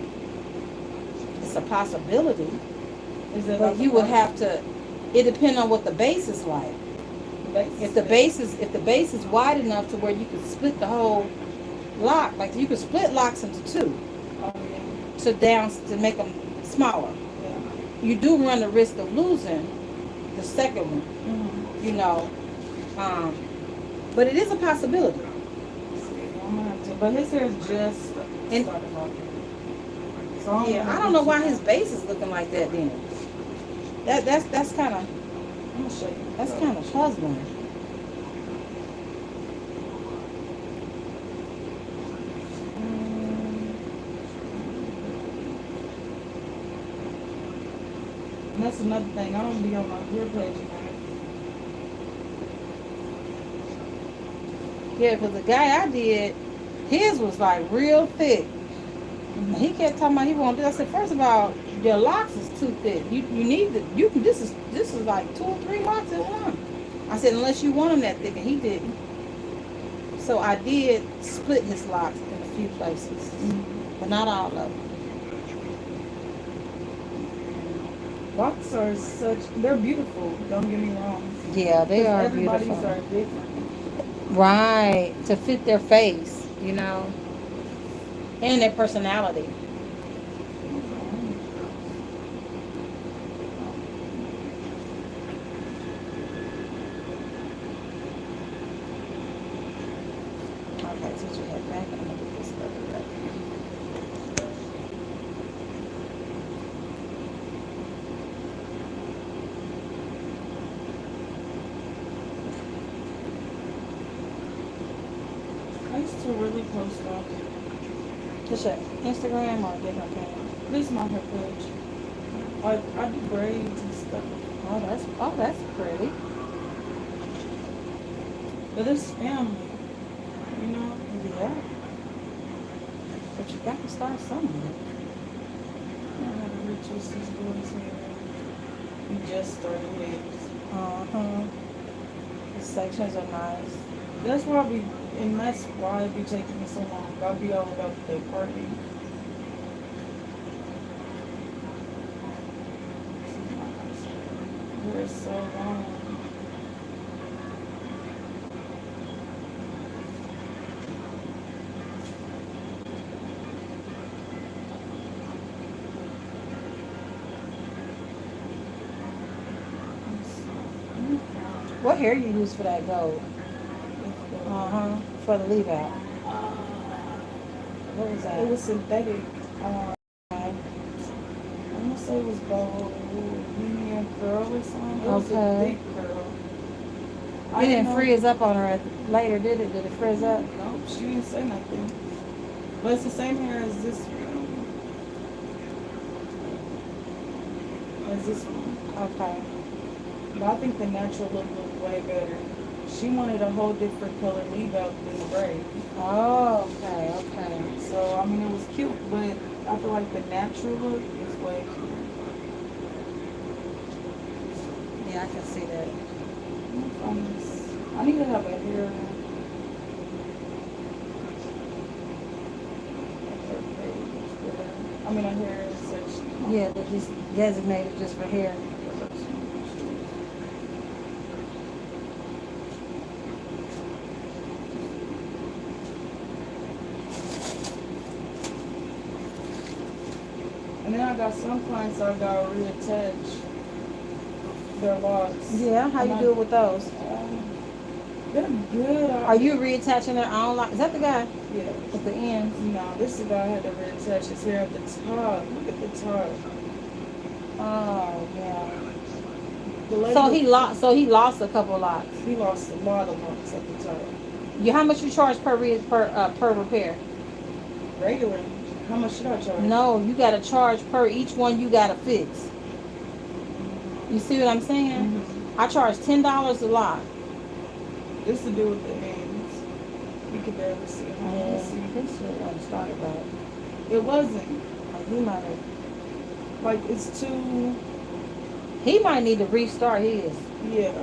It's a possibility. Is it? But you would have to. It depends on what the base is like. If the base is wide enough to where you could split the whole lock, like you could split locks into 2 to make them smaller. Yeah. You do run the risk of losing the second one, Mm-hmm. you know. But it is a possibility. I'm gonna have to, but his hair is just And- started off. So I'm Yeah, gonna I don't know why have his base is looking like that then. That's kind of I'm gonna show you. puzzling. And that's another thing. I don't be on my hair page enough. Yeah, because the guy I did, his was like real thick. And he kept talking about he wanted this. I said, first of all, your locks is too thick. You need to, you can, this is like 2 or 3 locks in one. I said, unless you want them that thick, and he didn't. So I did split his locks in a few places, but not all of them. Locks are they're beautiful. Don't get me wrong. Yeah, they 'Cause are everybody's beautiful. are different. Right, to fit their face, you know, and their personality. Okay, so you head back. I'm gonna get this over right. I used to really post on Just your Instagram or a different thing? this is my hair page. I do braids and stuff. Oh, that's pretty. But it's family, you know? Yeah. But you got to start somewhere. I had to retwist this boy's hair. He just started his. The sections are nice. That's why it be taking me so long. I'll be all about the party. Hair is so long. What hair you use for that gold? For the leave out. What was that? It was synthetic. Okay. I'm gonna say it was gold, medium curl or something. It was a Okay. thick curl. It didn't frizz up on her later, did it? Did it frizz up? No, she didn't say nothing. But it's the same hair as this one. Okay. But I think the natural look looked way better. She wanted a whole different color leave out than the braid. Oh, okay. So, I mean, it was cute, but I feel like the natural look is way cuter. Yeah, I can see that. I need to have a hair. I mean, a hair section. Yeah, they're just designated just for hair. And then I got some clients I got to reattach their locks. Yeah, how you do it with those? They're good. Are you reattaching their own lock? Is that the guy Yeah. at the ends? No, this is the guy had to reattach his hair at the top. Look at the top. Oh, yeah. The lady So he lost a couple locks. He lost a lot of locks at the top. How much you charge per repair? Regular. How much should I charge? No, you got to charge per each one you got to fix. You see what I'm saying? I charge $10 a lock. This to do with the ends. You can barely see. This shit wasn't started right. It wasn't. Like, he might have. Like, it's too. He might need to restart his. Yeah,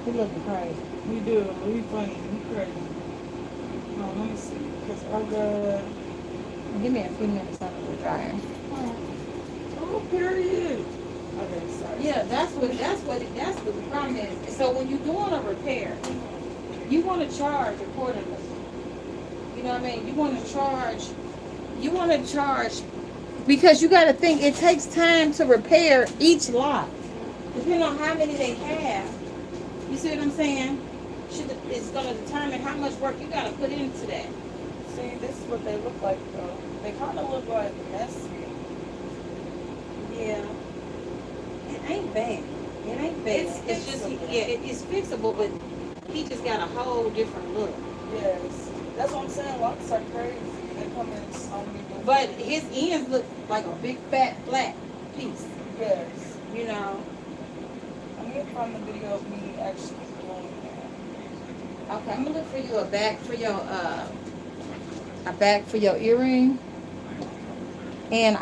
He looking crazy. we do. We funny. We crazy. Let me see. Because I got. Give me a few minutes under the dryer. Oh, period. Okay, sorry. Yeah, that's what the problem is. So when you're doing a repair, you want to charge accordingly. You know what I mean? You want to charge because you got to think it takes time to repair each lot. Depending on how many they have. You see what I'm saying? It's going to determine how much work you got to put into that. See, this is what they look like, though. They kind of look like messy. Yeah. It ain't bad. It ain't bad. It's just, it's fixable, but he just got a whole different look. Yes. That's what I'm saying. Locks are crazy. They come in so many different. But his ends look like a big fat flat piece. Yes. You know. I'm gonna find the video of me actually doing that. Okay, I'm gonna look for you a bag for your earring. And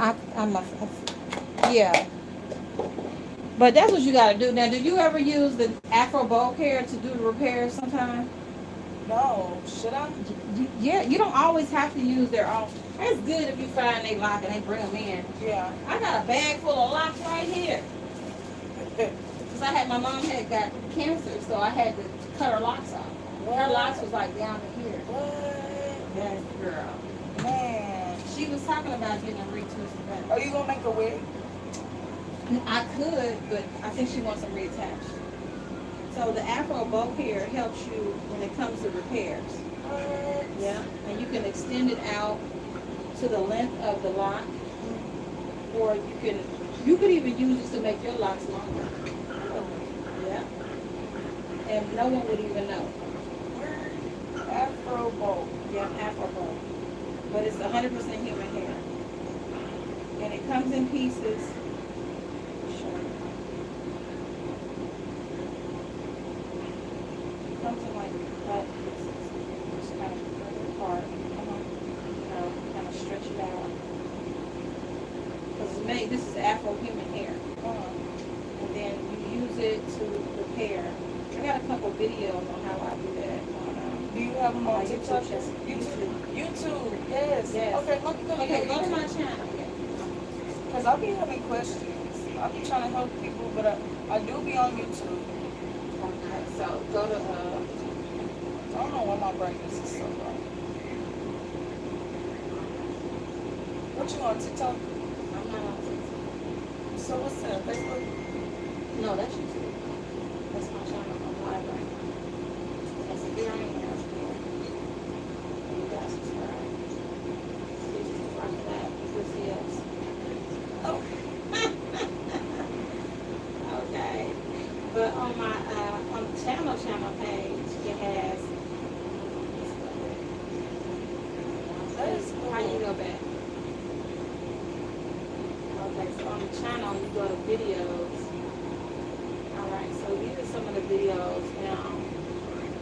yeah. But that's what you gotta do. Now, did you ever use the Afro bowl care to do the repairs sometime? No, should I? Yeah, you don't always have to use their own. It's good if you find they lock and they bring them in. Yeah. I got a bag full of locks right here. Because my mom had got cancer, so I had to cut her locks off. Her locks was like down to here. What? Yes, girl. Man. She was talking about getting a retwisted back. Are you gonna make a wig? I could, but I think she wants them reattached. So the Afro bow hair helps you when it comes to repairs. What? Yeah. And you can extend it out to the length of the lock, or you could even use it to make your locks longer. Yeah. And no one would even know. Afro bowl. Yeah, Afro bow. But it's 100% human hair. And it comes in pieces. Comes in like flat pieces. Just kind of break it apart. Kind of stretch it out. Because this is Afro human hair. And then you use it to repair. I got a couple videos on how I do that. Do you have them on my TikTok? YouTube. YouTube, yes. Yes. Okay, let me go Okay, go to my channel. Because I'll be having questions. I'll be trying to help people, but I do be on YouTube. Okay, so go to, I don't know why my brightness is so low. What you on TikTok? I'm not on TikTok. So what's that? Facebook? No, that's YouTube. That's my channel on live right now. That's here I am. And you guys subscribe. Please subscribe to that. You'll see us. Oh. Okay. But on my on the channel page, it has. That is cool. How you go back? Okay, so on the channel you go to videos. Alright, so these are some of the videos. Now,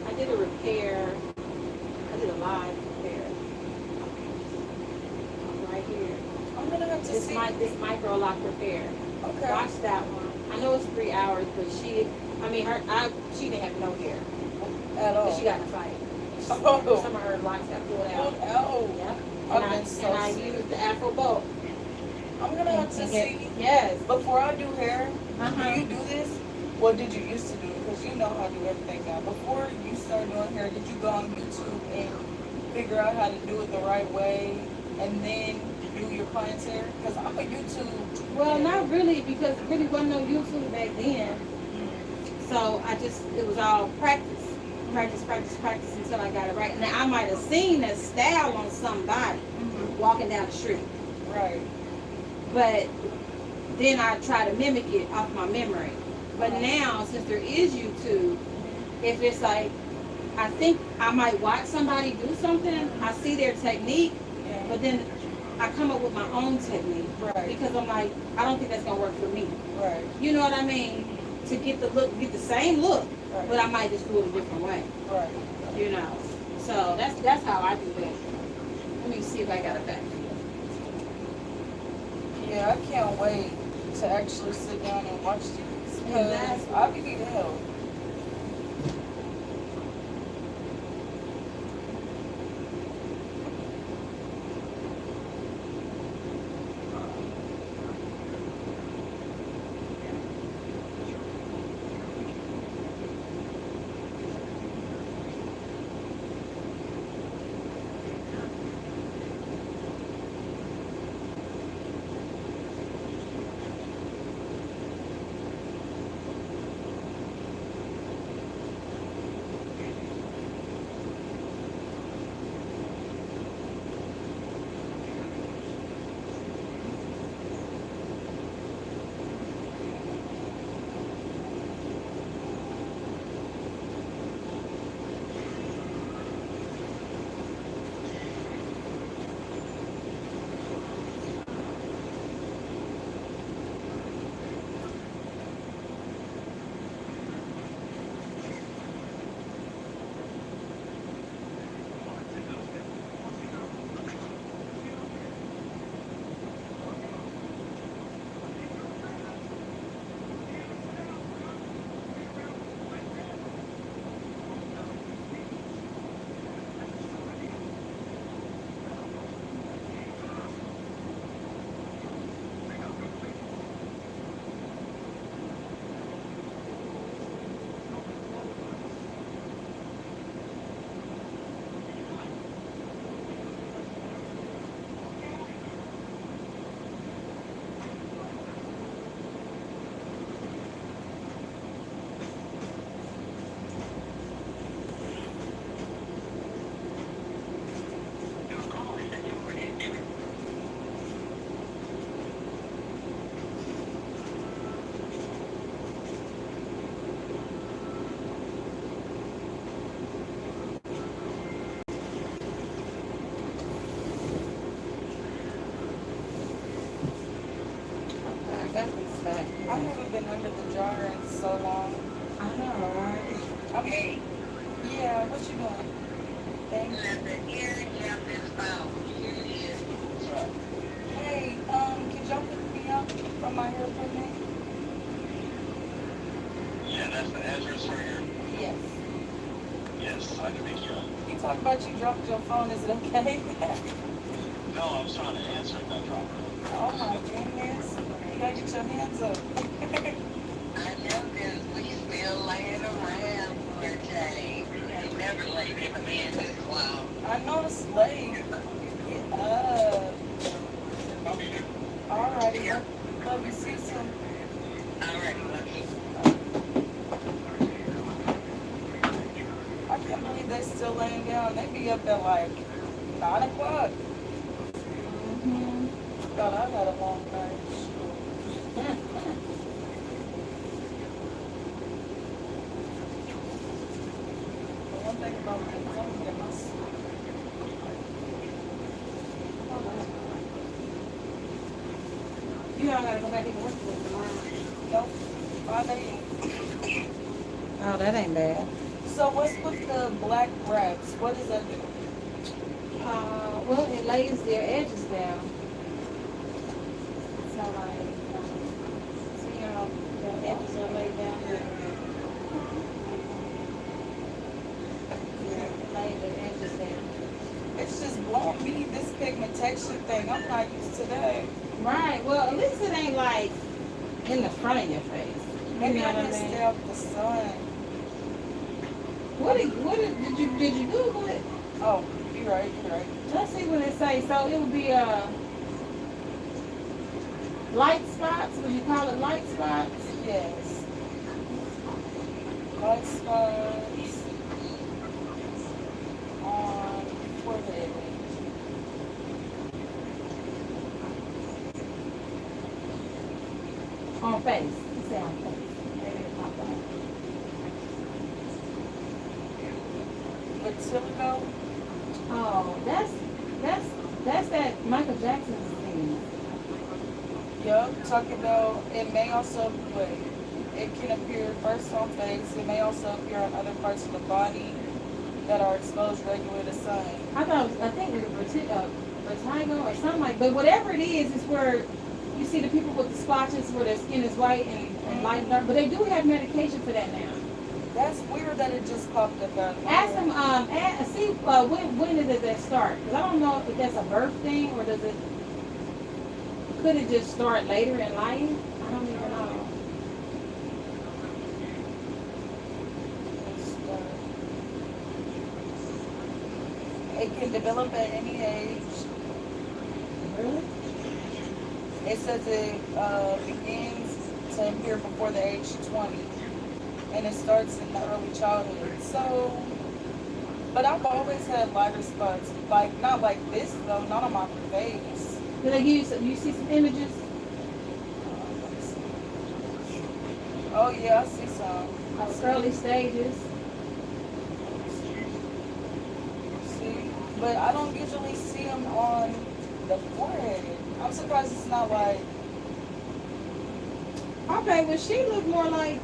I did a repair. I did a live repair. Right here. I'm gonna have to see. This micro lock repair. Okay. Watch that one. I know it's 3 hours, but she didn't have no hair. At all. But she got in a fight. Oh. Some of her locks got pulled out. Oh. Yep. I've And been so I sick. used the Afro bow. I'm gonna have to see. Yes. Before I do hair, Uh-huh. do you do this? What did you used to do? Because you know how to do everything now. Before you start doing hair, did you go on YouTube and figure out how to do it the right way and then do your client's hair? Because I'm a YouTube. Well, not really, because there really wasn't no YouTube back then. So it was all practice until I got it right. Now, I might have seen that style on somebody walking down the street. Right. But then I try to mimic it off my memory. But now, since there is YouTube, if it's like, I think I might watch somebody do something, I see their technique, Yeah. but then I come up with my own technique. Right. Because I'm like, I don't think that's going to work for me. Right. You know what I mean? To get the same look, Right. but I might just do it a different way. Right. You know? So that's how I do that. Let me see if I got it back. Yeah, I can't wait to actually sit down and watch these. Because Exactly. I be needing help. haven't been under the dryer in so long. I know, right? I'm, yeah, what you doing? Thank you. Nothing. Here, yeah, this phone. Here it is. Hey, could y'all pick me up from my hair appointment? Yeah, that's the address right here. Yes. Yes, I can pick you up. You talk about you dropped your phone, is it okay? No, I was trying to answer it, that drop. Oh my goodness. You gotta get your hands up. I know because we still laying around for a change. They never laid him a man this long. I know it's late. Get up. I'll be there. Alrighty. Love you. See you soon. Alrighty, love you. I can't believe they still laying down. They be up at like 9 o'clock. Mm-hmm. Thought I had a long night. The one thing about me is I'm gonna get my sleep. You all gotta go back and work with tomorrow. Nope. 5 a.m. Oh, that ain't bad. So what's with the black wraps? What does that do? Well, it lays their edges down. So like, see how the edges are laid down there? Yeah, it lays the edges down. It's just blowing me, this pigmentation thing. I'm not used to that. Right. Well, at least it ain't like in the front of your face. Maybe You know I what need to I mean? stay out the sun. Did you Google it? Oh, you're right. Let's see what it say. So it would be light spots. Would you call it light spots? Yes. Light spots on forehead. On face. You say on face. Maybe it pop up. Vitiligo. Oh, that's that Michael Jackson's thing. Yup. Talking about it may also, but it can appear first on face. It may also appear on other parts of the body that are exposed regularly to sun. I think it was vertigo or something like. But whatever it is where you see the people with the splotches where their skin is white and light and dark. But they do have medication for that now. That's weird that it just popped up out of Ask nowhere. them. See when did that start? Because I don't know if that's a birth thing or could it just start later in life? I don't even know. It can develop at any age. Really? It says it begins to appear before the age 20, and it starts in the early childhood. So, but I've always had lighter spots, like not like this though, not on my face. Did they give you some? You see some images? Oh yeah, I see some. Early stages. See, but I don't usually see them on the forehead. I'm surprised it's not like. Okay, well she looked more like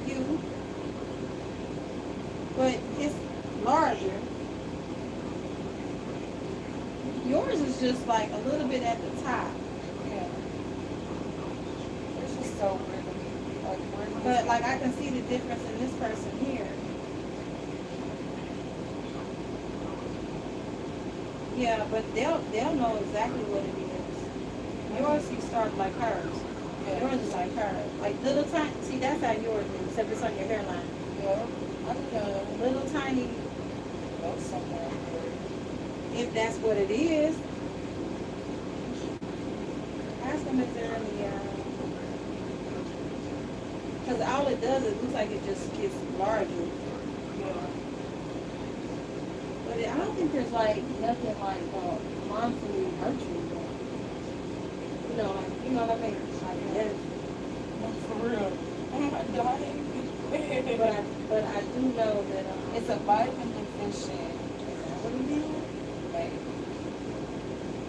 you, but it's larger. Yours is just like a little bit at the top, Yeah. It's just so weird to me. Like, where did but this like come I can see the difference in this person here. Yeah, but they'll know exactly what it is. Yours you start like hers. Yeah. Yours is like hers. Like little tiny. See, that's how yours is, except it's on your hairline. Yeah. I don't know. Little tiny. Go somewhere. If that's what it is. Ask them if there any. Because all it does, it looks like it just gets larger. Yeah. But I don't think there's like nothing like harmfully hurt you. You know what I mean? Like that. For real. Oh my God. But I do know that It's a vitamin deficient. is that what it is? Like,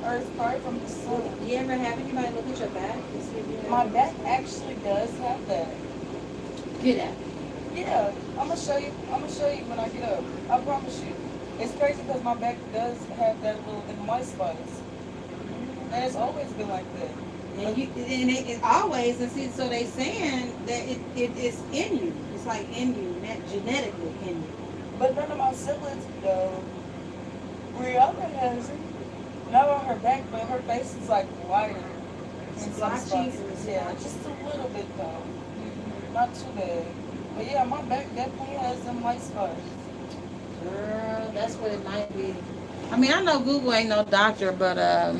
Or it's probably from the sun. You ever have anybody look at your back to see if you have My back actually does have that. Get out. Yeah, I'm gonna show you. I'm gonna show you when I get up. I promise you. It's crazy because my back does have that little bit of white spots, and it's always been like that. And it always, and see, so they saying that it's in you. It's like in you, not genetically in you. But none of my siblings though. Rihanna has it. Not on her back, but her face is like whiter. in some Blotchy spots. and Yeah, stuff. just a little bit though. Not too bad. But yeah, my back definitely has them white spots. Girl, that's what it might be. I mean, I know Google ain't no doctor, but Oh,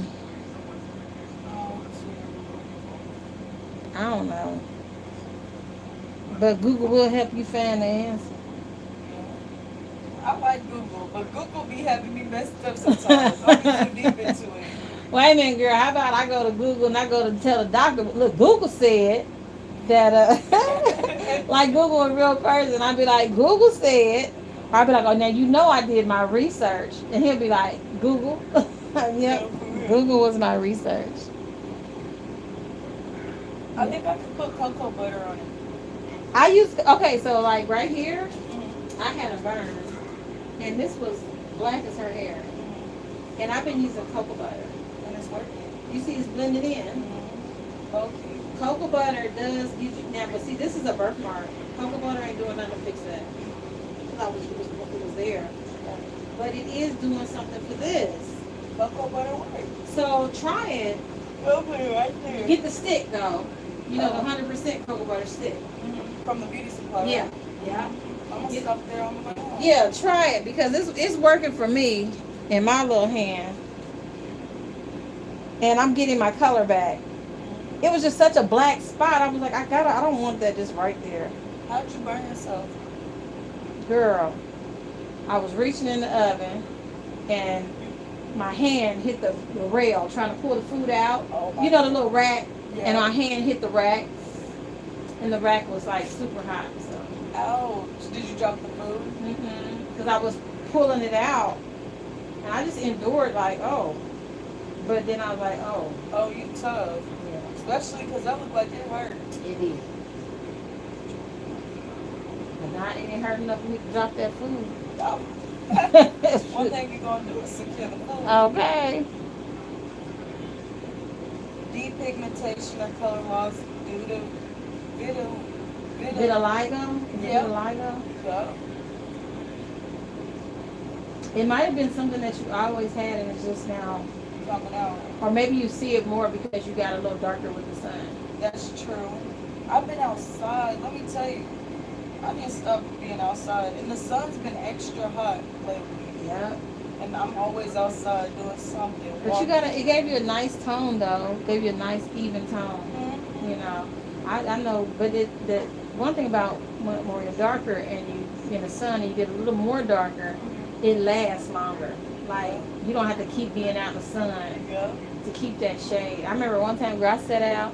I don't know. But Google will help you find the answer. I like Google, but Google be having me messed up sometimes. I be too deep into it. Wait a minute, girl. How about I go to Google and I go to tell the doctor, look, Google said that, like Google a real person. I'd be like, Google said. I'd be like, oh, now you know I did my research. And he'll be like, Google. Yep, Google was my research. I think I could put cocoa butter on it. I used, okay, so like right here, I had a burn. And this was black as her hair. And I've been using cocoa butter. And it's working. You see it's blended in. Okay. Cocoa butter does give you, now, but see, this is a birthmark. Cocoa butter ain't doing nothing to fix that. I thought it was there. But it is doing something for this. Cocoa butter works. So try it. Okay, right there. Get the stick though. You know, the 100% cocoa butter stick. From the beauty supply. Yeah. Right? Yeah. I'm gonna stop there on my own. Yeah, try it because it's working for me in my little hand. And I'm getting my color back. It was just such a black spot. I was like, I don't want that just right there. How'd you burn yourself? Girl, I was reaching in the oven and my hand hit the rail trying to pull the food out. Oh my You know the little rack? Yeah. And my hand hit the rack. And the rack was like super hot. So. Ouch. Did you drop the food? Because I was pulling it out. And I just endured like, oh. But then I was like, oh. Oh, you tough. Yeah. Especially because that looked like it hurt. It is. But not it ain't hurt enough for me to drop that food. Oh. One thing you're going to do is secure the food. Okay. Depigmentation or color loss due to vitiligo. Vitiligo? Yeah. Vitiligo? Yeah. It might have been something that you always had and it's just now, Coming out. or maybe you see it more because you got a little darker with the sun. That's true. I've been outside. Let me tell you, I need to stop being outside. And the sun's been extra hot lately. Yeah. And I'm always outside doing something. But it gave you a nice tone though. Gave you a nice even tone. Mhm. You know. I know, but the one thing about when you're darker and you in the sun and you get a little more darker, it lasts longer. Like you don't have to keep being out in the sun Yeah. to keep that shade. I remember one time where I sat out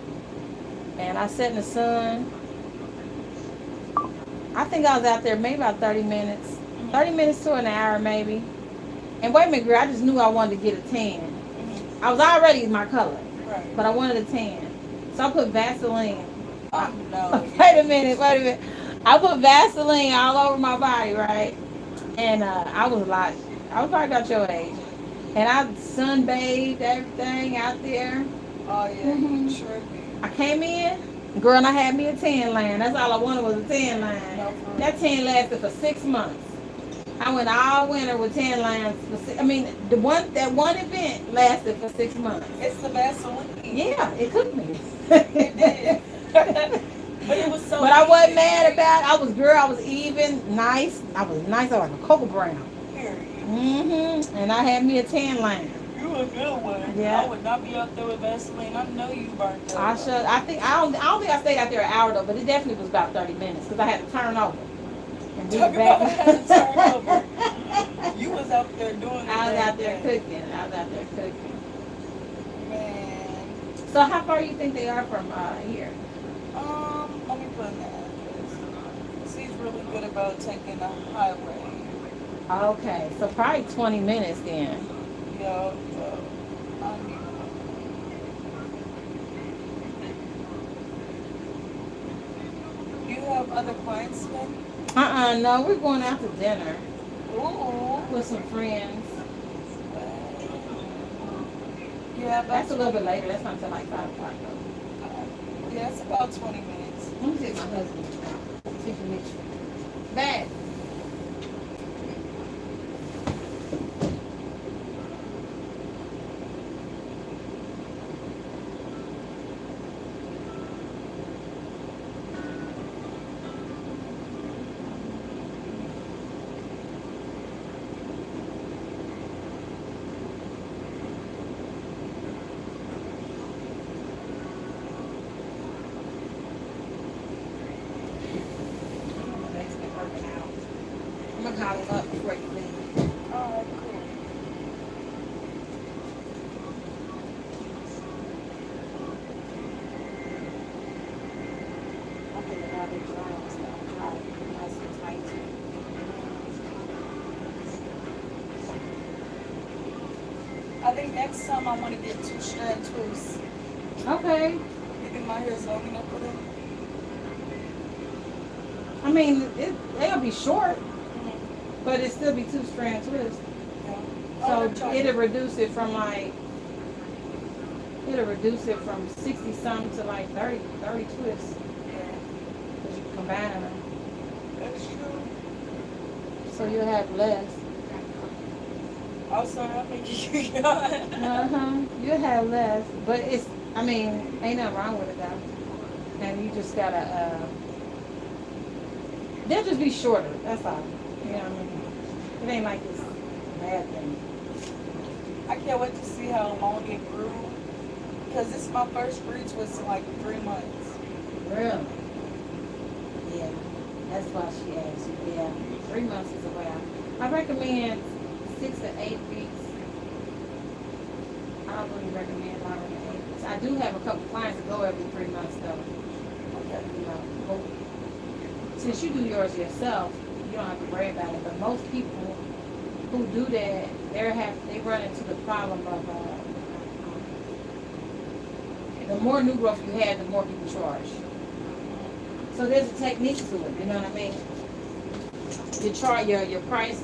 and I sat in the sun. I think I was out there maybe about 30 minutes. 30 minutes to an hour maybe. And wait a minute, girl, I just knew I wanted to get a tan. I was already my color, Right. but I wanted a tan. So I put Vaseline. Oh, no. Wait a minute. I put Vaseline all over my body, right? And I was probably about your age. And I sunbathed everything out there. Oh, yeah. Mhm. You sure be. I came in, girl, and I had me a tan line. That's all I wanted was a tan line. No, for real. That tan lasted for 6 months. I went all winter with tan lines. That one event lasted for 6 months. It's the Vaseline. Yeah, it cooked me. It did. But it was so But I wasn't easy. mad about it. I was even, nice. I was like a cocoa brown. Period. And I had me a tan line. You a good one. Yeah. I would not be out there with Vaseline. I know you burned up. I don't think I stayed out there an hour though, but it definitely was about 30 minutes because I had to turn over. And do Talk it about back. having to turn over. You was out there doing I was that out there thing. cooking. Man. So how far you think they are from here? Let me put in the address. He's really good about taking the highway. Okay, so probably 20 minutes then. Yeah, I friends today? No, we're going out to dinner Ooh. with some friends. Yeah, That's a little bit later. That's not until like 5 o'clock though. Yeah, it's about 20 minutes. Let me see if my husband. See if he meets you. Bad. I'm gonna call him up before you leave. Alright, cool. I think about it dry and stuff. Try it nice and tight. I think next time I want to get 2-strand twists. Okay. You think my hair's long enough for them? I mean, they'll be short, but it still be 2-strand twist. Yeah. So try it'll reduce it from like, it'll reduce it from 60 something to like 30 twists. Yeah, Because you combine them. that's true. So you'll have less. Also, I think you got You'll have less. But it's, I mean, ain't nothing wrong with it though. And you just gotta, they'll just be shorter. That's all. You know what I mean? It ain't like this bad thing. I can't wait to see how long it grew. Because this is my first retwist in like 3 months. Really? Yeah. That's why she asked you. Yeah. 3 months is a while. I recommend 6 to 8 weeks. I don't really recommend longer than 8 weeks. I do have a couple clients that go every 3 months though. Okay. You know, but since you do yours yourself, you don't have to worry about it. But most people who do that, they run into the problem of the more new growth you have, the more people charge. So there's a technique to it. You know what I mean? Your price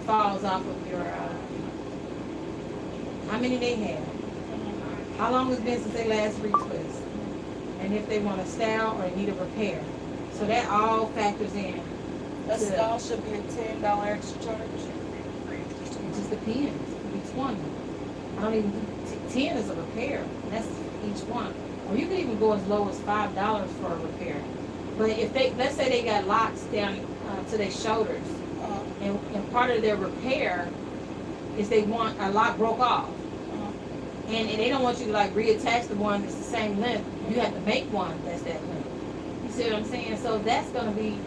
falls off of your how many they have, how long it's been since they last retwist, and if they want to style or need a repair. So that all factors in. That style should be a $10 extra charge. It just depends. It could be 20. I don't even 10 is a repair. That's each one. Or you could even go as low as $5 for a repair. But if they, let's say they got locks down to their shoulders, and part of their repair is they want a lock broke off, and they don't want you to like reattach the one that's the same length. You have to make one that's that length. You see what I'm saying? So that's gonna be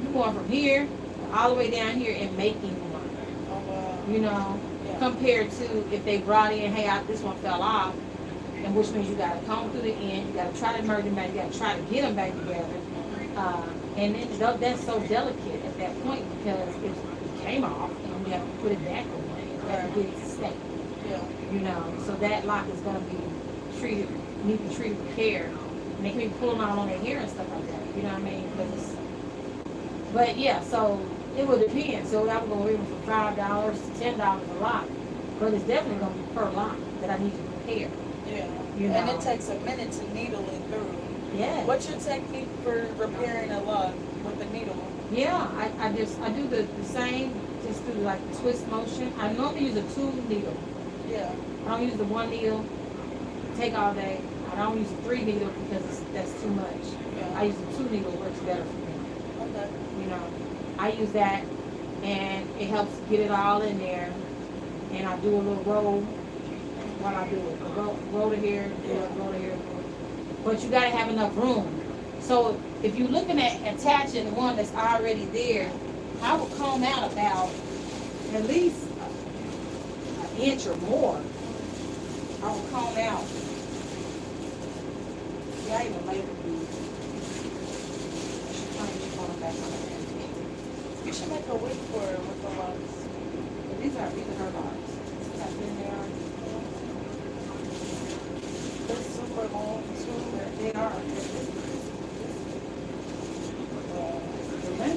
you going from here all the way down here and making one. Oh, wow. You know, Yeah. compared to if they brought in, hey, this one fell off, and which means you got to comb through the end, you got to try to merge them back, you got to try to get them back together, and that's so delicate at that point because it came off, and we have to put it back away, we have to get it to stay. Yeah. You know, so that lock is going to be need to be treated with care, and they can be pulling out on their hair and stuff like that. You know what I mean? But yeah, so it will depend. So I would go even from $5 to $10 a lock, but it's definitely going to be per lock that I need to repair. Yeah. You And know. it takes a minute to needle it through. Yeah. What's your technique for repairing a lock with a needle? Yeah, I do the same, just do like the twist motion. I normally use a 2 needle. Yeah. I don't use the 1 needle, take all day. I don't use the 3 needle because that's too much. Yeah. I use the 2 needle, works better for me. Okay. You know, I use that and it helps get it all in there. And I do a little roll while I do it. Roll the hair, roll the hair. But you gotta have enough room. So if you're looking at attaching the one that's already there, I would comb out about at least an inch or more. I will comb out. Yeah, I even labeled these. I should probably just comb them back on the end. You should make a wig for her with the locks. But these are her locks. See how thin they are? They're super long too. They are. The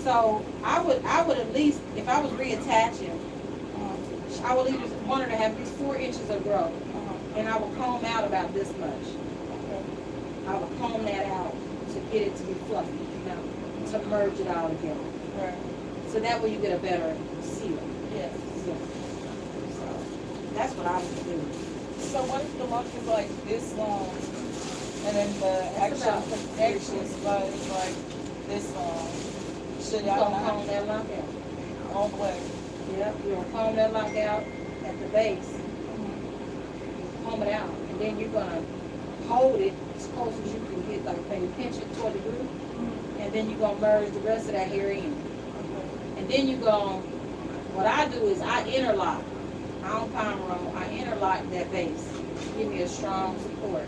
So I would at least, if I was reattaching, I would leave want her to have at least 4 inches of growth, and I would comb out about this much. I would comb that out to get it to be fluffy, you know, to merge it all together. Right. So that way you get a better seal. Yes. So that's what I would do. So what if the lock is like this long, and then the actual connection spot is like this long? Should You're y'all gonna not comb that lock out. all the way? Yep, you're gonna comb that lock out at the base. Comb it out, and then you're gonna hold it as close as you can get, like maybe pinch it toward the root, and then you're gonna merge the rest of that hair in. And then you go, what I do is I interlock. I don't palm roll, I interlock that base. Give me a strong support.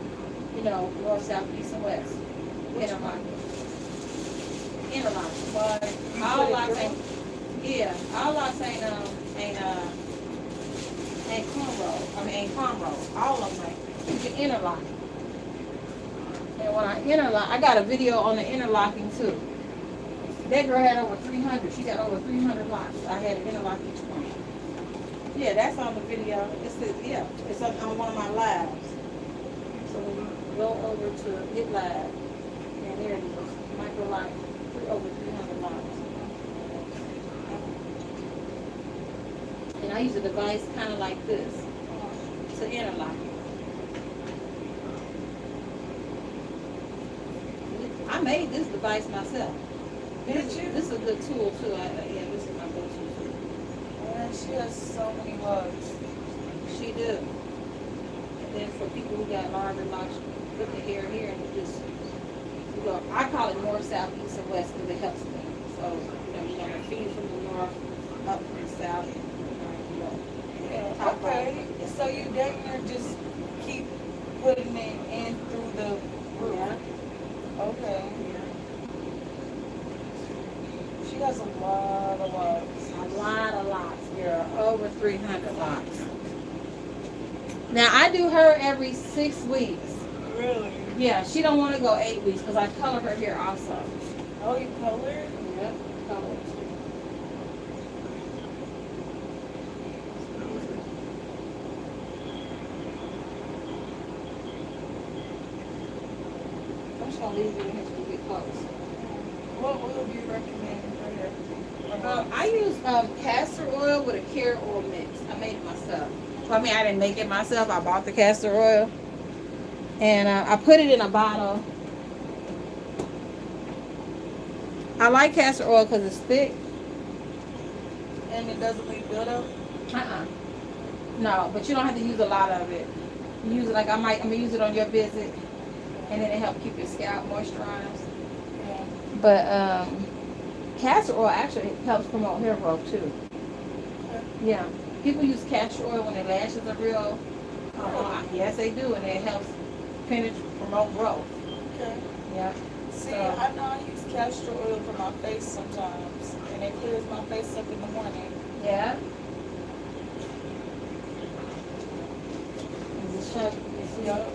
You know, north, south, east, and west. Interlock. Interlock. But All locks ain't, yeah, all locks ain't comb roll. I mean, ain't palm roll. All of them ain't. You can interlock. And when I interlock, I got a video on the interlocking too. That girl had over 300. She got over 300 locks. I had to interlock each one. Yeah, that's on the video. It's on one of my lives. So when you go over to Hit Live, and there it is, micro lock, over 300 locks. And I use a device kind of like this to interlock it. I made this device myself. This is a good tool too. This is my go-to tool. man, she has so many locks. She do. And then for people who got larger locks, you put the hair here and you just, you go, I call it north, south, east, and west because it helps me. So, you're going to feed from the north, up from the south, Yeah, top okay. right. So you dang near just keep putting it in through the root. Yeah. Okay. She has a lot of locks. A lot of locks, girl. Over 300 locks. Now, I do her every 6 weeks. Really? Yeah, she don't want to go 8 weeks because I color her hair also. Oh, you color? Yep, color it. I'm just going to leave you in here until we get close. What oil do you recommend for her? I use castor oil with a carrot oil mix. I made it myself. Well, I mean, I didn't make it myself. I bought the castor oil. And I put it in a bottle. I like castor oil because it's thick. And it doesn't leave buildup? No, but you don't have to use a lot of it. You use it like I'm gonna use it on your visit, and then it helps keep your scalp moisturized. Yeah. But castor oil actually helps promote hair growth too. Okay. Yeah, people use castor oil when their lashes are real. Yes, they do, and it helps promote growth. Okay. Yeah. See, So- I know I use castor oil for my face sometimes, and it clears my face up in the morning. Yeah. Is it sharp? You see? Yup.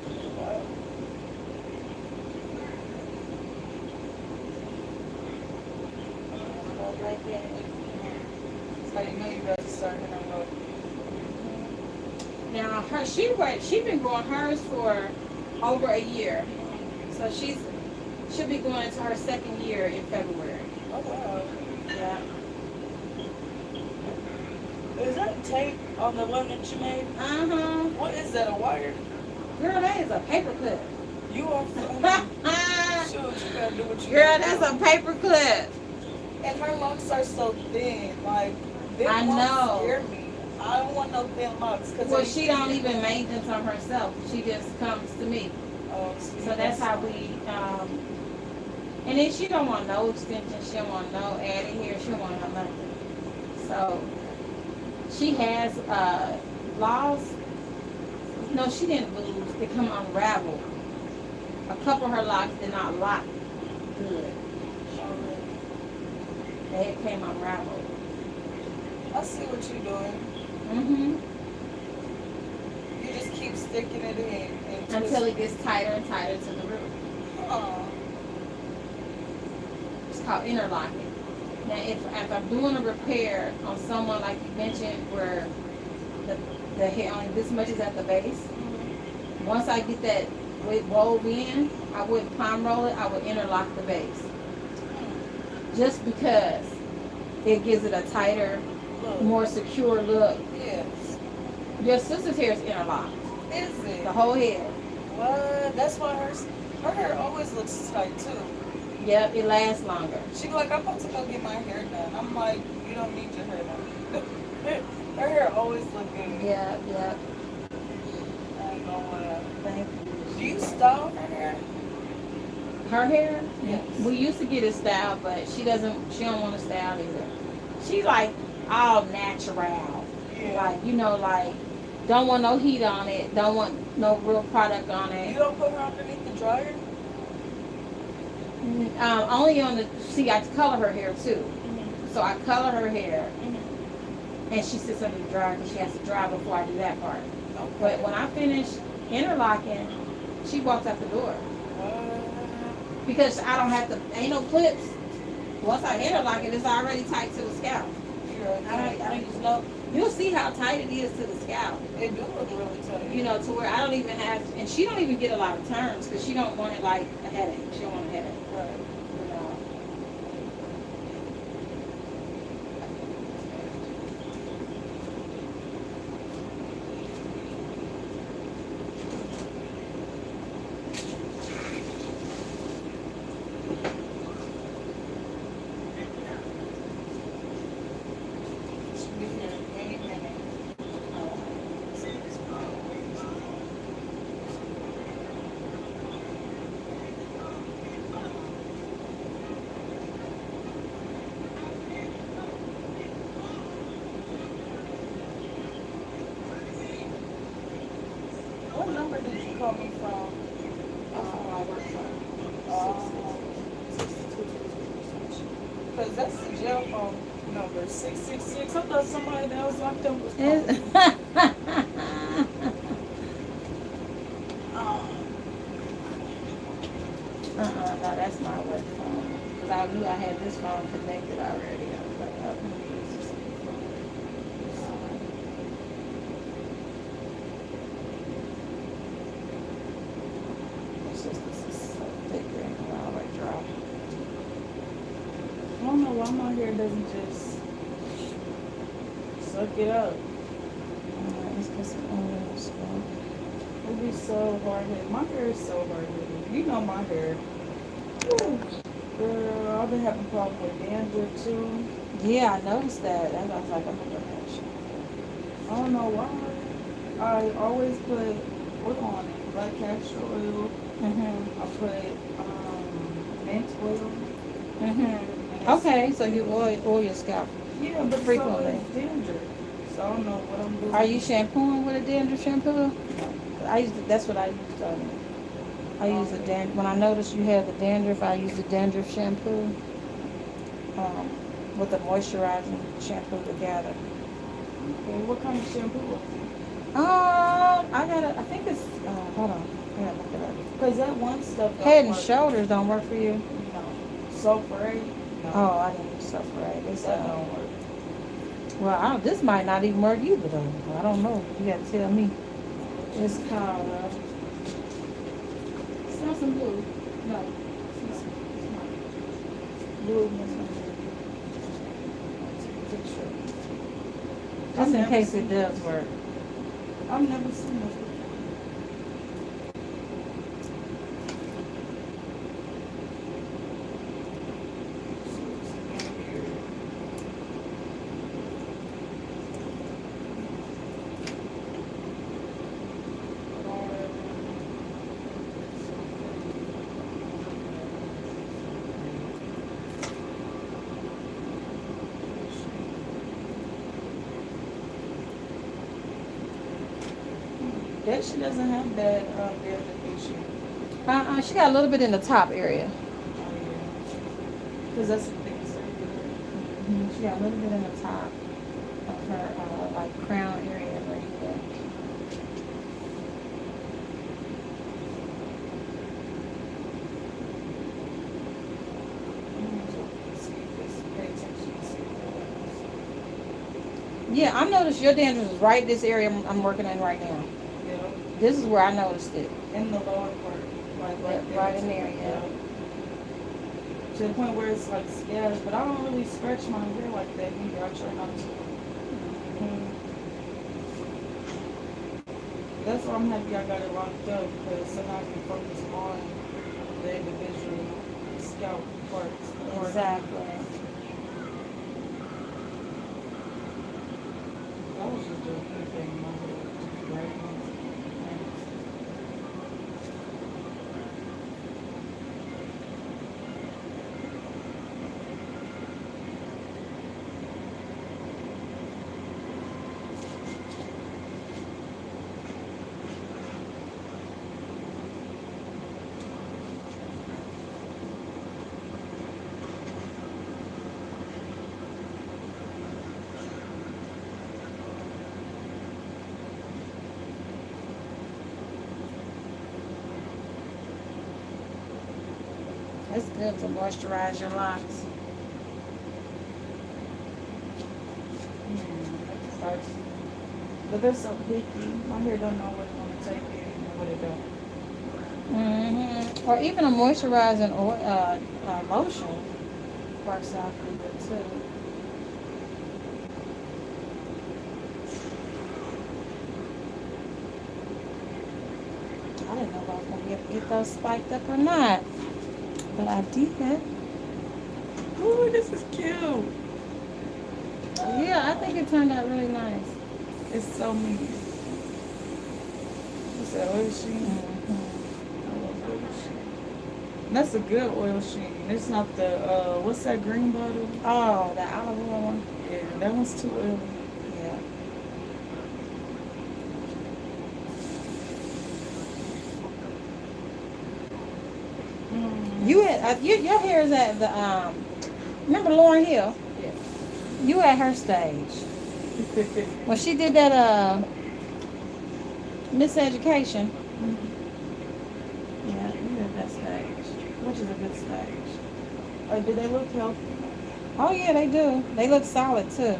Like that. So you know you guys are starting to go. Now she's been growing hers for over a year, so she'll be going into her 2nd year in February. Oh wow. Yeah. Is that tape on the one that you made? What is that, a wire? Girl, that is a paper clip. You are funny. Shoot, you gotta do what you Girl, gotta that's do. a paper clip. And her locks are so thin. Like, thin I locks know. scare me. I don't want no thin locks. Cause Well, they she scare don't me. even maintenance them herself. She just comes to me. Oh, see, So that's how we. And then she don't want no extensions. She don't want no added hair. She don't want no nothing. So she has laws. No, she didn't lose. They come unraveled. A couple of her locks did not lock good. They came unraveled. I see what you're doing. Mm-hmm. You just keep sticking it in and Until it gets tighter and tighter to the root. Oh, It's called interlocking. Now, if I'm doing a repair on someone like you mentioned, where the hair only this much is at the base, once I get that wove in, I wouldn't palm roll it. I would interlock the base, just because it gives it a tighter, Look. more secure look. Yes. Your sister's hair is interlocked, Is it? the whole head. What? That's why her hair always looks tight too. Yep, it lasts longer. She be like, I'm about to go get my hair done. I'm like, you don't need your hair done. Her hair always look good. Yep, yep. I ain't gonna lie. Thank you. Do you style her hair? Her hair? Yes. We used to get it styled, but she don't want to style either. She's like all natural. Yeah. Like, like, don't want no heat on it, don't want no real product on You it. don't put her underneath the dryer? Only on I color her hair too. So I color her hair, and she sits under the dryer because she has to dry before I do that part. Okay. But when I finish interlocking, she walks out the door. Because I don't have to, ain't no clips. Once I interlock it, it's already tight to the scalp. I don't use no, you'll see how tight it is to the scalp. It do look really tight. To where I don't even have, and she don't even get a lot of turns because she don't want it like a headache. She don't want a headache. Right. She'll be here any minute. What number did you call me from? Because that's the jail phone number, 666. I thought somebody that was locked up was calling. No, that's my work phone. Because I knew I had this phone connected already. I was like, oh, let me use this phone. It's just, this is so thick and all like dry. I don't know why my hair doesn't just suck it up. It's because of oil stuff. It be so hard hit. My hair is so hard hit. You know my hair. Whew. Girl, I've been having problems with dandruff too. Yeah, I noticed that. I was like, I'm gonna go ahead and show I don't know why. I always put oil on it, black castor oil. I put mint oil. Okay, so you oil your scalp. Yeah, but Frequently. so is dandruff. So I don't know what I'm doing. Are you shampooing with a dandruff shampoo? That's what I used on it. I use the when I noticed you had the dandruff, I use the dandruff shampoo with the moisturizing shampoo together. Okay, what kind of shampoo? I think it's, hold on, I gotta look it up. Because that one stuff don't Head and work. Shoulders don't work for you? No. Sulfurate? No. Oh, I didn't use Sobriety. It's, That don't work. well, this might not even work either though. I don't know. You gotta tell me. It's called, smell some blue. No, it's not. Blue. Just in case it does work. I've never seen this before. That she doesn't have that dandruff issue. She got a little bit in the top area. Because that's the biggest area. She got a little bit in the top of her, like, crown area right here. See if this pay attention Yeah, I noticed your dandruff is right this area I'm working in right now. Yeah. This is where I noticed it. In the lower part. Like right there. Right in there, yeah. To the point where it's like scabs, but I don't really scratch my hair like that either. I try not to. Mhm. That's why I'm happy I got it locked up because sometimes we focus on the individual scalp parts. Exactly. I was just doing anything in my head. Just braiding. It's good to moisturize your locks. Starts. But they're so picky. My hair don't know what it want to take it and what it don't. Or even a moisturizing oil, lotion works out pretty good too. I didn't know if I was gonna be able to get those spiked up or not, but I did. Ooh, this is cute. Yeah, I think it turned out really nice. It's so neat. What's that oil sheen? Mhm. I love oil sheen. That's a good oil sheen. It's not the what's that green bottle? Oh, the olive oil one. Yeah, that one's too oily. Yeah. You had your hair is at the remember Lauren Hill? Yeah. You at her stage when she did that Miseducation. Yeah, you at that stage, which is a good stage. Do they look healthy? Oh yeah, they do. They look solid too.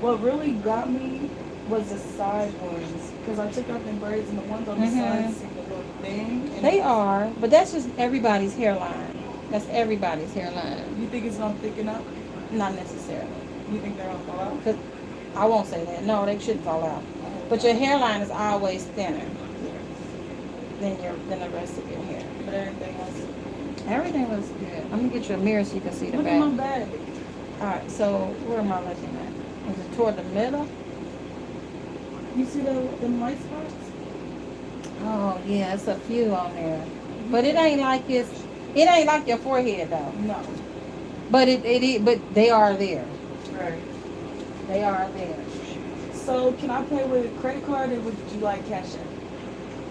What really got me was the side ones because I took out them braids and the ones on the sides seemed a little thin. And They are, but that's just everybody's hairline. That's everybody's hairline. You think it's gonna thicken up? Not necessarily. You think they're gonna fall out? Cause I won't say that. No, they shouldn't fall out. But your hairline is always thinner than the rest of your hair. But everything else. Everything looks good. I'm gonna get you a mirror so you can see the Look back. at my bag. All right. So where am I looking at? Is it toward the middle? You see them white spots? Oh yeah, it's a few on there. But it ain't like it ain't like your forehead though. No. But but they are there. Right. They are there. So can I pay with a credit card or would you like cash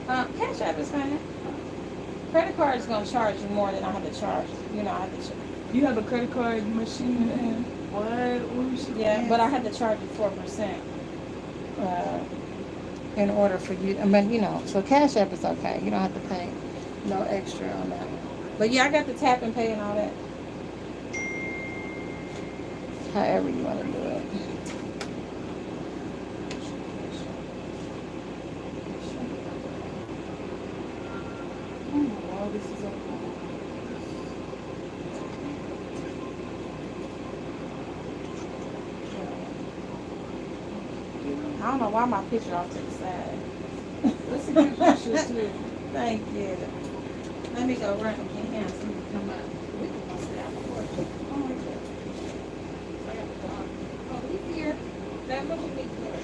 app? Cash App is fine. Credit card is gonna charge you more than I have to charge. You know, I have to charge. You have a credit card machine then? What? Ooh, Yeah, but I had to charge you 4%. In order for you, I mean, you know, so Cash App is okay. You don't have to pay no extra on that one. But yeah, I got the tap and pay and all that. However you want to do it. Oh, this is okay. I don't know why my picture off to the side. That's a good picture too. Thank you. Let me go run and get hands so you can come up. We can go sit down before. Oh my God. I got the dog. Oh, he's here. That look at me clear.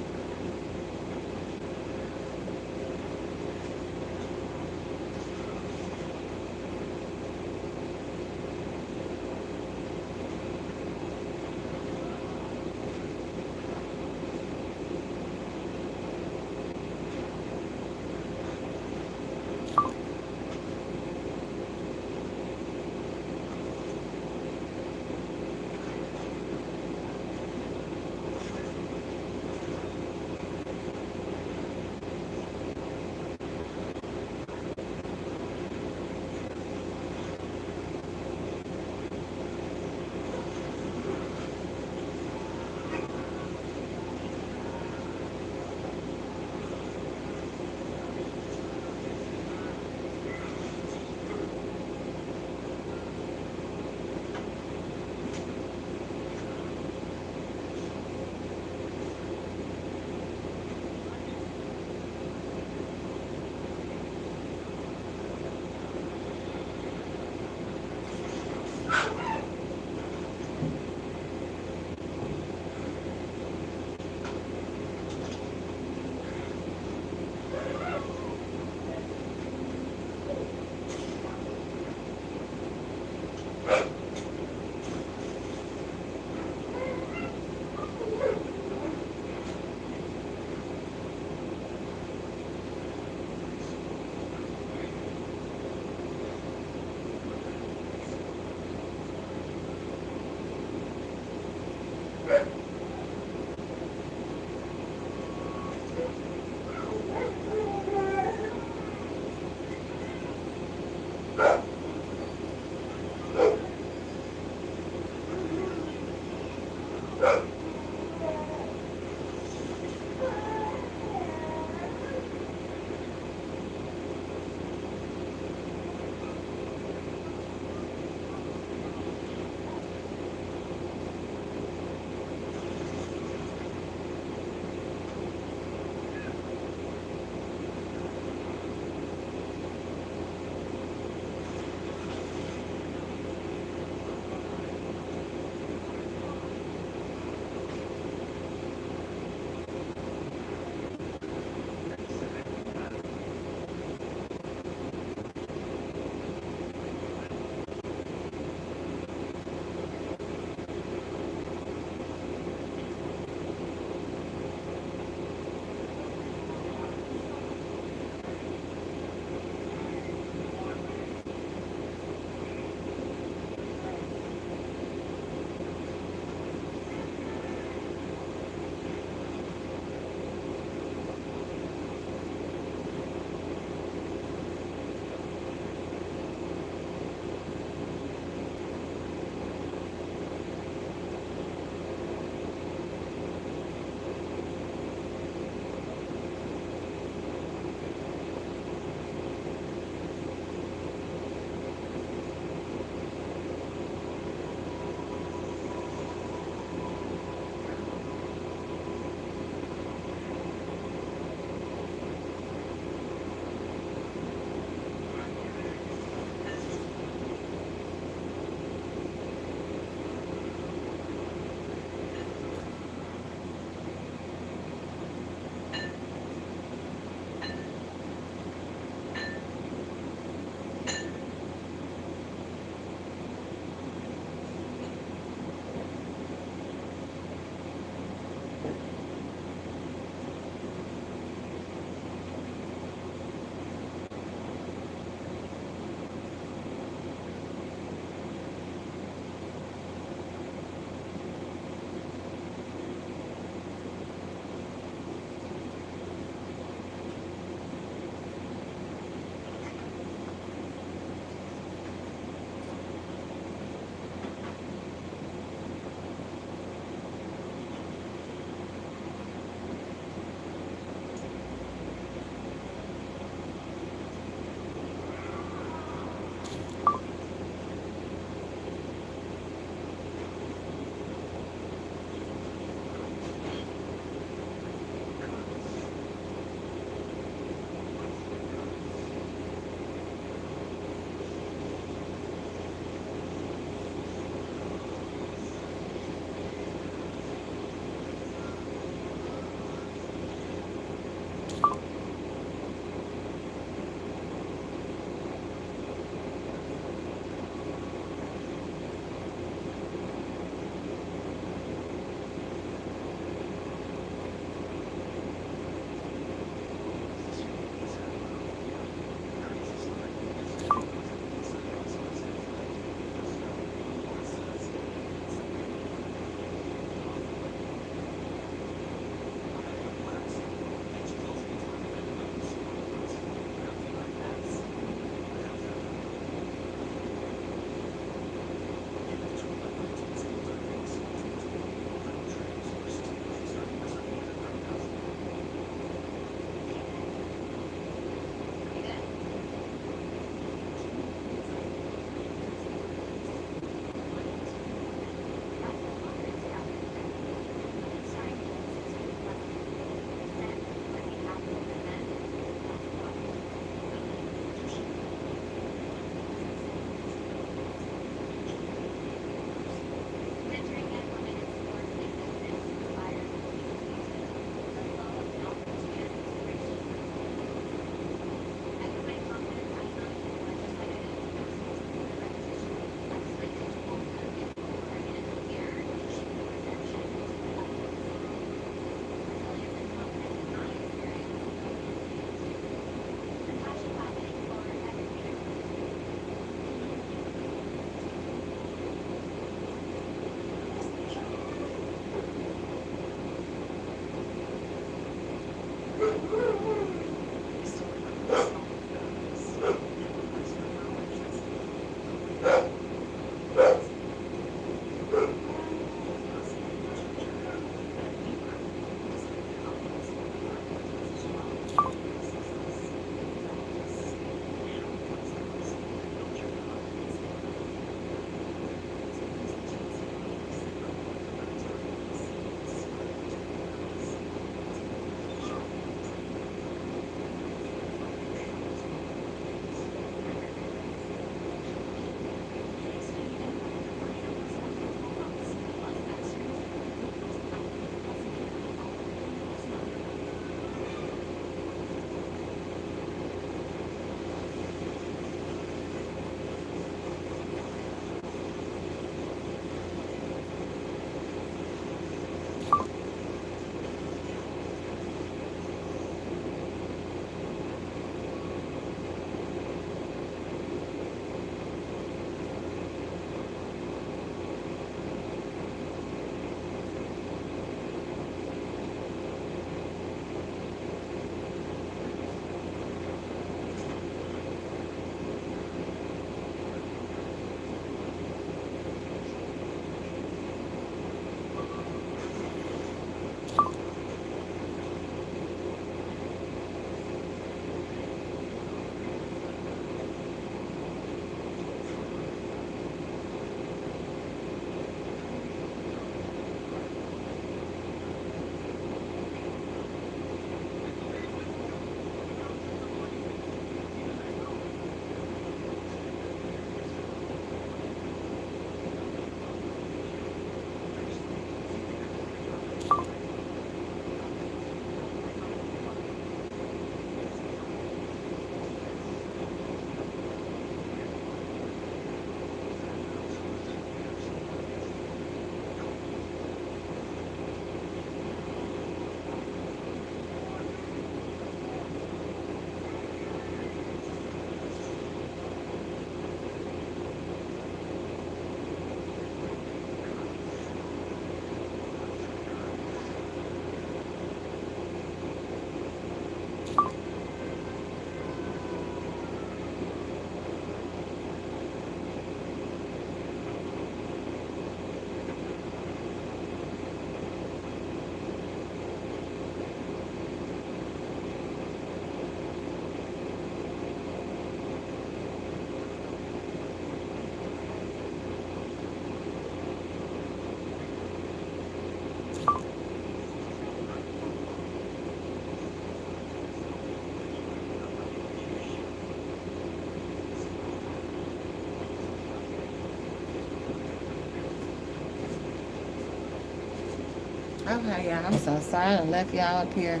Okay, y'all. I'm so sorry. I done left y'all up here.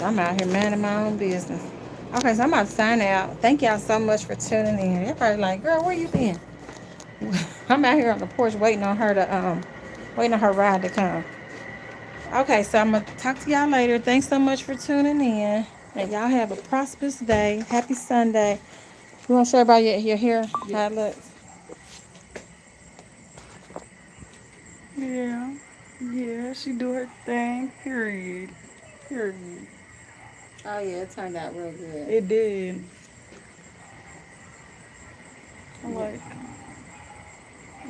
I'm out here minding my own business. Okay, so I'm about to sign out. Thank y'all so much for tuning in. Everybody like, girl, where you been? I'm out here on the porch waiting on her ride to come. Okay, so I'm gonna talk to y'all later. Thanks so much for tuning in. And y'all have a prosperous day. Happy Sunday. You wanna show everybody your hair? How it looks? Yeah. Yeah, she do her thing. Period. Period. Oh yeah, it turned out real good. It did. I Yeah, like.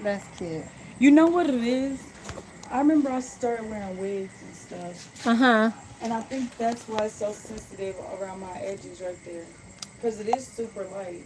that's cute. You know what it is? I remember I started wearing wigs and stuff. Uh-huh. And I think that's why it's so sensitive around my edges right there. Because it is super light.